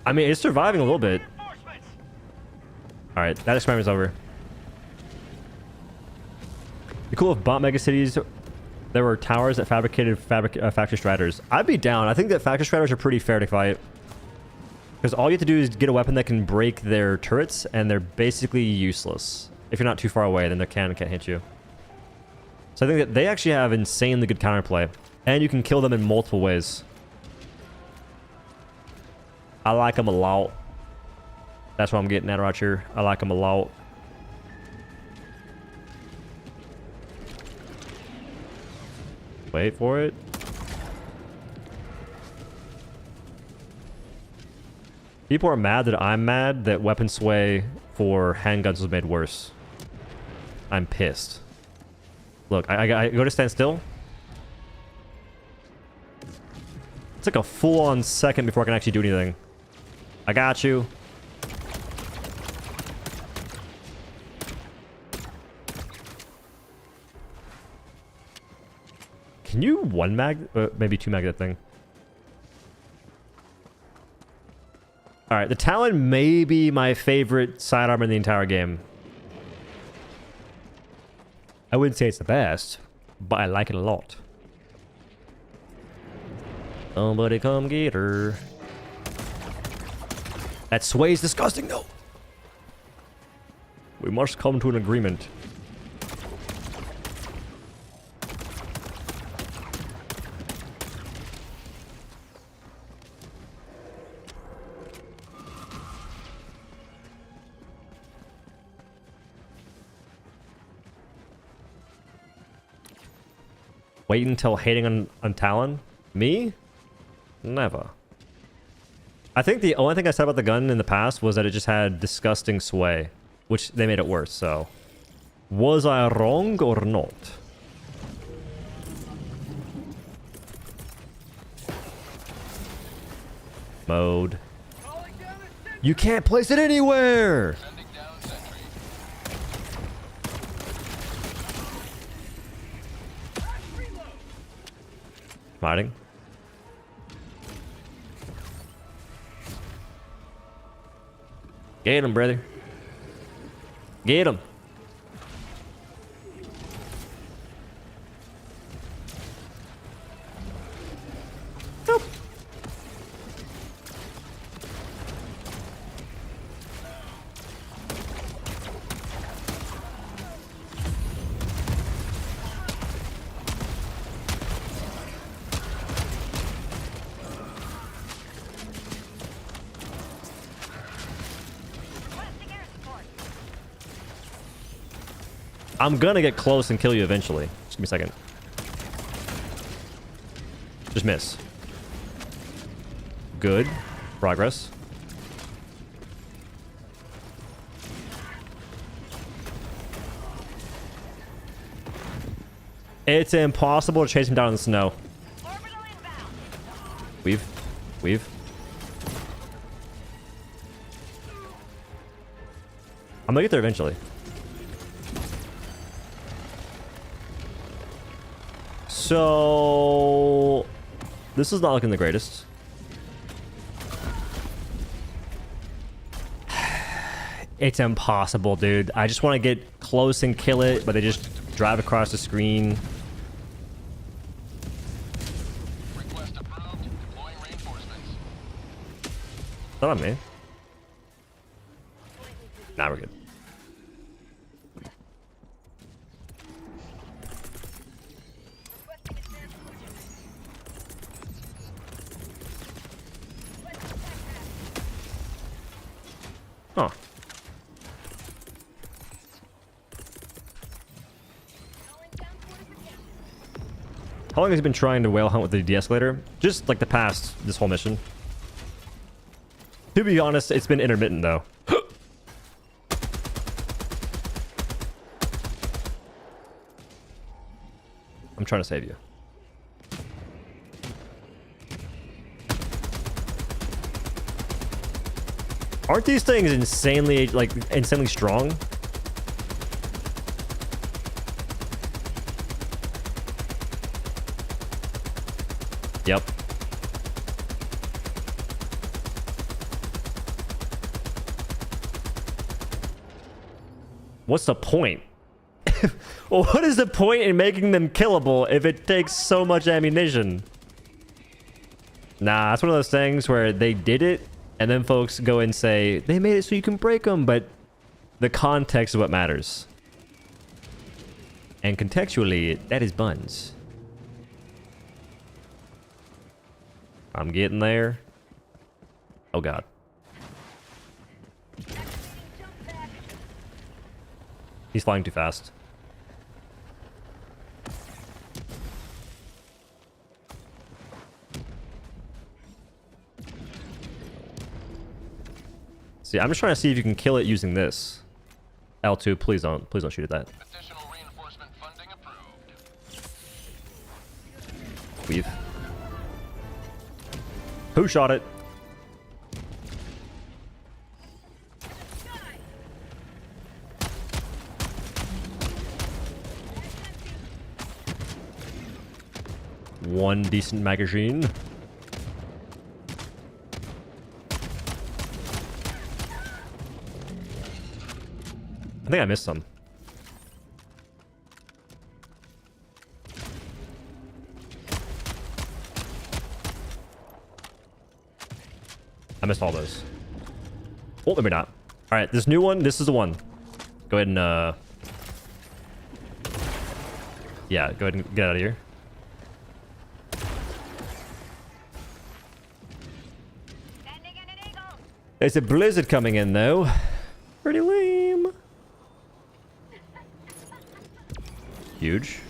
I mean, it's surviving a little bit. Reinforcements. Alright, that experiment's over. Be cool if bot megacities there were towers that fabricated factory striders. I'd be down. I think that factory striders are pretty fair to fight. Because all you have to do is get a weapon that can break their turrets, and they're basically useless. If you're not too far away, then their cannon can't hit you. So I think that they actually have insanely good counterplay. And you can kill them in multiple ways. I like him a lot. That's what I'm getting at right here. I like him a lot. Wait for it. People are mad that I'm mad that weapon sway for handguns was made worse. I'm pissed. Look, I go to stand still. It's like a full-on second before I can actually do anything. I got you. Can you one mag? Maybe two mag that thing. Alright, the Talon may be my favorite sidearm in the entire game. I wouldn't say it's the best, but I like it a lot. Somebody come get her. That sway's disgusting though. We must come to an agreement. Wait until hating on Talon? Me? Never. I think the only thing I said about the gun in the past was that it just had disgusting sway, which they made it worse, so. Was I wrong or not? Mode. You can't place it anywhere! Sending down sentry. Hiding. Get him, brother. Get him. Nope. Requesting air support. I'm gonna get close and kill you eventually. Just give me a second. Just miss. Good. Progress. It's impossible to chase him down in the snow. Orbital inbound. Weave. I'm gonna get there eventually. So this is not looking the greatest. It's impossible, dude. I just want to get close and kill it, but they just drive across the screen. Request approved. Deploying reinforcements. Not on me. Nah, we're good. Huh. How long has he been trying to whale hunt with the de-escalator? Just like this whole mission. To be honest, it's been intermittent though. I'm trying to save you. Aren't these things insanely strong? Yep. What's the point? Well, what is the point in making them killable if it takes so much ammunition? Nah, that's one of those things where they did it, and then folks go and say, they made it so you can break them, but the context is what matters. And contextually, that is buns. I'm getting there. Oh god. He's flying too fast. See, I'm just trying to see if you can kill it using this. L2, please don't shoot at that. Additional reinforcement funding approved. Weave. Who shot it? One decent magazine. I think I missed some. I missed all those. Oh, maybe not. All right, this new one, this is the one. Go ahead and, yeah, go ahead and get out of here. Sending in an eagle. There's a blizzard coming in, though. Pretty lame. Huge.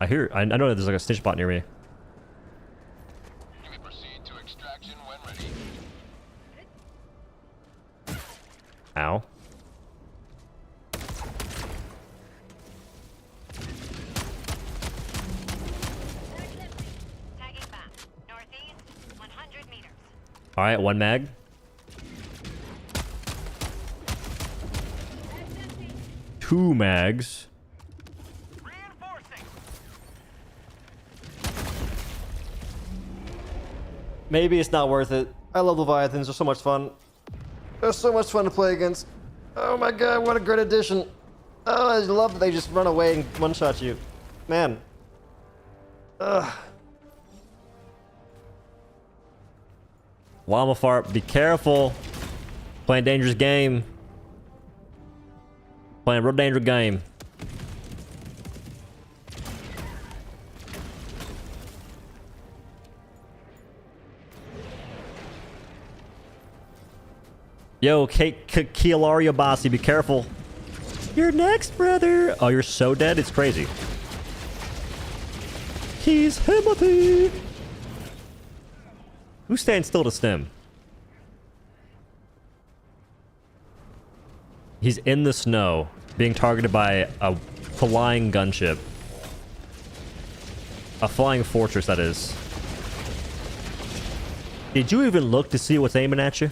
I know there's like a stitch bot near me. You may proceed to extraction when ready. Ow. Tagging back. Northeast, 100 meters. All right, one mag. Two mags. Reinforcing. Maybe it's not worth it. I love Leviathans. They're so much fun. They're so much fun to play against. Oh my god, what a great addition. Oh, I love that they just run away and one-shot you. Man. Ugh. Llama fart, be careful. Playing dangerous game. Playing a real dangerous game. Yo, Kielaria Bossy, be careful. You're next, brother. Oh, you're so dead, it's crazy. He's Timothy. Who stands still to stem? He's in the snow, being targeted by a flying gunship. A flying fortress, that is. Did you even look to see what's aiming at you?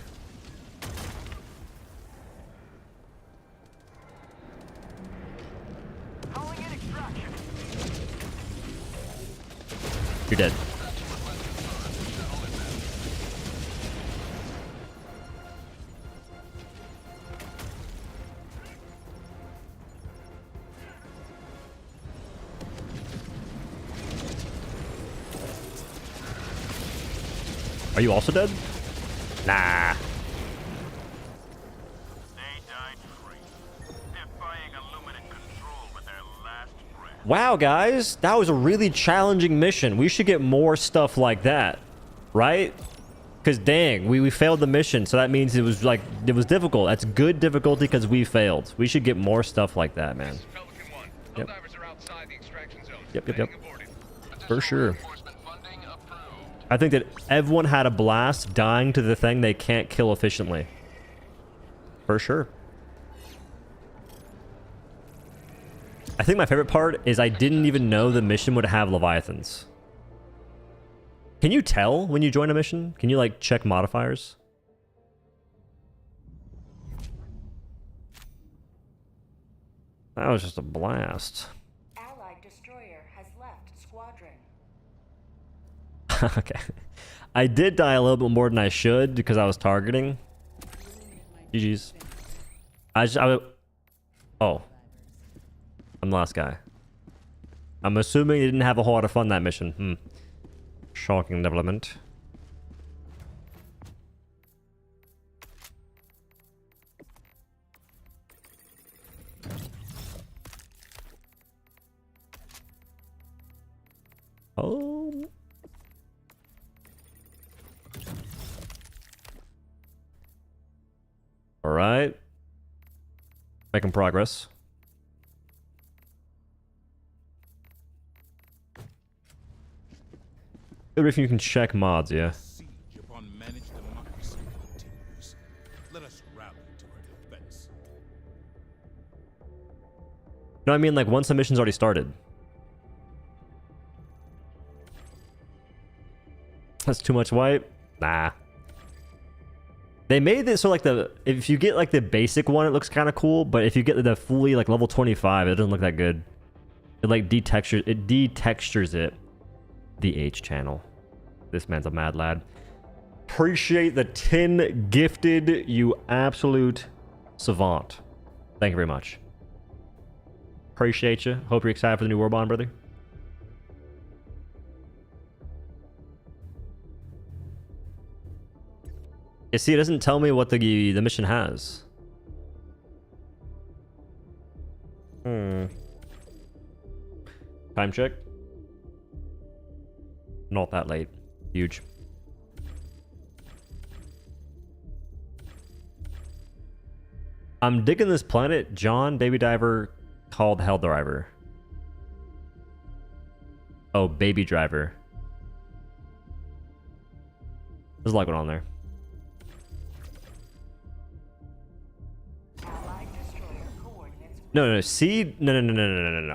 Calling in extraction. You're dead. Are you also dead? Nah. They died free, defying Illuminate control with their last breath. Wow, guys, that was a really challenging mission. We should get more stuff like that, right? Because dang, we failed the mission, so that means it was difficult. That's good difficulty because we failed. We should get more stuff like that, man. Pelican 1. Yep. Helldivers are outside the extraction zone. Yep. Heading aborted. For sure. Reinforcement funding approved. I think that everyone had a blast dying to the thing they can't kill efficiently. For sure. I think my favorite part is I didn't even know the mission would have Leviathans. Can you tell when you join a mission? Can you like check modifiers? That was just a blast. Allied destroyer has left squadron. Okay. I did die a little bit more than I should because I was targeting. GG's. Oh. I'm the last guy. I'm assuming you didn't have a whole lot of fun that mission. Shocking development. Making progress. Good if you can check mods, yeah. Siege upon managed democracy continues. Let us rally to our defense. No, I mean like once the mission's already started. That's too much white? Nah. They made this so like if you get like the basic one, it looks kind of cool, but if you get the fully like level 25, it doesn't look that good. It like detextures it. The H channel. This man's a mad lad. Appreciate the 10 gifted, you absolute savant. Thank you very much. Appreciate you. Hope you're excited for the new Warbond, brother. You see, it doesn't tell me what the mission has. Time check. Not that late. Huge. I'm digging this planet. John, baby diver, called Helldiver. Oh, baby driver. There's a lot going on there. Allied destroyer coordinates. No. C? No.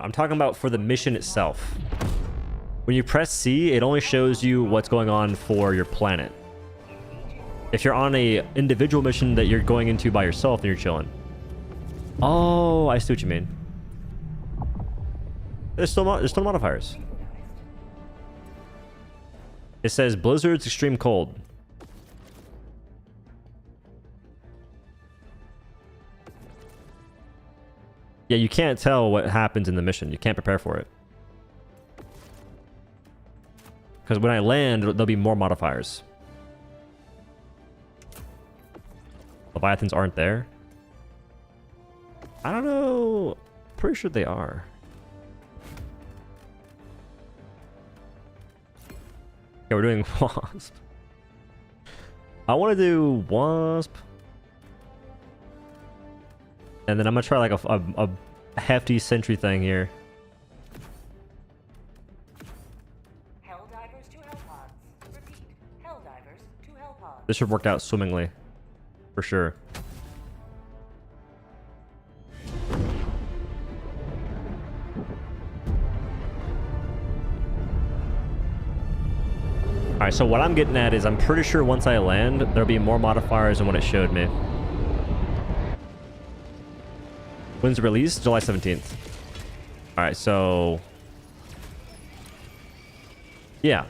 I'm talking about for the mission itself. When you press C, it only shows you what's going on for your planet. If you're on a individual mission that you're going into by yourself, then you're chilling. Oh, I see what you mean. There's still modifiers. It says blizzards, extreme cold. Yeah, you can't tell what happens in the mission. You can't prepare for it. Because when I land, there'll be more modifiers. Leviathans aren't there. I don't know. Pretty sure they are. Yeah, we're doing Wasp. I want to do Wasp. And then I'm going to try like a hefty sentry thing here. Helldivers to Hellpods. Repeat. Helldivers to Hellpods. This should have worked out swimmingly. For sure. Alright, so what I'm getting at is I'm pretty sure once I land, there'll be more modifiers than what it showed me. When's the release? July 17th. Alright, so... yeah.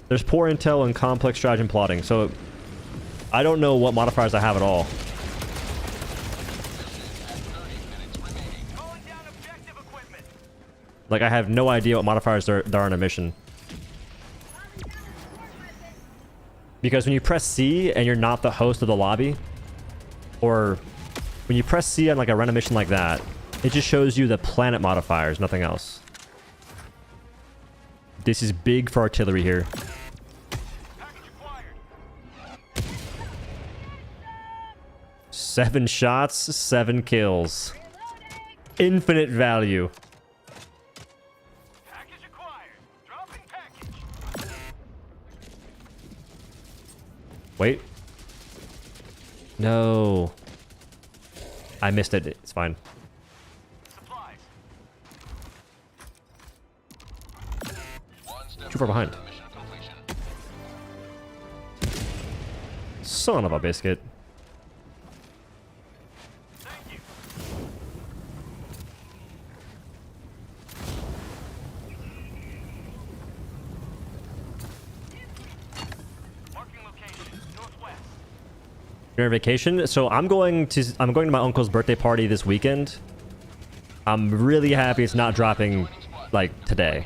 There's poor intel and complex stratagem plotting, so... I don't know what modifiers I have at all. Calling down objective equipment. Like, I have no idea what modifiers there are in a mission. Because when you press C and you're not the host of the lobby, or when you press C on like a random mission like that, it just shows you the planet modifiers, nothing else. This is big for artillery here. Package acquired. 7 shots, 7 kills. Infinite value. Package acquired. Dropping package. Wait. No. I missed it. It's fine. Supplies. Too far behind. Son of a biscuit. Thank you. Marking location. Northwest. You're on vacation? So I'm going to my uncle's birthday party this weekend. I'm really happy it's not dropping like today.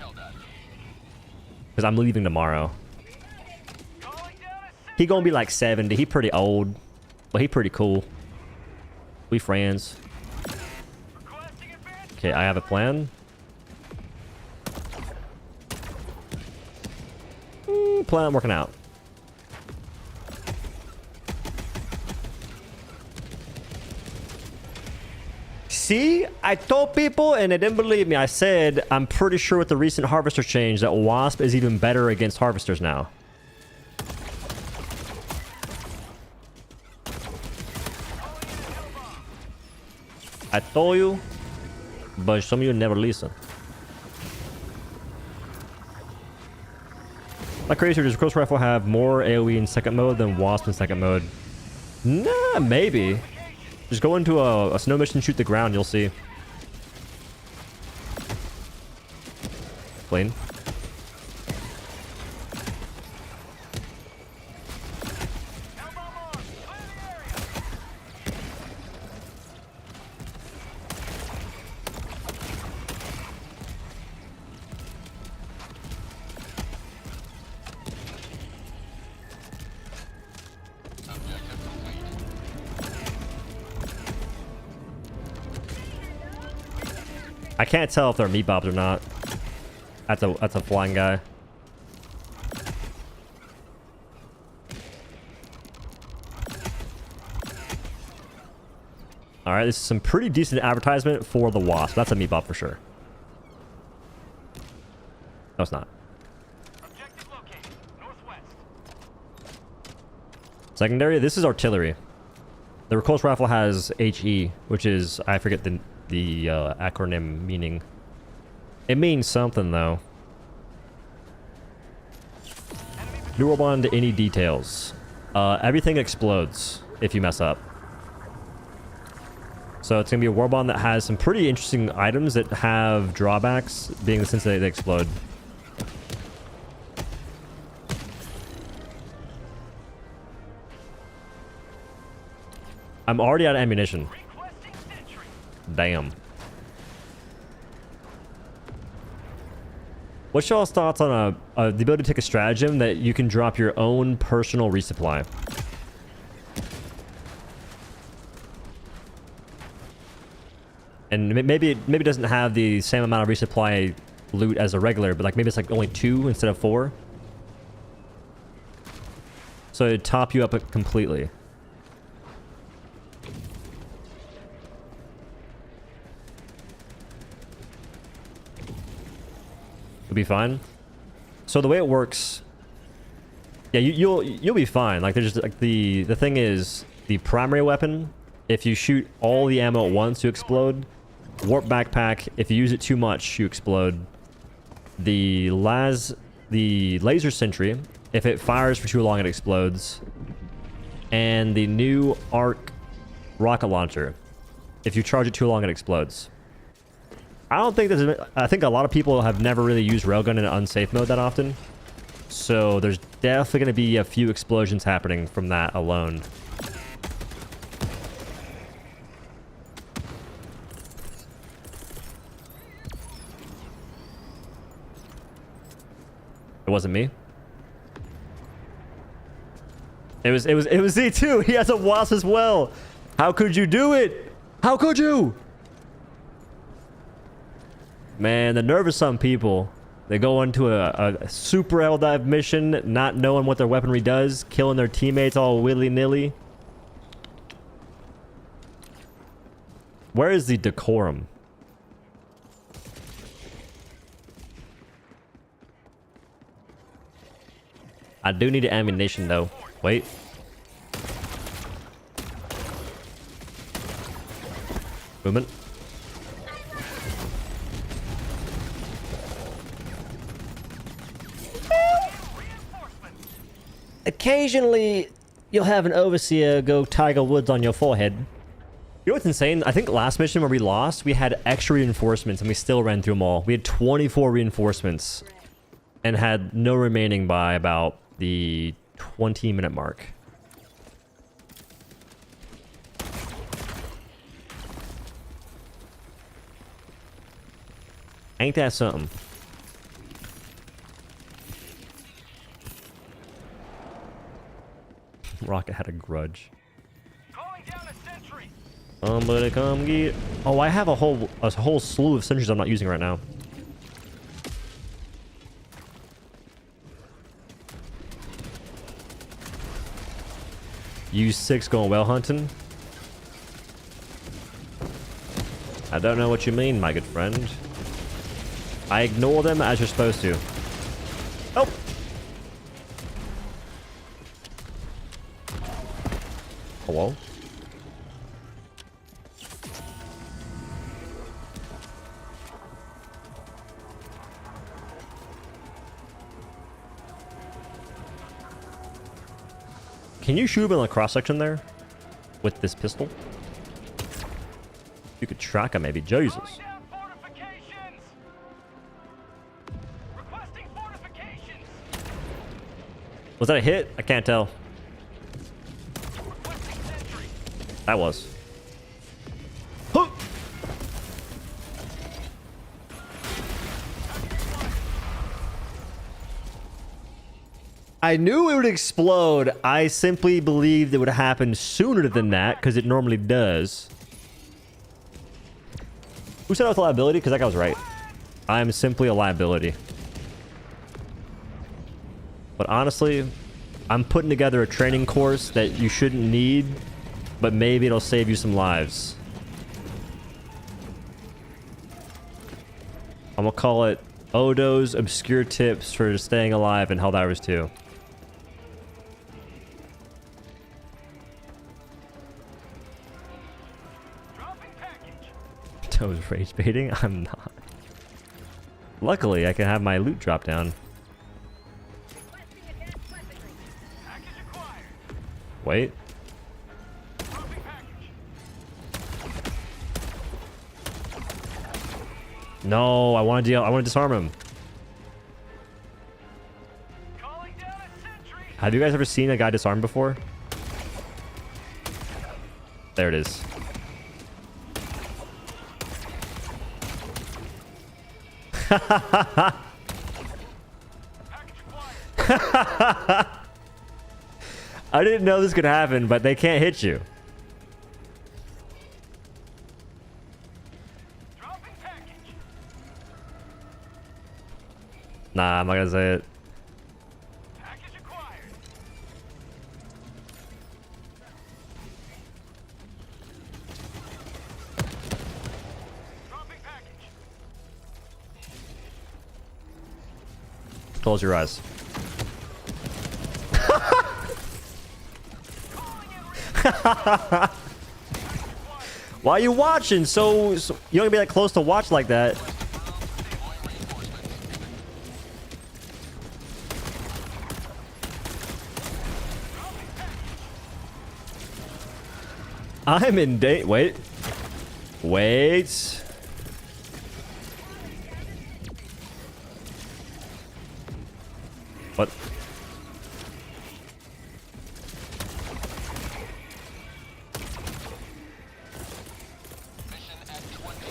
Because I'm leaving tomorrow. Calling down a He gonna be like 70. He pretty old. But he pretty cool. We friends. requesting advance. Okay, I have a plan. Plan working out. See, I told people and they didn't believe me. I said, I'm pretty sure with the recent harvester change that Wasp is even better against harvesters now. I told you, but some of you never listen. Like crazy, does Close Rifle have more AoE in second mode than Wasp in second mode? Nah, maybe. Just go into a snow mission, shoot the ground, you'll see. Plane. I can't tell if they're meat bobs or not. That's a flying guy. All right, this is some pretty decent advertisement for the Wasp. That's a meat bob for sure. No, it's not. Objective located. Northwest. Secondary, this is artillery. The Close Rifle has HE, which is, I forget the acronym meaning. It means something though. New Warbond, any details? Everything explodes if you mess up. So it's gonna be a Warbond that has some pretty interesting items that have drawbacks, being the sense that they explode. I'm already out of ammunition. Damn. What's y'all's thoughts on the ability to take a stratagem that you can drop your own personal resupply? And maybe it doesn't have the same amount of resupply loot as a regular, but like maybe it's like only 2 instead of 4. So it'd top you up completely. Be fine. So the way it works, yeah, you'll be fine. Like there's just like the thing is the primary weapon. If you shoot all the ammo at once, you explode. Warp backpack. If you use it too much, you explode. The laser sentry. If it fires for too long, it explodes. And the new arc rocket launcher. If you charge it too long, it explodes. I don't think there's... I think a lot of people have never really used railgun in an unsafe mode that often. So there's definitely going to be a few explosions happening from that alone. It wasn't me. It was Z2. He has a Wasp as well. How could you do it? How could you? Man, the nerve of some people. They go into a super helldive mission, not knowing what their weaponry does, killing their teammates all willy-nilly. Where is the decorum? I do need ammunition though. Wait. Movement. Occasionally, you'll have an overseer go Tiger Woods on your forehead. You know what's insane? I think last mission where we lost, we had extra reinforcements and we still ran through them all. We had 24 reinforcements and had no remaining by about the 20-minute mark. Ain't that something? Rocket had a grudge. Calling down a sentry. Somebody come get... Oh, I have a whole slew of sentries I'm not using right now. U6 going well hunting. I don't know what you mean, my good friend. I ignore them as you're supposed to. Oh! Hello? Can you shoot him in the cross section there? With this pistol? You could track him maybe. Jesus. Calling down fortifications! Requesting fortifications! Was that a hit? I can't tell. Requesting sentry! That was. Huh! I knew it would explode. I simply believed it would happen sooner than that because it normally does. Who said I was a liability? Because that guy was right. I am simply a liability. But honestly, I'm putting together a training course that you shouldn't need, but maybe it'll save you some lives. I'm gonna call it Odo's Obscure Tips for Staying Alive in Helldivers 2. Dropping package! Toes rage baiting? I'm not. Luckily, I can have my loot drop down. Package acquired! Wait. Dropping package! No, I want to disarm him. Calling down a sentry! Have you guys ever seen a guy disarmed before? There it is. Package acquired! I didn't know this could happen, but they can't hit you. Dropping package! Nah, I'm not gonna say it. Package acquired! Dropping package! Close your eyes. Why are you watching? So you don't be that close to watch like that. I'm in date. Wait. Wait. What? Mission at 20.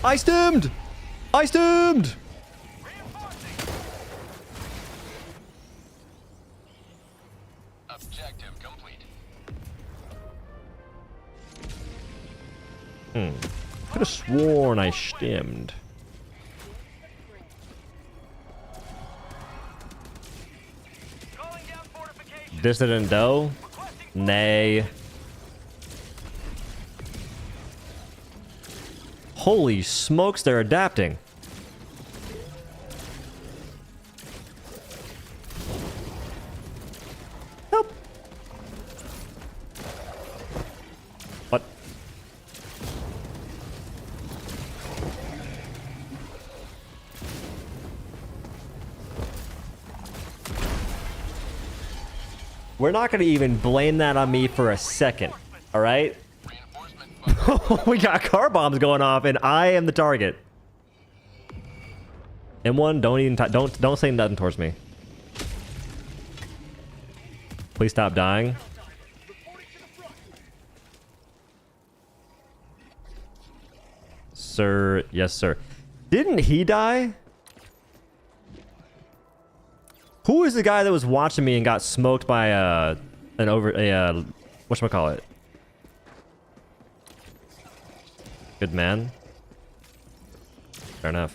I stemmed! I stemmed! Objective complete. Could have sworn I stemmed. Calling down fortifications! Dissident doe? Requesting Nay. Holy smokes, they're adapting. Help. What? We're not going to even blame that on me for a second, all right? Reinforcement We got car bombs going off, and I am the target. M1, don't even don't say nothing towards me. Please stop dying. Sir, yes, sir. Didn't he die? Who is the guy that was watching me and got smoked by whatchamacallit? Good man. Fair enough.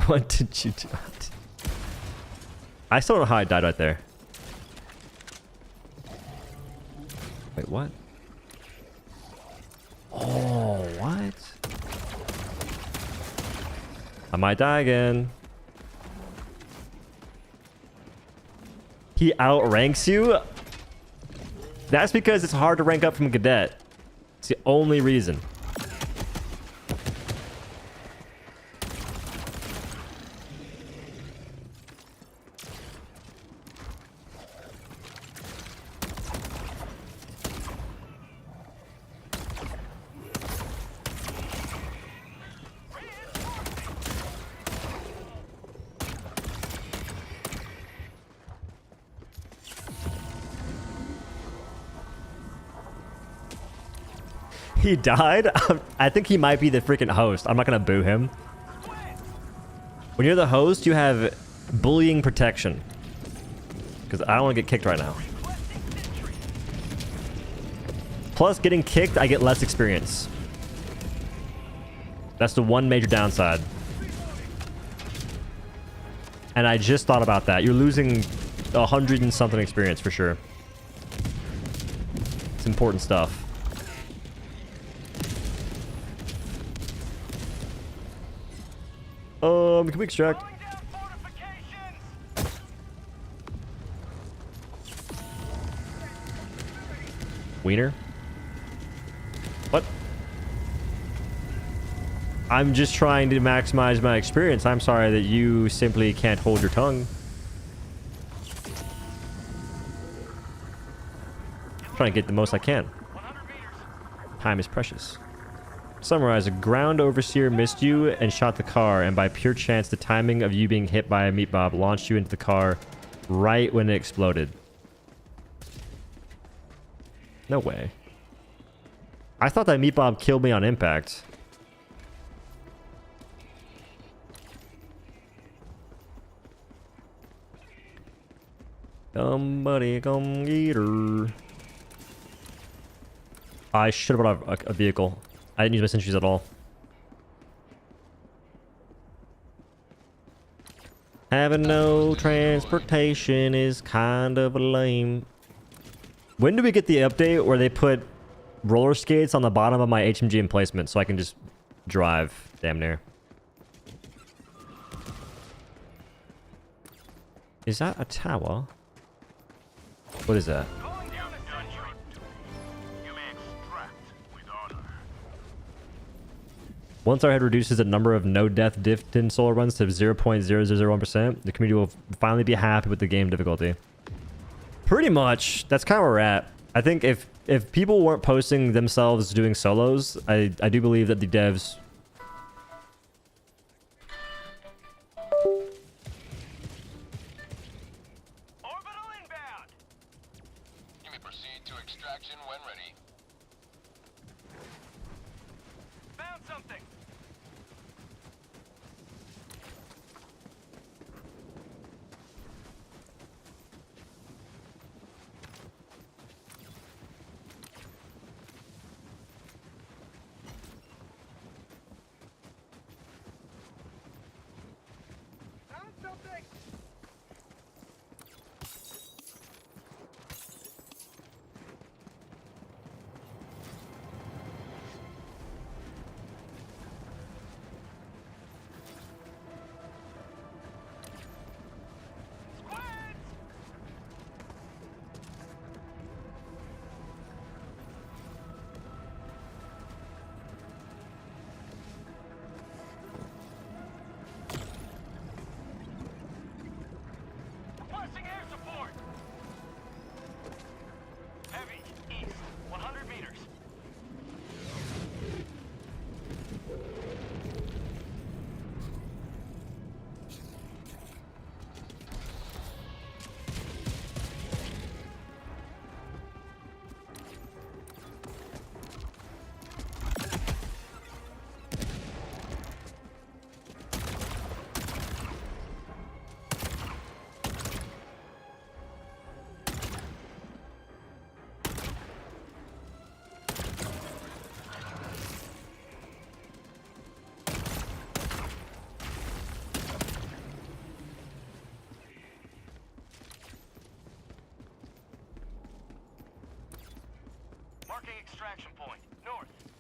What did you do? I still don't know how I died right there. Wait, what? Oh, what? I might die again. He outranks you? That's because it's hard to rank up from cadet. It's the only reason. He died? I think he might be the freaking host. I'm not gonna boo him. When you're the host, you have bullying protection. Because I don't want to get kicked right now. Plus, getting kicked, I get less experience. That's the one major downside. And I just thought about that. You're losing 100 and something experience for sure. It's important stuff. Can we extract? Wiener? What? I'm just trying to maximize my experience. I'm sorry that you simply can't hold your tongue. I'm trying to get the most I can. Time is precious. Summarize, a ground overseer missed you and shot the car, and by pure chance the timing of you being hit by a meat bob launched you into the car right when it exploded. No way. I thought that meat bob killed me on impact. Somebody come get her. I should have brought a vehicle. I didn't use my sentries at all. Having no transportation is kind of lame. When do we get the update where they put roller skates on the bottom of my HMG emplacement so I can just drive damn near? Is that a tower? What is that? Once our head reduces the number of no-death diff-tin solar runs to 0.0001%, the community will finally be happy with the game difficulty. Pretty much. That's kind of where we're at. I think if people weren't posting themselves doing solos, I do believe that the devs... Orbital inbound. You may proceed to extraction when ready. Found something. Found something. Marking extraction point. North.